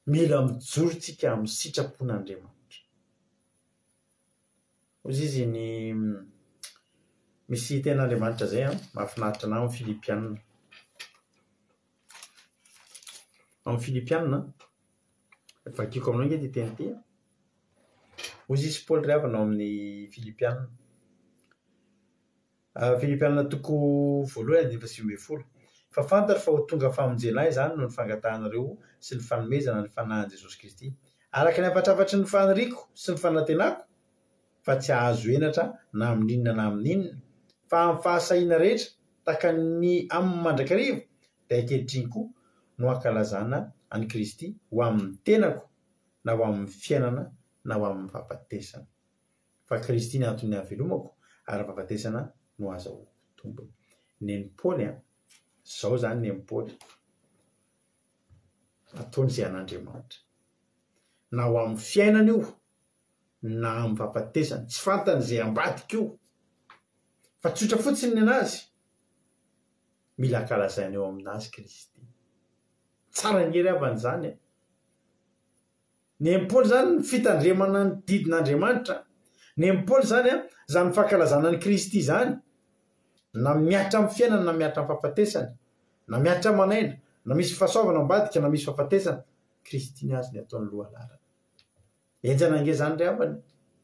mila mijorontsika amin'ny sitrapon'Andriamanitra. Ozy izy ny misy ten'Andriamanitra zay mahafinaritra na amin'ny Filipianina. Amin'ny Filipianina vakiko aminao nge ty teny ty. Ozy izy Paul ry avana amin'ny Filipianina. Filipianina toko voalohany 9:10. Fa fantatra fa ho tonga famonjena zany no ny fangatanareo sy ny fanomezana ny fanahin Jesosy Kristy araka ny afatrafatry ny faniriko sy ny fanantenako, fa tsy ahazo enatra na amin'inona na amin'inona, fa amin'ny fahasahiana rehetra taka ny amin'ny mandrakariva dia ankehitriny koa no ankalazana any Kristy ho amin'ny tenako na ho amin'ny fiainana na ho amin'ny fahafatesana. Fa Kristy ny antony havelomako ary fahafatesana no azahoako tombony. Neny Paoly zao zany neny Paoly ataony zay an'Andriamanitra na ho amin'ny fiainana io na amin'ny fahafatesana, tsy fantany zay ambadika io fa tsotra fotsiny ny anazy mila ankalazaina eo aminazy Kristy. Tsara ngery avan'izany neny Paoly zany fitandremana ny didin'Andriamanitra. Neny Paoly zany zany fankalazana ny Kristy zany na miatra amin'ny fiainana na miatra amin'ny fahafatesana na miatra manaina na misy fahasoavana ambadika na misy fahafatesana, Kristy ny azy ny ataony lohalalana. Enjana nge zany ry avany,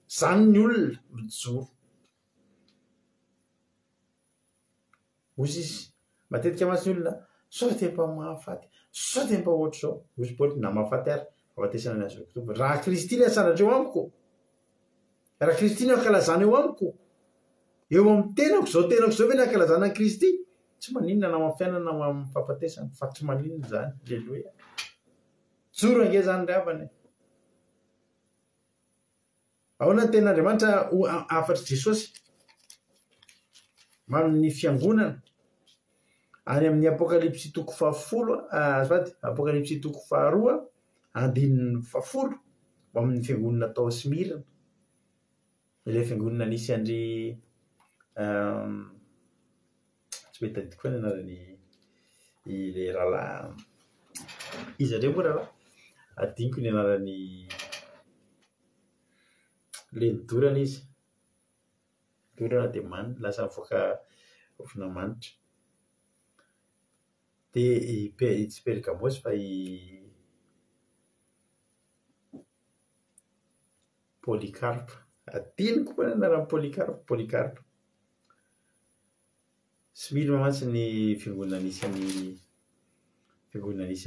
zany ny olona mijoro. Ozy izy matetika masy ny olona sao te mba mahafaty, sao te mba ohatr' zao. Ozy Paoly na mahafaty ary fahafatesana ny azo tombony. Raha Kristy ny asandratreo amiko, raha Kristy ny ankalazana eo amiko, eo amin'ny tenako zao ve ny ankalazana ny Kristy, tsy maninona na amin'ny fiainana na amin'ny fahafatesana, fa tsy maninona zany. Alleluia. Joro ange zany ry avany. Ahoana ny ten'Andriamanitra afatry Jesosy amin'ny fiangonana any amin'ny Apokalipsy toko 10, Apokalipsy toko 2, andininy 10, amin'ny fiangonana tao Smirna. Ilay fiangonana nisy andry tsy mety adiko ny anarany ile rahalahy izy andreo moa rahalahy adiniko ny anarany Lenidorana izy Dorana dia manina lasa mivoaka ofinamanitra dia tsy Pergamosy fa i Polycarpe. Adiniko koa ny anarany Polycarpe. Sy mily mamantsy ny fiangonana nisy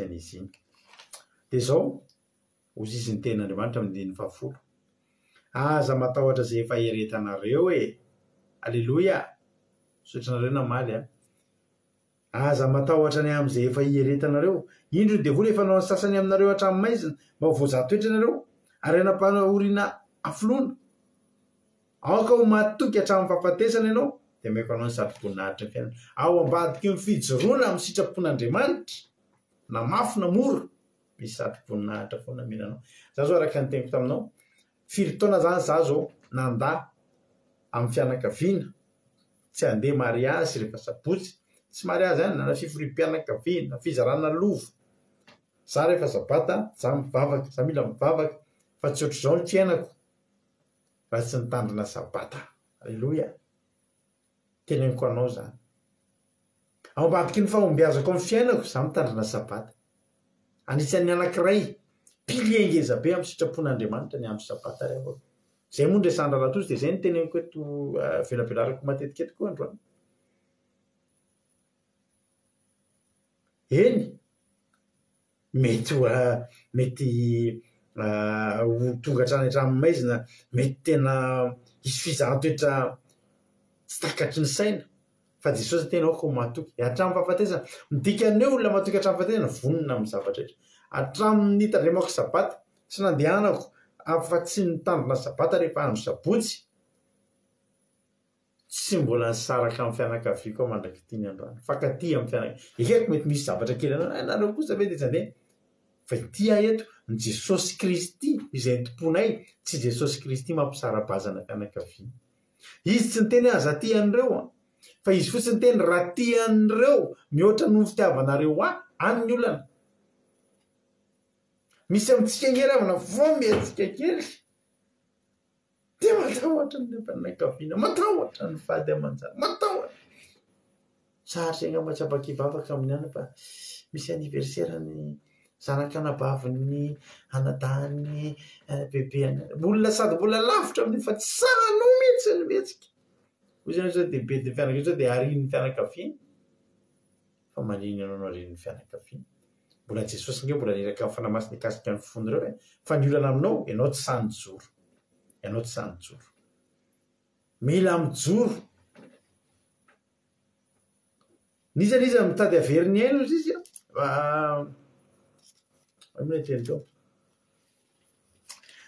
an'izy iny. Dia zao ozy izy ny ten'Andriamanitra amin'ny 10. Aza matahotra zay efa heretanareo Alleluia. Sotranareo namaly aza matahotra ny amin'izay efa heretanareo. Indro dia vola efa nao ny sasany aminareo hatramin'ny maizina mba ho voazatoetra ianareo ary anam-panahoriana afoloana. Aoka ho matoky hatramin'ny fahafatesana ianao dia maiko anao ny satroboninahitra ny fiainana. Ao ambadika eo ny fijoroana amin'ny sitrapon'Andriamanitra na mafy na mora misy satroboninahitra foana menanao. Za zao araka ny teniko taminao, firy taona zany za zao nandà amin'ny fianakaviana, tsy handeha mariazy rehefa sabotsy, tsy mariazy ihany na fiforiam-pianakaviana na fizarana lovo. Za rehefa sabata za mivavaka, za mila mivavaka, fa tsy ohatr'izao ny fiainako raha tsy nitandrina sabata. Alleluia. Teneniko anao zany. Ao ambadiky ny fahombiazako amin'ny fiainako za mitandrina sabata. Anisan'ny anankiray pilier ngeza be amin'ny sitrapon'Andriamanitra ny amin'ny sabata rehefa. Zay moa ndresandra latozy dia zay ny teneniko eto velabelarako matetika eto koa androany. Eny mety ho tonga hatrany hatramin'ny maizina, mety tena hisy fizahan-toetra tsy takatry ny saina, fa Jesosy tena hoe matoky hatramin'ny fahafatesana midika ny olona matoky hatramin'ny fahafatesana vonona amin'ny zavatra rehetra hatramin'ny tandremako sabata sy nandehanako afa-tsy nitandrina sabata rehefa andro sabotsy tsy mbola nisaraka amin'ny fianakaviako ao mandraky ny androany fankaty amin'ny fianakaviako ekeko mety misy zavatra kely anareo kosa ve dia zany fa ity eto ny Jesosy Kristy izay tomponay tsy Jesosy Kristy mampisara-bazana fianakaviana izy tsy niteny aza ty an'ireo fa izy fotsiny teny raha ty an'ireo mihoatra no fitiavanareo any olana misy amintsika ngeravana vo miatsika kely dia matahotra ny fianakaviana matahotra ny fady aman-jany matahotra sarotry angamba tsy abakivavaka amin'ny any fa misy anniversaire ny zanakanabaviny anadahany bebe any olona sady mbola lavitra amin'ny fa tsy sano mihitsy ny mihetsika hoy zany zao dia be dia fianakaviana zao dia arian'ny fianakaviana fa maniny anao arian'ny fianakaviana mbola Jesosy nge mbola niraka amin'ny fanamasina ikasika ny fony ireo fa ny olana aminao ianao tsy sany joro ianao tsy sany joro mila mijoro niza mitady averiny aino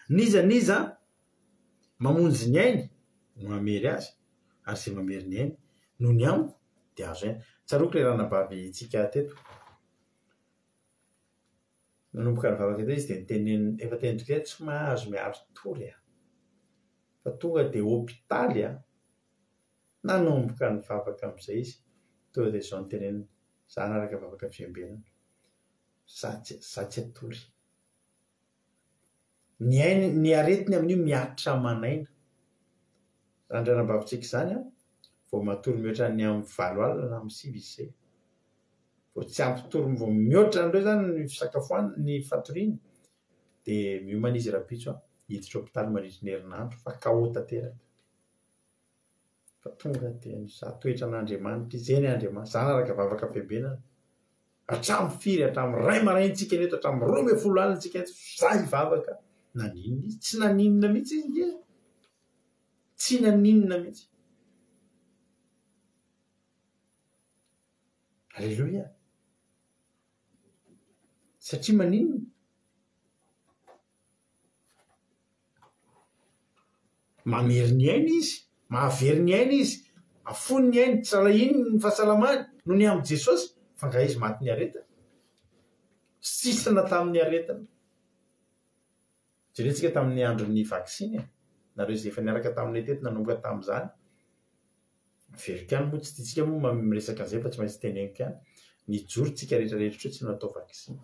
izy niza mamonjy ny ainy no mamery azy ary zay mamery ny ainy no ny amiko dia azo ainy tsaroko le ranabavy tsika teto nanomboka ny vavaka teo izy dia niteneny efa teny tokoa tsy mahazo miaro tory fa tonga dia hôpitaly nanomboka ny vavaka amin'izay izy tonga dia izao niteneny za naraka vavaka fiambenana za tsy atory ny ainy ny aretiny amin'io miatra manaina randranam-bavitsika izany vao matory mihoatra ny amin'ny 7 alina na amin'ny 5 izy zay vao tsy ampitory vao mihoatra an'ireo zany ny fisakafoana ny fatoriana dia miomana izy rabitso hiditra hôpitaly mandritra ny herinandro fa KO tanteraka fa tonga dia za toetra an'Andriamanitra izay ny Andriamanitra za naraka vavaka fiambenana hatramin'ny firy hatramin'ny 2 maraintsika neto hatramin'ny 12 alina tsika neto za hivavaka naninona izy tsy naninona mihitsy izy nge tsy naninona mihitsy Alleluia satria maninona mamery ny aina izy mahavery ny aina izy afony ny aina tsara iny ny fahasalamany no ny amin'ny Jesosy fa nga izy maty ny aretana sisana tamin'ny aretana jerentsika tamin'ny andron'ny vaksiny nareo izay efa niaraka taminay teto nanomboka tamin'izany verikany moa tsy tiantsika moa miresaka an'izay fa tsy maintsy teneniko ihany nijorontsika rehetrarehetra tsy natao vaksiny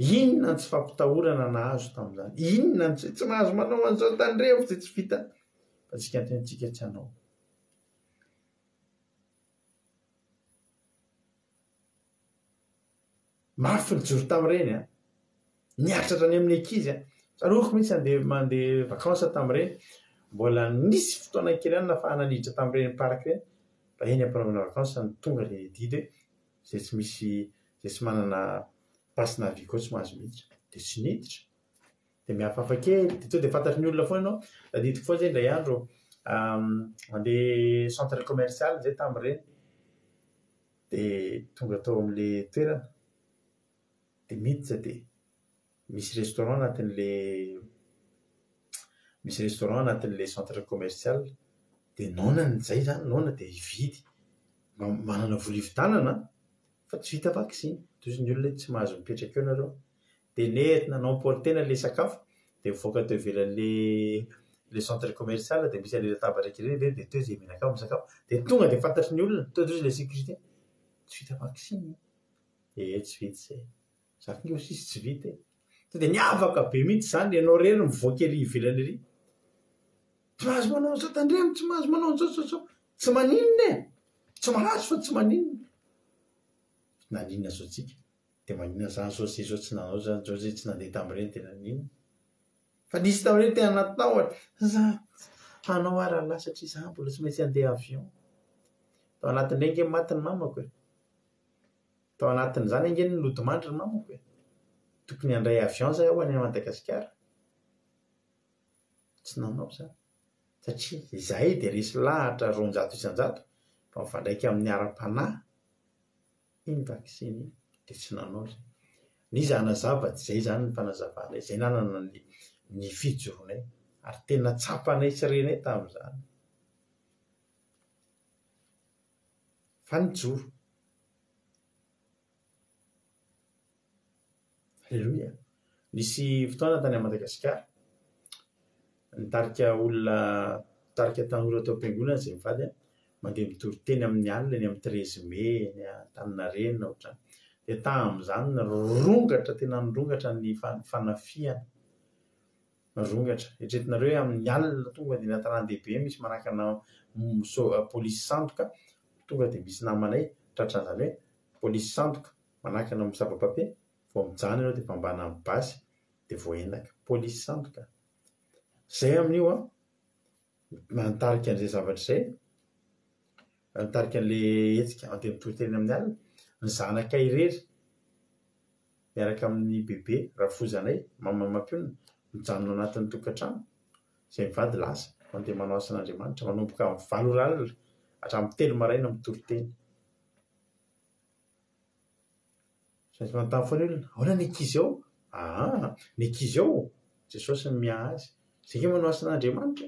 inona ny tsy fampitahorana nahazo tamin'izany inona ny tsy mahazo manao an'izao tandremo zay tsy vita fa tsika tentsika tsy hanao mafy ny joro tamin'ireny niatratra ny amin'ny ankizy tsaroko mihitsy mandeha vakansa tamin'ireny mbola nisy fotoana kely ihany nafahana niditra tamin'ireny paraka ireny mba eny ampanaovana vakansa ny tonga le didy zay tsy misy zay tsy manana pasina avy koa tsy mahazo miditra dia tsy niditra dia mihafahafa kely dia tonga dia fantatry ny olona foana ianao tadidiko foana zay indray andro mandeha centre commercial zay tamin'ireny dia tonga tao amin'le toerana dia miditra dia misy restaurant anatin'le centre commercial dia nonany zay zany nona dia hividy manana vola hividanana fa tsy vita vaksiny toy ny olona tsy mahazo mipetraka eo nareo dia nentina namportena le sakafo dia mivoaka teo ivelan'le centre commercial dia misy le latabatra kely reny dia teo izay menakao misakafo dia tonga dia fantatry ny olona teo izy le sécurité tsy vita vaksiny tsy vita zay zaka nge sisy tsy vita dia niavaka be mihitsy zany ianao reny mivoaka ery ivelany ery tsy mahazo manao an'izao tandremo tsy mahazo manao an'izao tsy maninona tsy mahazo fa tsy maninona naninona zao tsika dia maninona zany zao zay zao tsy nanao zany zao zay tsy nandeha tamin'ireny tena ninona fa nisy tamin'ireny tena natahotra za hanao aralahy satria za mbola tsy maintsy handeha avion tao anatin'ireny nge maty ny mamako tao anatin'izany nge ny lodimandry ny mamako tokony handray avion zay aho any Madagasikara tsy nanao zany satria izahay dia resy lahatra 200 fa mifandraiky amin'ny ara-panahy iny vaksiny dia tsy nanao zay. Ny zanazava zay zany ny fanazavanay, zay nanana ny fijoroanay ary tena tsapanay sy renay tamin'izany. Fa nijoro. Halleluia. Nisy fotoana tany Madagasikara nitarika olona tarika tanora tao am-piangonana zay mivady mandeha mitory teny amin'ny alina eny amin'ny 13 Mai eny Antaninarenina ohatrany. Dia tamin'izany nirongatra, tena nirongatra ny fanafiana. Nirongatra. Eritreretinareo hoe amin'ny alina tonga dia natanàn-dehibe misy manakana polisy sandoka, tonga dia misy namanay tratran'izany hoe polisy sandoka manakana misaba-pape, vao mijany ianao dia fambana amin'ny basy dia vao endaka polisy sandoka. Zay amin'io mantarika an'izay zavatra izay, nitarika an'ilay hetsika andeha mitory teny amin'ny alina, ny zanakay irery miaraka amin'ny bebe rafozanay mamapionina mijanona anatin'ny tokantrano izay mivady lasa mandeha manao asan'Andriamanitra manomboka amin'ny 7 alina hatramin'ny 3 maraina mitory teny. Zay manontany foana olona, ahoana ny ankizy ao? Ny ankizy ao Jesosy ny miaha azy, zay ke manao asan'Andriamanitra.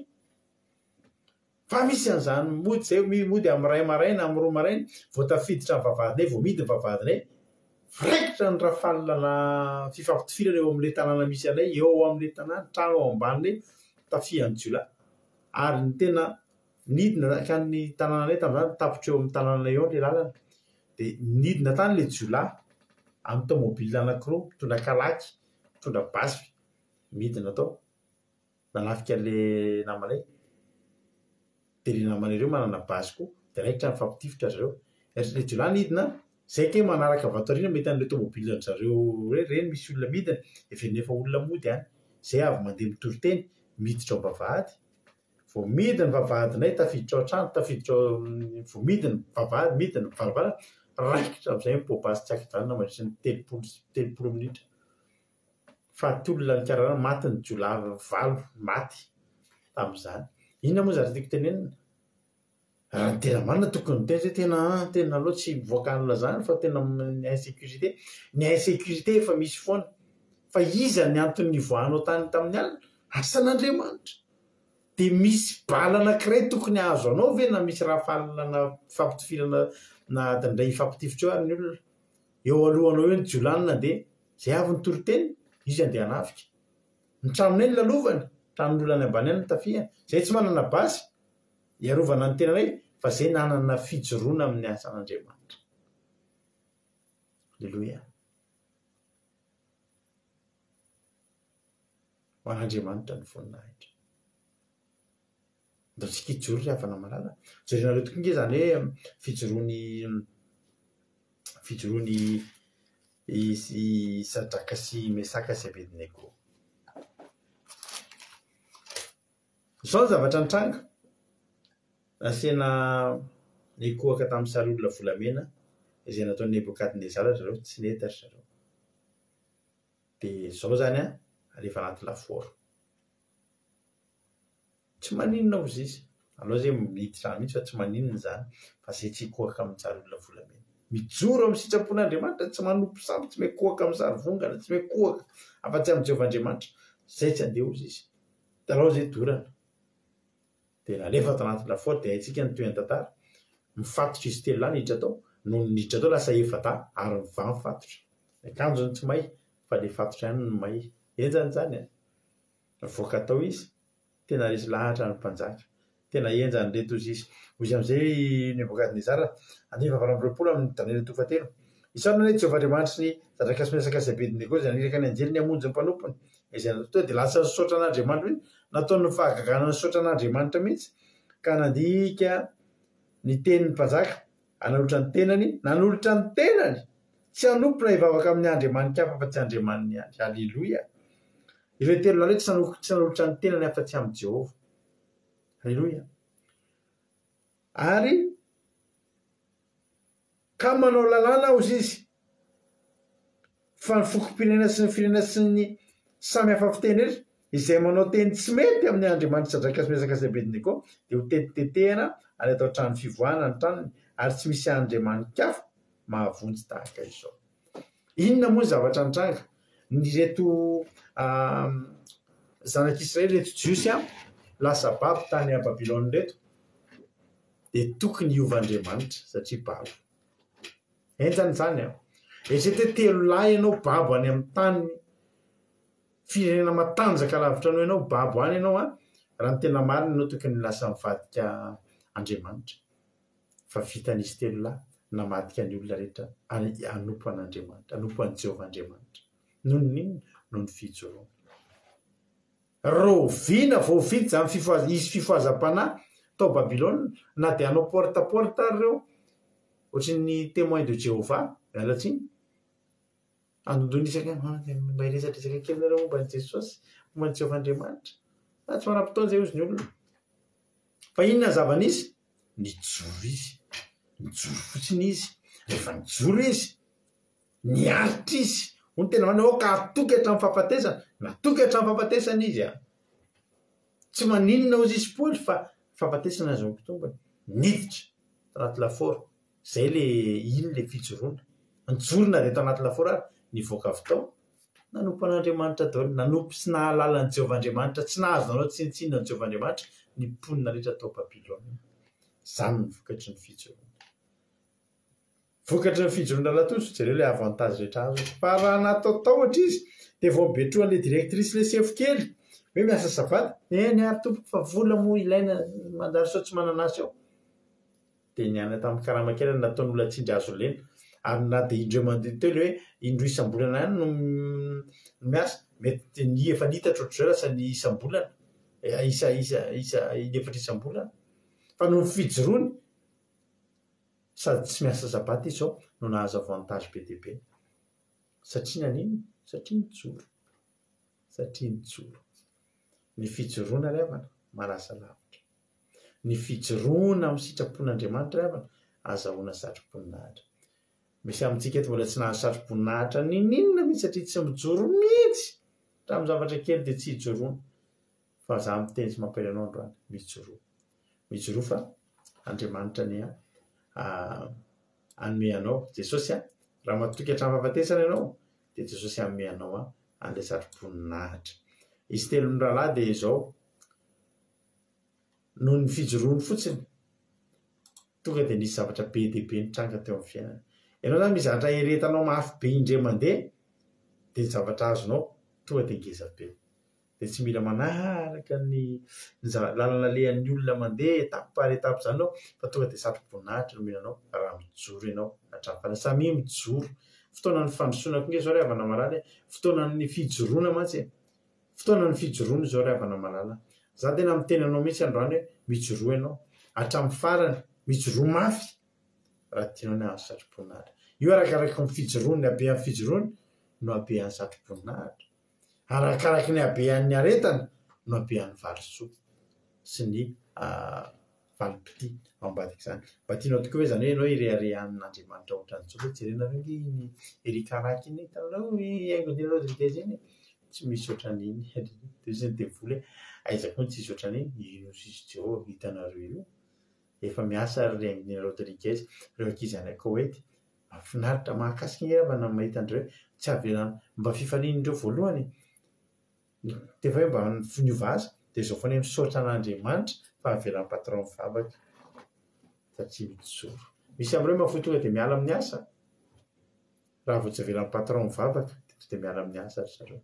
Fa misy an'izany mody zay mody amin'ny 2 maraina, amin'ny 2 maraina, vao tafiditra ny vavahadinay, vao midy ny vavahadinay, firaikitra ny rafalina fifampitovirana eo amin'ilay tanàna misy anay, eo amin'ilay tanàna, trano ao ambaninay, tafihan'ny jiolahy. Ary ny tena nidina ka ny tanànanay tamin'izany tapitra eo amin'ny tanànanay eo ilay lalana. Dia nidina tany ilay jiolahy amin'ny tomobile anankiroa, mitondra kalaky, mitondra basy, midina tao. Nanafika ilay namanay. Dia ilay namanay ireo manana basy koa, dia raikitra mifampitifitra zareo. Ilay jiolahy nidina, zay ke manaraka avy ato aoriana mahita an'ilay tomobile zareo hoe reny misy olona midina, efa olona mody any. Zay avy mandeha mitory teny, miditra ao am-bavahady. Vao midina ny vavahadinay, tafiditra ao an-trano, tafiditra ao, vao midina vavahady, midina varabara, raikitra amin'izay ny pôbasy tsy akijanona mandritra ny 30 minitra. Fa tolona ny karana maty ny jiolahy 9 maty tamin'izany. Inona moa zany tiako tenenina? Tena marina tokony teny zay tena aloha tsy mivoaka an'olona zany fa tena ny insécurité. Ny insécurité efa misy foana. Fa iza ny antony nivoahanao tany tamin'ny alina? Asan'Andriamanitra. Dia misy bala anankiray tokony ahazo anao ve na misy rafalina na fampitifirana na ndray fampitifitra eo ary ny olona? Eo alohanao eo ny jiolahy nandeha, zay avy nitory teny, izy andeha hanafika. Ny tranonay ny lalovany, tranon'olona any ambany any tafihany. Zay tsy manana basy, iarovana ny tenanay, fa zay nanana fijoroana amin'ny asan'Andriamanitra. Alleluia. Ho an'Andriamanitra ny voninahitra. Ndao tsika hijoro ry havana malala. Jerenareo tokoa nge zany hoe fijoroany Sadraka sy Mesaka sy Abednego. Zao zavatra nitranga. Nasiana nikohaka tamin'ny sary olona volamena izay nataon'ny Nebokadnezara zareo tsy nety ary zareo. Dia zao zany rehefa anaty laforo. Tsy maninona hozy izy. Aleo zay miditra mihitsy fa tsy maninona zany fa zay tsy hikohaka amin'ny sary olona volamena. Mijoro amin'ny sitrapon'Andriamanitra, tsy manompo samby, tsy mikohaka amin'ny sary vongana, tsy mikohaka afa-tsy amin'ny Jehovahandriamanitra. Zay tsy handeha hozy izy. Aleo zay dorana. Dia alefa ato anaty laforo dia haitsika ny toean-tantara. Mifatotra izy telo lahy niditra tao, no niditra tao lasa efata ary miva mifatotra. Ny akanjony tsy may, fa ilay fatotra ihany no may. Enjany zany. Voaka tao izy, tena resy lahatra ny mpanjaka. Tena enjany reto izy. Hozy amin'izay Nebokadnezara, andiva 20 amin'ny Daniel 7. Isaona ny Jehovahandriamanitra sy ny Sadraka sy Mesaka sy Abednego izay niraka ny anjely ny hamonjy ny mpanompony. Izay natao dia lasa nisaotra an'Andriamanitra mihitsy, nataony fahagagana nisaotra an'Andriamanitra mihitsy, ka nandika ny tenin'ny mpanjaka, hanolotra ny tenany, nanolotra ny tenany. Tsy hanompona hivavaka amin'ny andriamanitra hafa fa tsy andriamaniny ihany. Halleluia. Ireo telo lahy tsy nanolotra ny tenany hafa tsy amin'ny Jehova. Halleluia. Ary ka manao lalàna hozy izy fa ny fokom-pirenena sy ny firenena sy ny samy hafa fiteny rehetra izay manao teny tsy mety amin'ny Andriamanitra sadraka sy mesaka sy Abednego dia ho tetitetehana ary atao trano fivoahana ny tranony ary tsy misy andriamanikafa mahavonjy tahaka izao. Inona moa ny zavatra nitranga? Ny reto zanak'Israely reto jiosy lasa babo tany a Babilôna reto dia tokony hiova-Andriamanitra satria babo. Enjany zany eritrereto telo lahy ianao babo any amin'ny tany firenena matanjaka lavitra anao ianao babo any ianao raha ny tena marina ianao tokony lasa mivadika Andriamanitra fa vitan'izy telo lahy namadika ny olona rehetra ary anompo an'Andriamanitra, anompo an' Jehovah Andriamanitra. Noho n'inona? Noho ny fijoroana. Roviana voavidy zany izy fifohazam-panahy tao Babilôna na dia hanao porte-à-porte reo ohatry ny témoin de Jéhovah mialatsiny andondonisaka mba hiresadresaka kely nareo momba ny Jesosy momba ny Jehovah Andriamanitra tsy manam-potoana zay ozy ny olona fa inona ny zava-nisy? Nijoro izy, nijoro fotsiny izy, rehefa nijoro izy niaritra izy ho ny tena manao ka atoky hatramin'ny fahafatesana natoky hatramin'ny fahafatesana izy tsy maninona ozy izy poly fa fahafatesana azo mitombony niditra tanaty laforo zay le iny le fijoroana nijorona dia tao anaty laforo ary nivoaka avy tao nanompo an'Andriamanitra daholo nanompo sy nahalala ny Jehovah Andriamanitra tsy nahazo nanao tsinitsinina ny Jehovah Andriamanitra ny mponina rehetra tao Babilôna. Zany ny vokatry ny fijoroana. Vokatry ny fijoroana latoso jereo le avantage rehetra azo fa raha natao tahotra izy dia vao betroan'le directrice le sefo kely hoe miasa sabata ny ary tompoko fa vola moa ilaina mandary sao tsy mananasy ao dia niana tamin'ny karama kely nataon'olona tsindry azo lena ary na dia indreo mandeha teo le hoe indroa isam-bolana ihany no miasa mety ny efa nitatra ohatr'izao lasa ny isam-bolana inefatra isam-bolana fa no fijoroany sady tsy miasa sabata izy zao no nahazo avantage be dia be satria nanino? Satria nijoro. Satria nijoro. Ny fijoroana revana marasa lavitra. Ny fijoroana amin'ny sitrapon'Andriamanitra revana azahoana satroponinahitra. Misy amintsika eto mbola tsy nahazo satroponinahitra ninona mihitsy satria tsy mijoro mihitsy raha amin'ny zavatra kely dia tsy hijoroana fa za miteny sy mampela anao androany mijoro. Mijoro fa Andriamanitra ny anome anao Jesosy raha matoky hatramin'ny fahafatesana ianao dia Jesosy anome anao an'ilay satroponinahitra. Izy telo ny rahalahy dia izao noho ny fijoroany fotsiny tonga dia nisy zavatra be dia be nitranga teo amin'ny fiainana. Ianao zany mizatra heretanao mafy be indray mandeha dia ny zavatra azonao tonga dia ngeza be dia tsy mila manaraka ny lalana lehan'ny olona mandeha etape par etape zany anao fa tonga dia satroponinahitra no mihinanao raha mijoro ianao hatramin'ny fanasamy mijoro. Fotoana ny fandrosoana koa zao ravana malala fotoana ny fijoroana mantsy fotoana ny fijoroana zao ravana malala. Za tena miteny anao mihitsy androany hoe mijoro ianao hatramin'ny farany mijoro mafy raha tianao ny azo satroponinahitra. Io arakaraka ny fijoroany habe amin'ny fijoroany no habe amin'ny satroponinahitra. Arakaraka ny habe an'ny aretana no habe an'ny valisoa sy ny valipiti ambadika zany. Mba tianao tokoa hoe zany hoe ianao ireharehan'Andriamanitra ohatran'ny Jehovah jerenareo ny erikaraky iny hitanareo haingon'iny Rodriguez iny tsy misy ohatran'iny dia izy ny devoly aiza koa ny tsisy ohatran'iny ino sisy Jehovah hitanareo io efa miasa ary haingon'iny Rodriguez reo ankizy any Koweïty mahafinaritra mahakasika ny ravana mahita andreo tsy avelana mba fifaninindreo voalohany dia fa hoe mba niova azy dia izao foana misaotra an'Andriamanitra fa avelan'ny patron mivavaka satria mijoro. Misy amin'ireo mahafoy tonga dia miala amin'ny asa raha vao tsy avelan'ny patron mivavaka dia miala amin'ny asa ry zareo.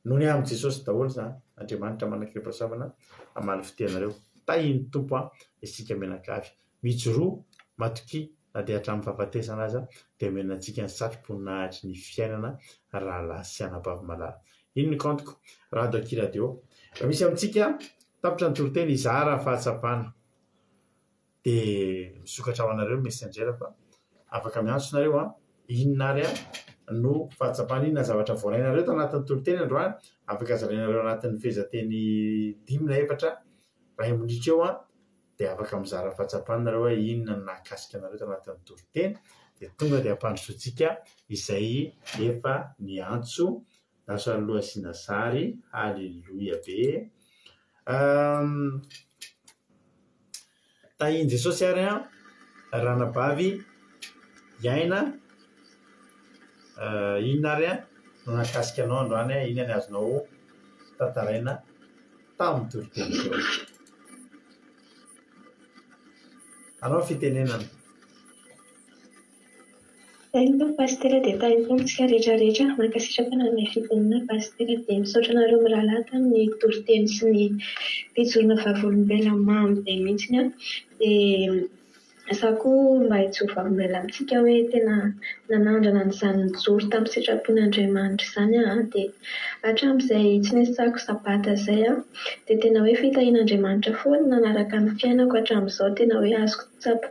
Noho ny amin'ny Jesosy daholo zany Andriamanitra manakirepasavana amaly fitenareo tahiny tompo isika menakavy mijoro matoki na dia hatramin'ny fahafatesana aza dia menantsika ny satroponinahitry ny fiainana rahalahy sy anabavy malala. Iny ny kantoko radio akiradio raha misy amintsika tapitra ny toloteny izara fahatsapana dia misokatra ho anareo messenger fa afaka miantso nareo inona ary no fahatsapana inona zavatra voalainareo tanatin'ny toloteny androany afaka zalainareo anatin'ny fehezanteny 10-4 raha minitra eo dia afaka mizara fahatsapana nareo hoe inona no nahakasika anareo tanatin'ny toloteny dia tonga dia ampandrosoantsika izay efa niantso nasoaloha sy nazary halleloia be tahiny Jesosy ary ranabavy iaina inona ary no nakasika anao androany inona ny azonao tantaraina tamin'ny toriteny teo anao fitenenana Tainto pastera dia taintontsika rehetrarehetra mankasitraka ny fitenena pastera dia misaotra anareo mirahalahy tamin'ny toriteny sy ny fijorona vavolombelona mamy be mihitsiny dia sako mba hitsoa vavolombelona amintsika hoe tena nanandrana n'izany nijoro tamin'ny sitrapon'Andriamanitra izany dia hatramin'izay tsy nisako sabata izay dia tena hoe fitahian'Andriamanitra foana nanaraka ny fiainako hatramin'izao tena hoe azoko tsapa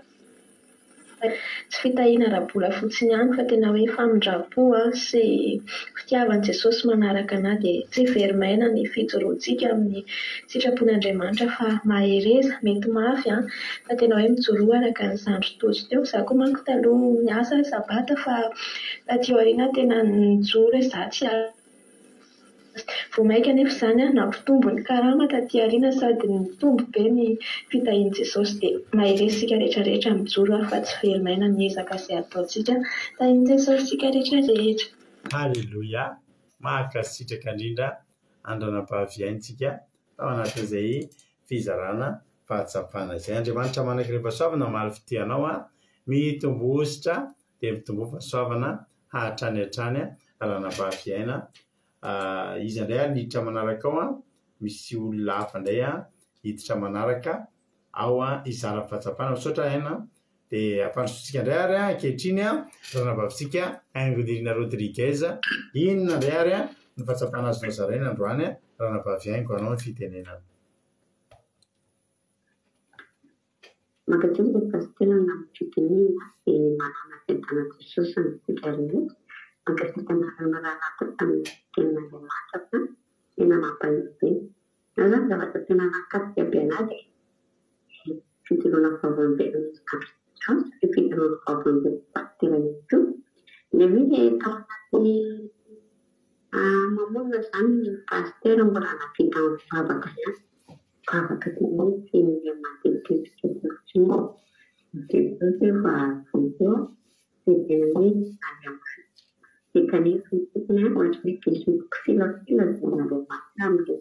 tsy fitahiana rabola fotsiny ihany fa tena hoe famindrapo sy fitiavan'i Jesosy manaraka anahy dia tsy verimaina ny fijoroantsika amin'ny sitrapon'Andriamanitra fa mahereza mety mafy fa tena hoe mijoro araka ny zandry tojo teo za koa manko taloha miasa sabata fa taty aoriana tena nijoro za tsy vao maika anefa izany nampitombo ny karama taty aoriana sady nitombo be ny fitahian'i Jesosy dia maherezitsika rehetrarehetra mijoro fa tsy verimaina ny ezaka izay ataontsika tahian'i Jesosy tsika rehetrarehetra. Halleloia mahakasitraka indrindra andranabavy iaintsika tao anatin'izay fizarana fahatsapana izay Andriamanitra manaiky rehefa soavana maly fitianao mitombositra dia mitombo fahasoavana hahatrany hatrany ranabavy iaina izy indray niditra manaraka ao misy olona hafa indray hiditra manaraka ao izara fahatsapana misaotra aina dia ampandrosotsika indray ary ankehitriny ranabavitsika Aingodirina Rodriguez inona indray ary ny fahatsapana azonao zaraina androany ranabavy aingo anao ny fitenenana. Makatio dia pastera amin'ny fitenenana dia manana fentana Jesosy ny fikarehetra makasitana ranaraka tamin'ny tenan'Andriamanitra fa tena mampahibe na zany zavatra tena nakasika be anazy fitoroana vavolombelona izy Kristy fitoroana vavolombelona pastera izy koa dia hoe tao anaty mamonina izany ny pastera mbola navita mivavaka ihany mivavaka tena hoe tena matetika tena Jesosy efa vonteo dia tena hoe Andriamanitra dia kanefa tokony ohatra hoe kesoka filafila Andriamanitra amin'ilay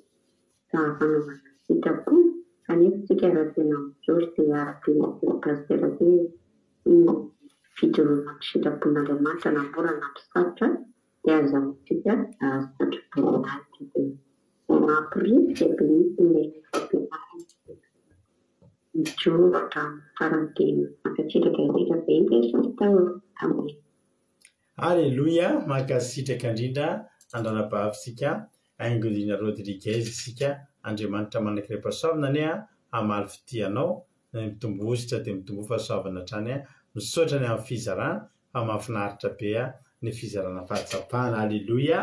fanaovana sitraponina kanefa tsika raha tena mijoro dia ara-tena pastera hoe fijoroana amin'ny sitrapon'Andriamanitra na mbola nampisarotra dia azahoantsika satroboninahitra dia mampiritsy be mihitsy ilay fampianarana mijoro hatramin'ny farany dia mankasitraka indrindra be Jesosy tao amin'ny. Halleloia mankasitraka indrindra andranabavitsika Aingodirina Rodriguez isika Andriamanitra manaiky rehepasoavana ane hamaly fitianao mitombositra dia mitombo fahasoavana hatrany misaotra ny amin'ny fizarana fa mahafinaritra be ny fizarana fahatsapana. Halleloia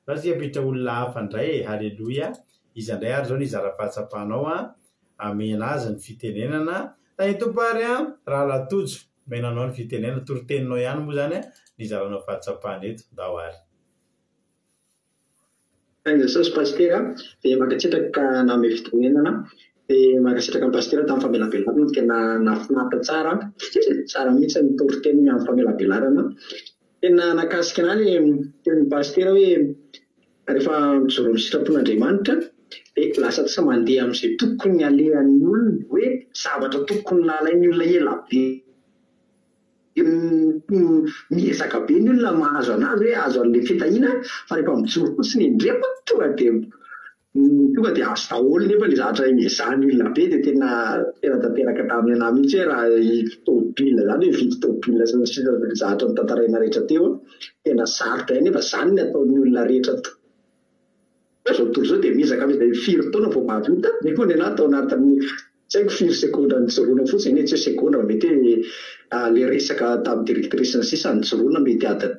raha sika apitra olona hafa indray halleloia izy indray ary zao nizara fahatsapanao amena azy ny fitenenana tahitompo ary raha latojo menanao ny fitenenana toriteninao ihany moa zany nizaranao fahatsapana eto ndao ary. Jesosy pastera dia mankasitraka name fitenenana dia mankasitraka ny pastera tamin'ny famelabelarana tena nafinaritra tsara mihitsy ny toriteny amin'ny famelabelarana tena nakasika anazy teny pastera hoe rehefa mijoro amin'ny sitrapon'Andriamanitra dia lasa tsy mandeha amin'izay tokony alehan'ny olona hoe zavatra tokony lalain'ny olona ela be miezaka be ny olona mahazo anazy hoe azo an'ilay fitahiana fa rehefa mijoro fotsiny indrepa tonga dia azo daholo nefa ilay zavatra miezahany olona be dia tena tanteraka tamin'ny anahy mihitsy hoe raha tobila zany hoe vidy tobila sy zavatra mitantaraina rehetra teo tena sarotra ihany nefa izany ny ataon'ny olona rehetra zao tontolo zao dia miezaka amin'izay firy taona vao mahavita nefa ny anahy tao anatin'ny tsy haiko firy sekondra nijoroana fotsiny tsy sekondra mety le resaka tamin'ny directrice ny sisa nijoroana mety adiny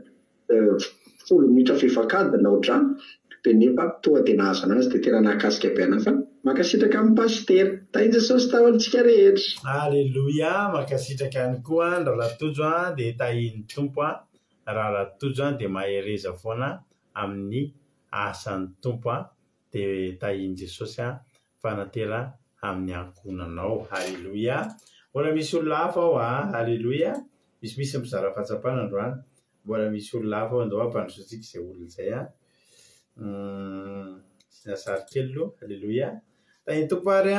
10 minitra fefakadina ohatrany dia nefa tonga dia nahazo anazy dia tena nakasika be anazy fa mankasitraka amin'ny pastera tahian'i Jesosy tahoantsika rehetra. Halleloia mankasitraka ihany koa raha latojo dia tahian'ny tompo raha latojo dia mahereza foana amin'ny asan'ny tompo dia tahiny Jesosy fanatera amin'ny ankonanao. Halleloia. Mbola misy olona hafa ao halleloia. Misy mizara fahatsapana androany. Mbola misy olona hafa ao andao ampandrosotsika izay olona izay sinasary kely aloha. Halleloia. Tahiny tompo ary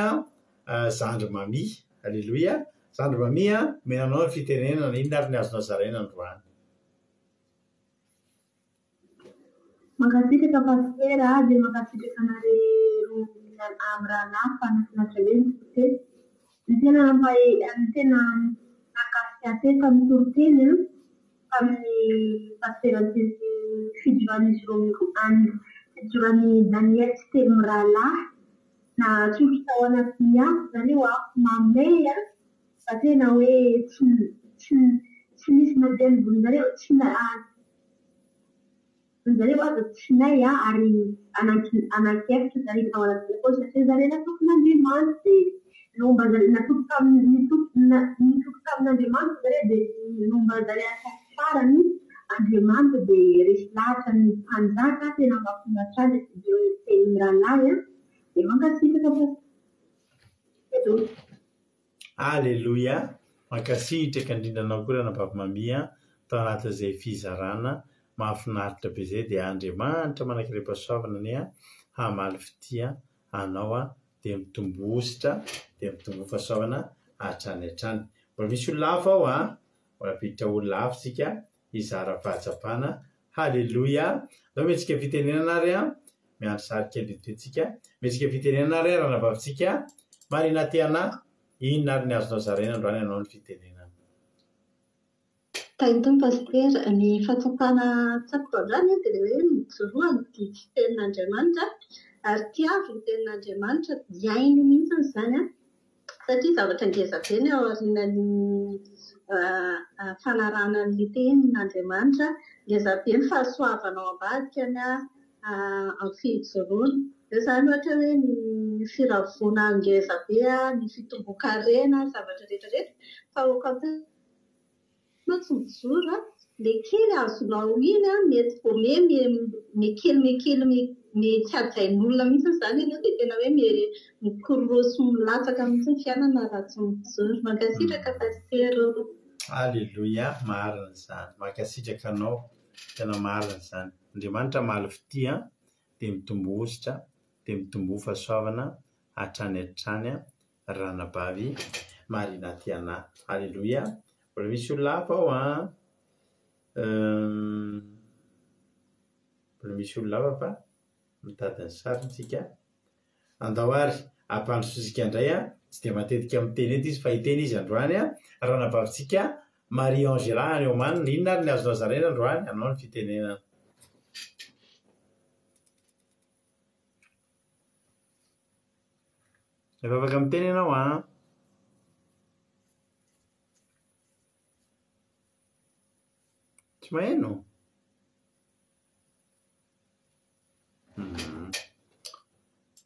zandry mami. Halleloia. Zandry mami menanao ny fitenenana inona ary ny azonao zaraina androany. Makasitraka pasitera dia makasitraka anareo amin'ny raha lafa nafinatra hoe ny tena nakasiateka amin'ny toroteny amin'ny pasitera fidiran'izy fidiran'ny Daniel tsy telo mirahalahy na tsotro tao anaty zany hoe afo mamay fa tena hoe tsy misy mandeha ambony zareo aza tsy nay ary anankefitra zareo tao anaty lakao satria zareo natokon'Andriamanitra dia nomba natoky tamin'Andriamanitra zareo dia nomba zareo asaky farany Andriamanitra dia resy lahatra ny mpanjaka tena mahafinaritra azy teny mirahalahy dia mankasitraka pasitera. Alleluia. Mankasitraka indrindranao koa ranabavy mamia tao anatin'izay fizarana mahafinaritra be izay dia Andriamanitra manankiream-pahasoavana ny hamaly fitia anao dia mitombositra dia mitombo fahasoavana hatrany hatrany. Mbola misy olona hafa ao mbola piditra olona hafa sika hizara fahatsapana. Halleloia. Zao metsika fitenenana ary miandry sary kely toetsika metsika fitenenana ary ranabavitsika marina tiana inona ary ny azonao zaraina androany ianao ny fitenenana. Tahiny tompo pasitera ny fahatsapana tsapoko androany dia hoe mijoroa ny didy tenin'Andriamanitra ary tiavy ny tenin'Andriamanitra diainy mihitsy izany satria zavatra ngeza be ny ao aorianan'ny fanaranan'ny tenin'Andriamanitra. Ngeza be ny fahasoavanao ambadikany amin'ny fijoroana. Io izany ohatra hoe ny firavona ngeza be ny fitombokarena zavatra rehetrarehetra fa okampio tsy mijoro le kely azonao iny mety vome mekely tsy ajain'olona mihitsy izany ianao dia tena hoe mikorosy milatsaka mihitsy ny fiainana raha tsy mijoro. Mankasitraka pasitera. Alleluia. Marina izany. Mankasitraka anao tena marina izany. Andriamanitra maly fitia dia mitombositra dia mitombo fahasoavana hatrany hatrany ranabavy marina tiana. Alleluia. Mbola misy olona hafa ao mbola misy olona hafa fa mitady ny saritsika andao ary ampandrositsika indray tsy dia matetika miteny eto izy fa hiteny izy androany ranabavitsika Marie Angela any Oman. Inona ary ny azonao zaraina androany anao ny fitenenana. Efa afaka miteny ianao tsy maheno.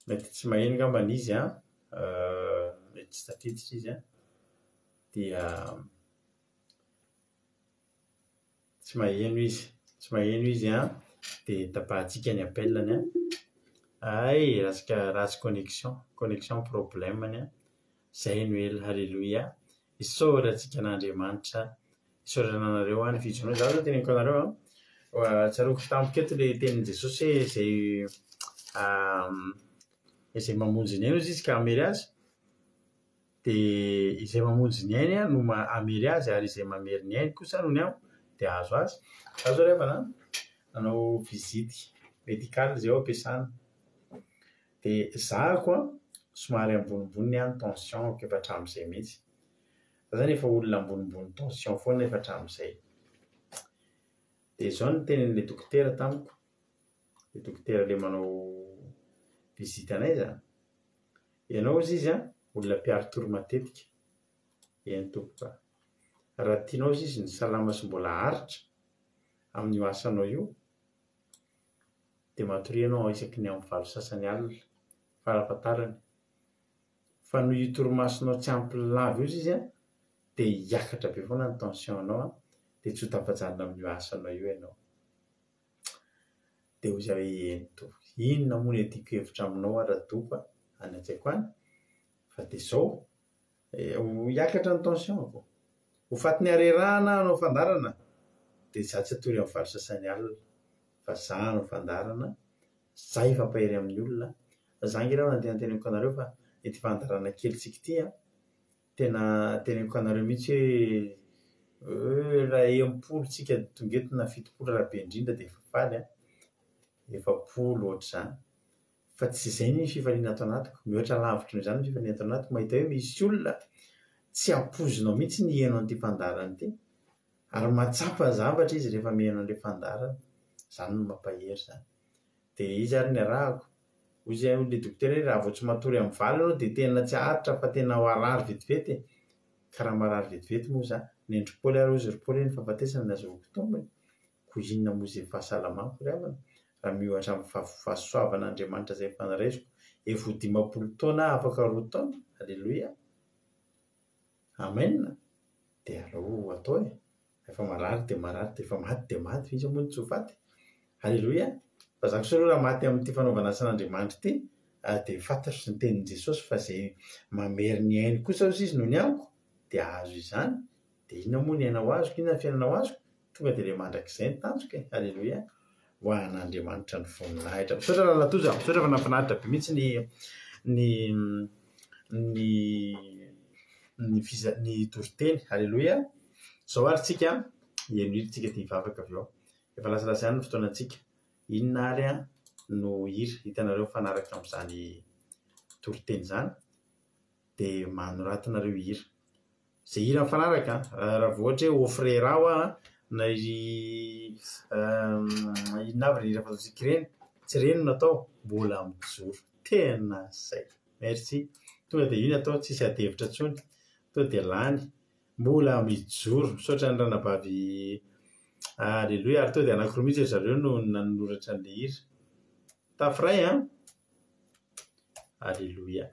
Mety tsy maheno ngambany izy mety tsy tafiditra izy dia tsy maheno izy dia tapahantsika ny appelany ratsy connexion problème zay no ela. Halleluia. Isaorantsika n'Andriamanitra isaoranareo ny fijoroana. Zaho zao teneniko anareo tsaroako tampoka eto le tenin'i Jesosy izay mamonjy ny aina izy ka amery azy dia izay mamonjy ny ainy no amery azy ary izay mamery ny ainy kosa no ny dia azo azy. Zaho zao rehefa nanao vizity medikaly izay ao ampiasana dia zahako somary ambonimbony ny tension efa hatramin'izay mihitsy. Za zany efa olona ambonimbony tension foana efa hatramin'izay. Dia izao no tenin'ilay dokotera tamiko. Ilay dokotera ilay manao vizity anay zany. Ianao izy olona mpiaro toro matetika. Eny tompoka. Raha tianao izy ny salama sy mbola haritra amin'io asanao io dia matorianao isaky ny amin'ny 7 sasany alina farafahatarany. Fa no io torimasonao tsy ampy lava io izy dia hiakatra be foana ny tensionanao dia tsy ho tafajanona amin'io asanao io ianao. dia hoy izy hoe ento inona moa ny atiako hevitra aminao ara-dopa any an-tsaiko any fa dia izao hiakatra ny tension-ko ho fatiny harerahana anao fandarana dia za tsy atory amin'ny vary sasany alina fa za no fandarana zay fampahery amin'ny olona za ngira nandeha teneniko anareo fa ity fandarana kelitsika ity tena teneniko anareo mihitsy hoe raha em-polo tsika tongetina fitopolo raha be indrindra dia efa faly efapolo ohatr'izany fa tsy izay ny fifaliana ato anatiko mihoatra lavitra noho izany ny fifaliana ato anatiko mahita hoe misy olona tsy ampozinao mihitsy ny heno an'ity fandarana ity ary matsapa zavatra izy rehefa miheno an'ilay fandarana izany no mampahery izany dia izy ary ny arahako hoy izay le dokotera hoe raha vao tsy matory amin'ny valy ianao dia tena tsy haritra fa tena ho arary vetivety ka raha marary vetivety moa za ny endry paoly ary ozy ry paoly ny fahafatesana ny azovako tombony ko inona moa izay fahasalamako ry havana raha mihoatra amin'ny fahasoavan'Andriamanitra izay fanaraisiko efa 50 taona afaka 2 taona alleloia amen dia aleo atao efa marary dia marary dia efa maty dia maty izy moa tsy ho faty alleloia fa zako sy aloha raha maty amin'ity fanaovana asan'Andriamanitra ity dia fantatro sy ny tenin'i Jesosy fa izay mamery ny ainy kosa izy no ny amiko dia azo izany dia inona moa ny ainao azoko inona ny fiainanao azoko tonga dia ilay mandrakizay ny tanjoka alleloia ho an'Andriamanitra ny voninahitra misaotra raha latoza misaotra fa nafinaritra be mihitsy ny toriteny alleloia zao ary tsika hienohiry tsika dia hivavaka avy ao efa lasalasa ihany ny fotoanantsika inona ary no hira hitanareo fanaraka amin'izany toriteny izany dia manoratinareo hira izay hira mifanaraka raha vohatra hoe ofrera aho na inona avy hira fataontsika ireny tsy reny no atao mbola mijoro tena zay merci tonga dia iny atao tsisy adevitra tsony tonga dia lany mbola mijoro misaotra ny ranabavy alleloia ary to dia anankiroa mihitsy ry zareo no nanoratra an'ilay hira tafiray alleloia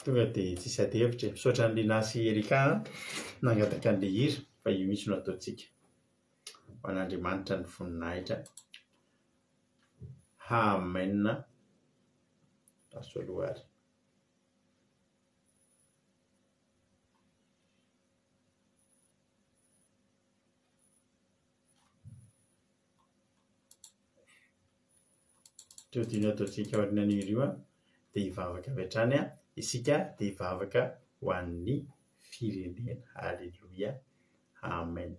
tonga dia tsisy adevitra misaotra ny Linasy Erika nangataka an'ilay hira fa io mihitsy no ataontsika ho an'Andriamanitra ny voninahitra amen rasoaloha ary teo dino ataontsika aoriana an'io io dia hivavaka avy hatrany isika dia hivavaka ho an'ny firenena alleloia amen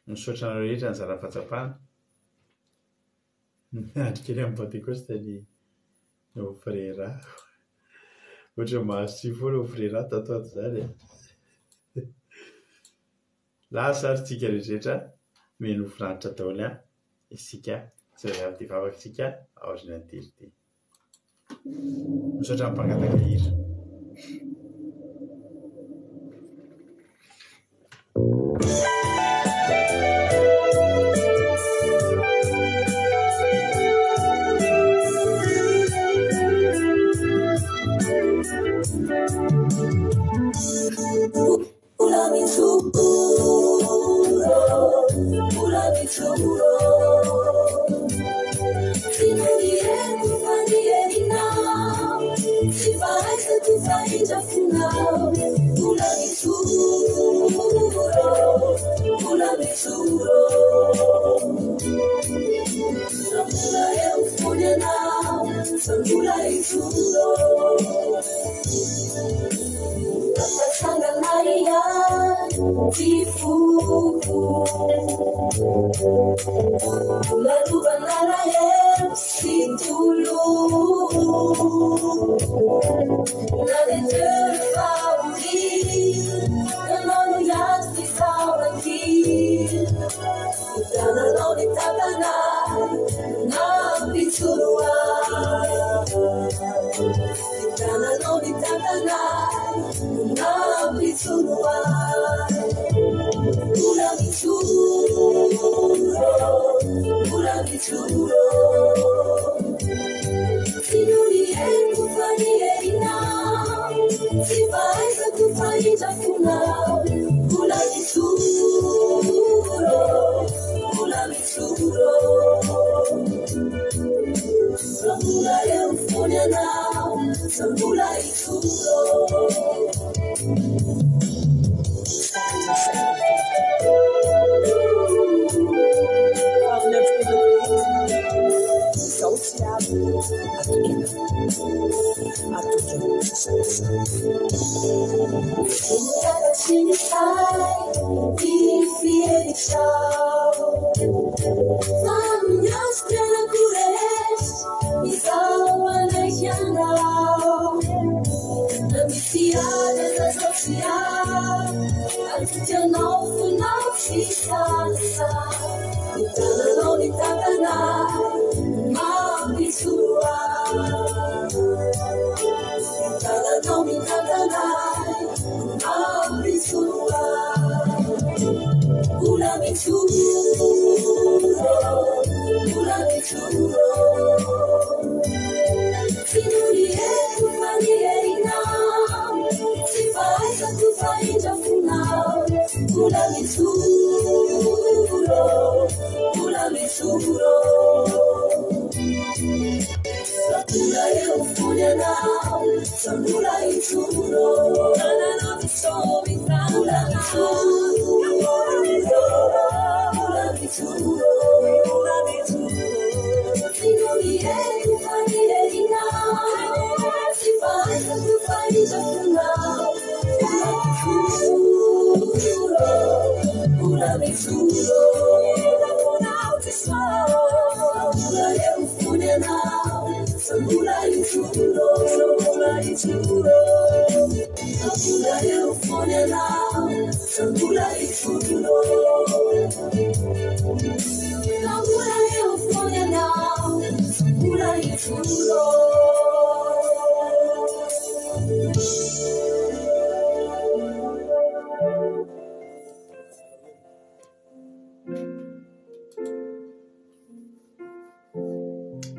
misaotra anareo rehetra ny zara-fahatsapana andrikely amin'ny pentecoste ny ofrera ohatra mahazo sy foana ofrera tatoato izany lasa ary tsika rehetra meno finaritra daholo isika tsy raha avy dia vavaka isika aoriana ny tirity misaotra ny mpangataka hira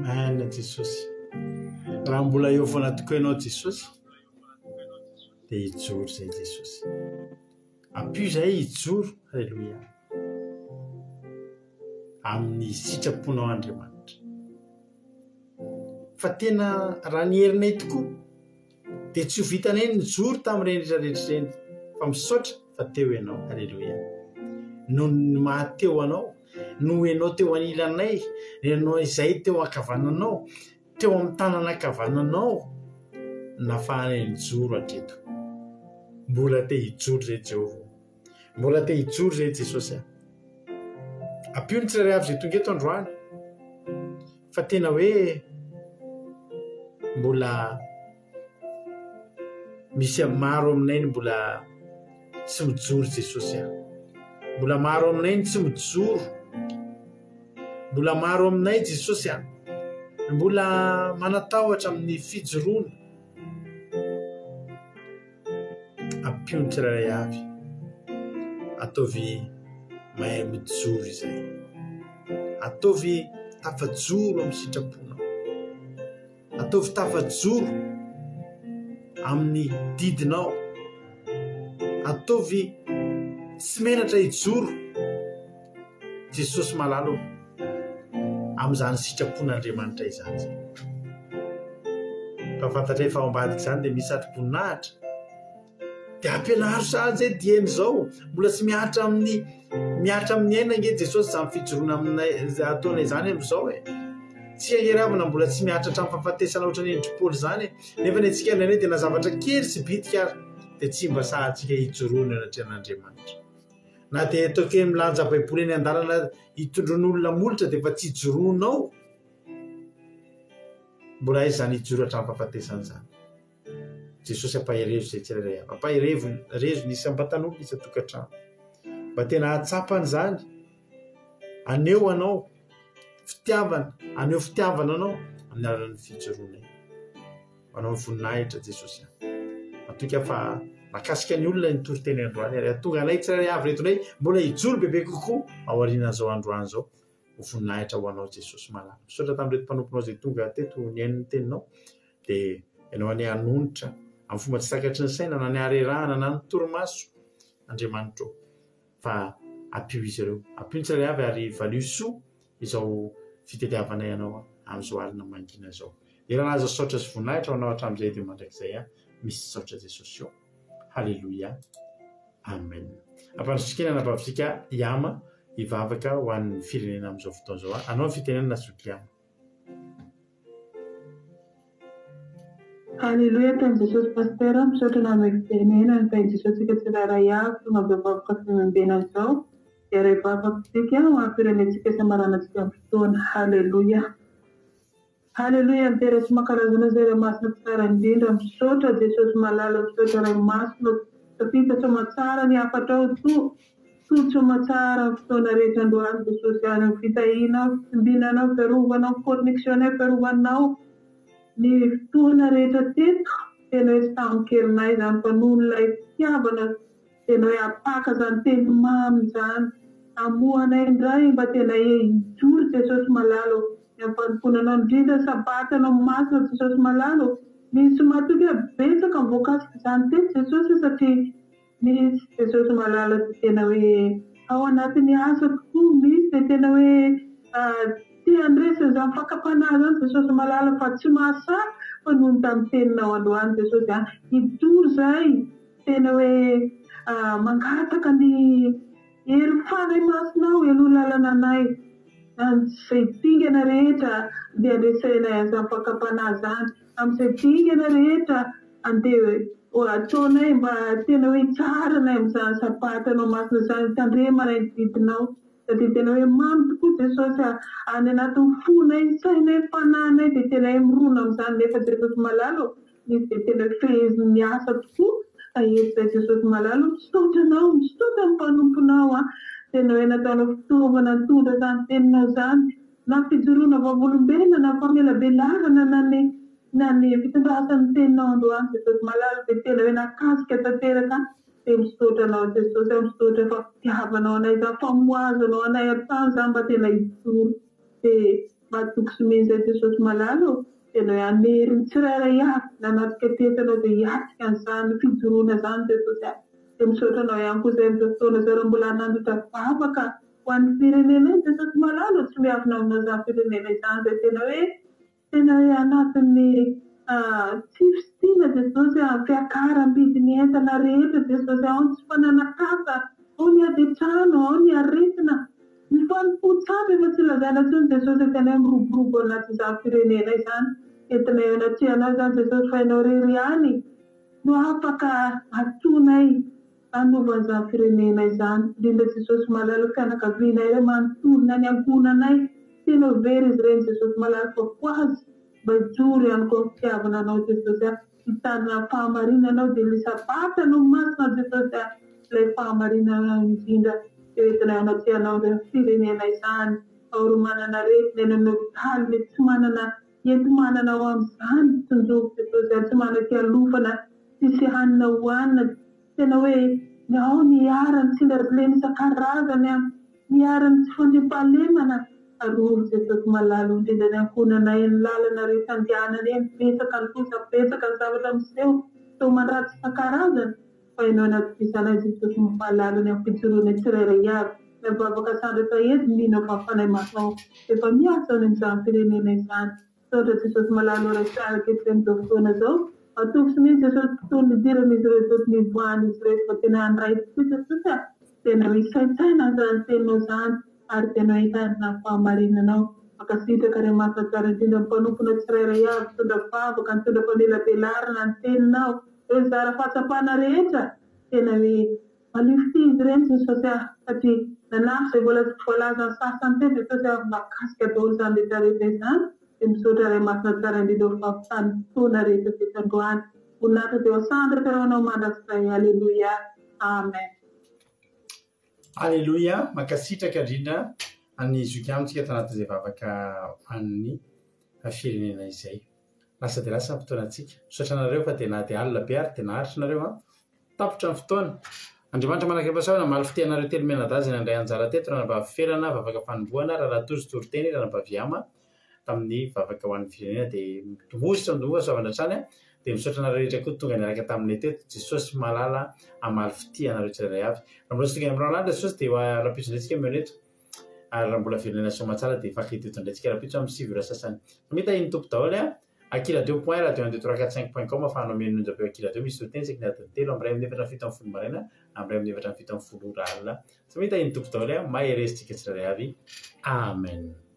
Ana Jesosy raha mbola eo foana tokoa ianao Jesosy dia hijoro zay Jesosy ampio zahay hijoro halleloia amin'ny sitraponao Andriamanitra fa tena raha ny herinay tokoa dia tsy ho vitanay nijoro tamin'ireny rehetrarehetra ireny fa misaotra fa teo ianao halleloia no mahateo anao no ianao teo anilanay ianao izay teo ankavananao teo amin'ny tanana ankavananao nafahanay nijoro hatreto mbola te hijoro zay Jehovah mbola te hijoro zay Jesosy ampio ny tsirairay avy zay tonga eto androany fa tena hoe mbola misy maro aminay ny mbola tsy mijoro Jesosy mbola maro aminay ny tsy mijoro mbola maro aminay Jesosy mbola manatahotra amin'ny fijoroana ampio ny tsirairay avy ataovy mahay mijoro izay ataovy tafajoro amin'ny sitraponao ataovy tafajoro amin'ny didinao ataovy tsy menatra hijoro Jesosy malalo amin'izany sitrapon'Andriamanitra izany fa fantatray fa ao ambadika izany dia misy atrim-boninahitra dia ampianaro sahajy dia amin'izao mbola tsy miatra amin'ny aina nge Jesosy izany fijoroana aminay ataonay izany amin'izao tsy aheravana mbola tsy miatra hatramin'ny fahafatesana ohatra ny endry Paoly izany nefa ny antsika indraindray dia na zavatra kely sy bitika ary dia tsy mba sahatsika hijoroana anatrehan'Andriamanitra na dia toke milanja baiboly eny an-dalana hitondron'olona molotra dia efa tsy hijoroanao mbola izy izany hijoro hatramin'ny fahafatesana izany Jesosy ampahirezo izay tsirairay avy ampahirezo nisy ambatan'olona isy tokantrano mba tena hatsapana izany aneo anao fitiavana aneo fitiavana anao amin'ny alalan'ny fijoroana anao voninahitra Jesosy matoka fa makasika ny olona ny toriteny androany ary atonga anay tsirairay avy reto nay mbola hijoro bebe kokoa ao aorianan'izao androany izao ho voninahitra ho anao Jesosy malala misaotra tamin'ireto mpanomponao izay tonga teto niain'ny teninao dia ianao any hanonitra amin'ny fomba tsy takatry ny saina na ny arerahana na ny toromaso Andriamanitra fa ampio izy ireo ampio ny tsirairay avy ary valio soa izao fitediavana ianao amin'izao alina mangina zao iranaza saotra sy voninahitra anao hatramin'izay dia mandrakizay misy saotra Jesosy eo halleloia amen ampandrosikena anapavisika iama ivavaka ho an'ny firenena amin'izao fotoana zao anao ny fitenenana soky iama. Halleluia tamin'i Jesosy pastera misaotra nameky tenena ny tain'i Jesosy ka tsirairay avy tonga bevavaka fimembena izao dia ray vavakantsika mampirenentsika samaranantsika amin'ny fotoana halleluia halleluia mitera sy makarazana zay ray masina tsara indrindra misaotra Jesosy malala misaotra ray masina tafita somatsara ny afatrao todo somatsara amin'ny fotoana rehetra androany Jesosy any amin'ny fitahiana fimbinanao fiarovanao connexionnay fiarovanao ny fotoana rehetra teto tena hoe sy tamikerinay izany fa noho nylay fitiavana tena hoe apaka izany teny mamy izany amohanay indray mba tena hijory Jesosy malalo ampanimponanao indrindra sabatanao masina Jesosy malalo misy matoky betsaka mivokasika izany teto Jesosy satria misy Jesosy malalo tena hoe ao anatin'ny asa tokoa misy dia tena hoe tia andresina izany fakapanahy izany Jesosy malala fa tsy mahasara fa noho ny tamin'ny teninao androany Jesosy hijory zay tena hoe mangataka ny hery fanay masinao elo lalana anay izay dingana rehetra dia andresainay an'izany fakapanahy izany amin'izay dingana rehetra andeha ataonay mba tena hoe tsaranay amin'izany sapatanao masina izany tandremanay ny didinao satria tena hoe mamy tokoa Jesosy any anatin'ny fonay sainay fanahinay dia tena hoe mirona amin'izany nefa Jesosy malalo misy dia tena fehezin'ny miasa tokoa aherizay Jesosy malalo misaotranao misaotra amin'ny mpanomponao tena hoe nataonao fitaovana nitondra izany teninao izany na fijoroana vavolombelona na famelabelarana na ny fitondrasan'ny teninao androany Jesosy malalo dia tena hoe nakasika tanteraka dia misaotranao Jesosy misaotra fa fitiavanao anay izany famoazanao anay atany izany mba tena hijoro dia mba tokosomenzay Jesosy malalo tena hoe anery ny tsirairay avy nanatrika tetanao dia hiatrika an'izany fijoroana izany Jesosy dia misaotranao ihany koa izay amin'izao fotoana izao raha mbola hanandratra vavaka ho an'ny firenena Jesosy malalo tsy miavina aminao izany firenena izany izay tena hoe anatin'ny tsy fisitina Jesosy fiakaram-bidiny entana rehetra Jesosy ao tsy fananakasa ao ny adetrano ao ny aretina ny fanompotsavy efa tsy lazaina tsony Jesosy tena hoe miroborobo anaty izany firenena izany entina eo anatrianao izany Jesosy fa ianao rery ihany no afaka atonay anovan'izany firenena izany indrindra Jesosy malalo fianakavianay ireo manontolona ny ankonanay tena very izy ireny Jesosy malalo fa hoazy mba hijory ihany koa fitiavana anao Jesosy hitandrina fahamarinanao dia ilay sabatanao masina Jesosy ilay fahamarinana indrindra dia entina eo anatrianao ireo firenena izany ao ro manana retina eny amin'ny hopitaly mety tsy manana enti-manana ao amin'izany tsonjoko Jesosy tsy manana tialofana tsisy hanina hohanina tena hoe ao ny arany tsy ndarilena isan-karazany ny arany tsy fandriampahalemana arory Jesosy malalo indrindra ny ankonanay ny lalana rehetra andehanana eny betsaka ny kosa betsaka ny zavatra miseho tao mandratsy isan-karazany fa ianao anaty-pisanay Jesosy malalo ny ampijoroana tsirairay avy mivavaka sandratra edy mino fa fanay masinao efa miasa any amin'izany firenena izany saotra Jesosy malalo ray saraka eto amin'izao fotoana izao atoko sy mihitsy Jesosy tontolo nidiran'izy ireo toty nivoan'izy ireo fa tena handray tokoa Jesosy tena misaintsaina izany teninao izany ary tena hitandrina fahamarinanao makasitraka ray masina tsara indrindra mpanompona tsirairay avy mitondra vavaka mitondra famelabelarana ny teninao eo zara fahatsapana rehetra tena hoe malifity izy ireny Jesosy satria nanafy izay voalaza ny sasany teny Jesosy makasika daholo izany rehetrarehetra izany dia misaotra ray masina tsara indrindra fahampitany fotoana rehetra tetandroany voninahitra dia asandraka raha anao mandrakizay halleluia amen. Halleluia makasitraka indrindra any zoky amintsika tanaty izay vavaka an'ny firenena izay lasa dia lasa ny fotoanantsika misaotra anareo fa dia na dia alina be ary dia naharitra nareo tapotra ny fotoana Andriamanitra manakam-pahasahoana mamaly fitehanareo telo menadazana indray anjara teto raha namba felana vavaka fanombohana raha tozy toriteny raha namba viama tamin'ny vavaka ho an'ny firenena dia mositra nova soavana trany dia misaotra anareo rehetra koa tonga niaraka taminay teto Jesosy malala amaly fity anareo tsirairay avy raha mbola tonga amin'ny rahalandra Jesosy dia rahampitso indraytsika mionetra ary raha mbola firenena somatsara dia fakity eto indraytsika rahampitso amin'ny sivy ira sasany mita iny tompo daholo akiradio.1 radio 1 afahanao menonjapeo akiradio misy hoteny isaky ny adiny telo amin'ny ray amin'ny efatra ny fito amin'ny folo maraina amin'ny ray amin'ny efatra ny fito amin'ny folo alina so mita iny tompo daholo maheresitsika tsirairay avy amen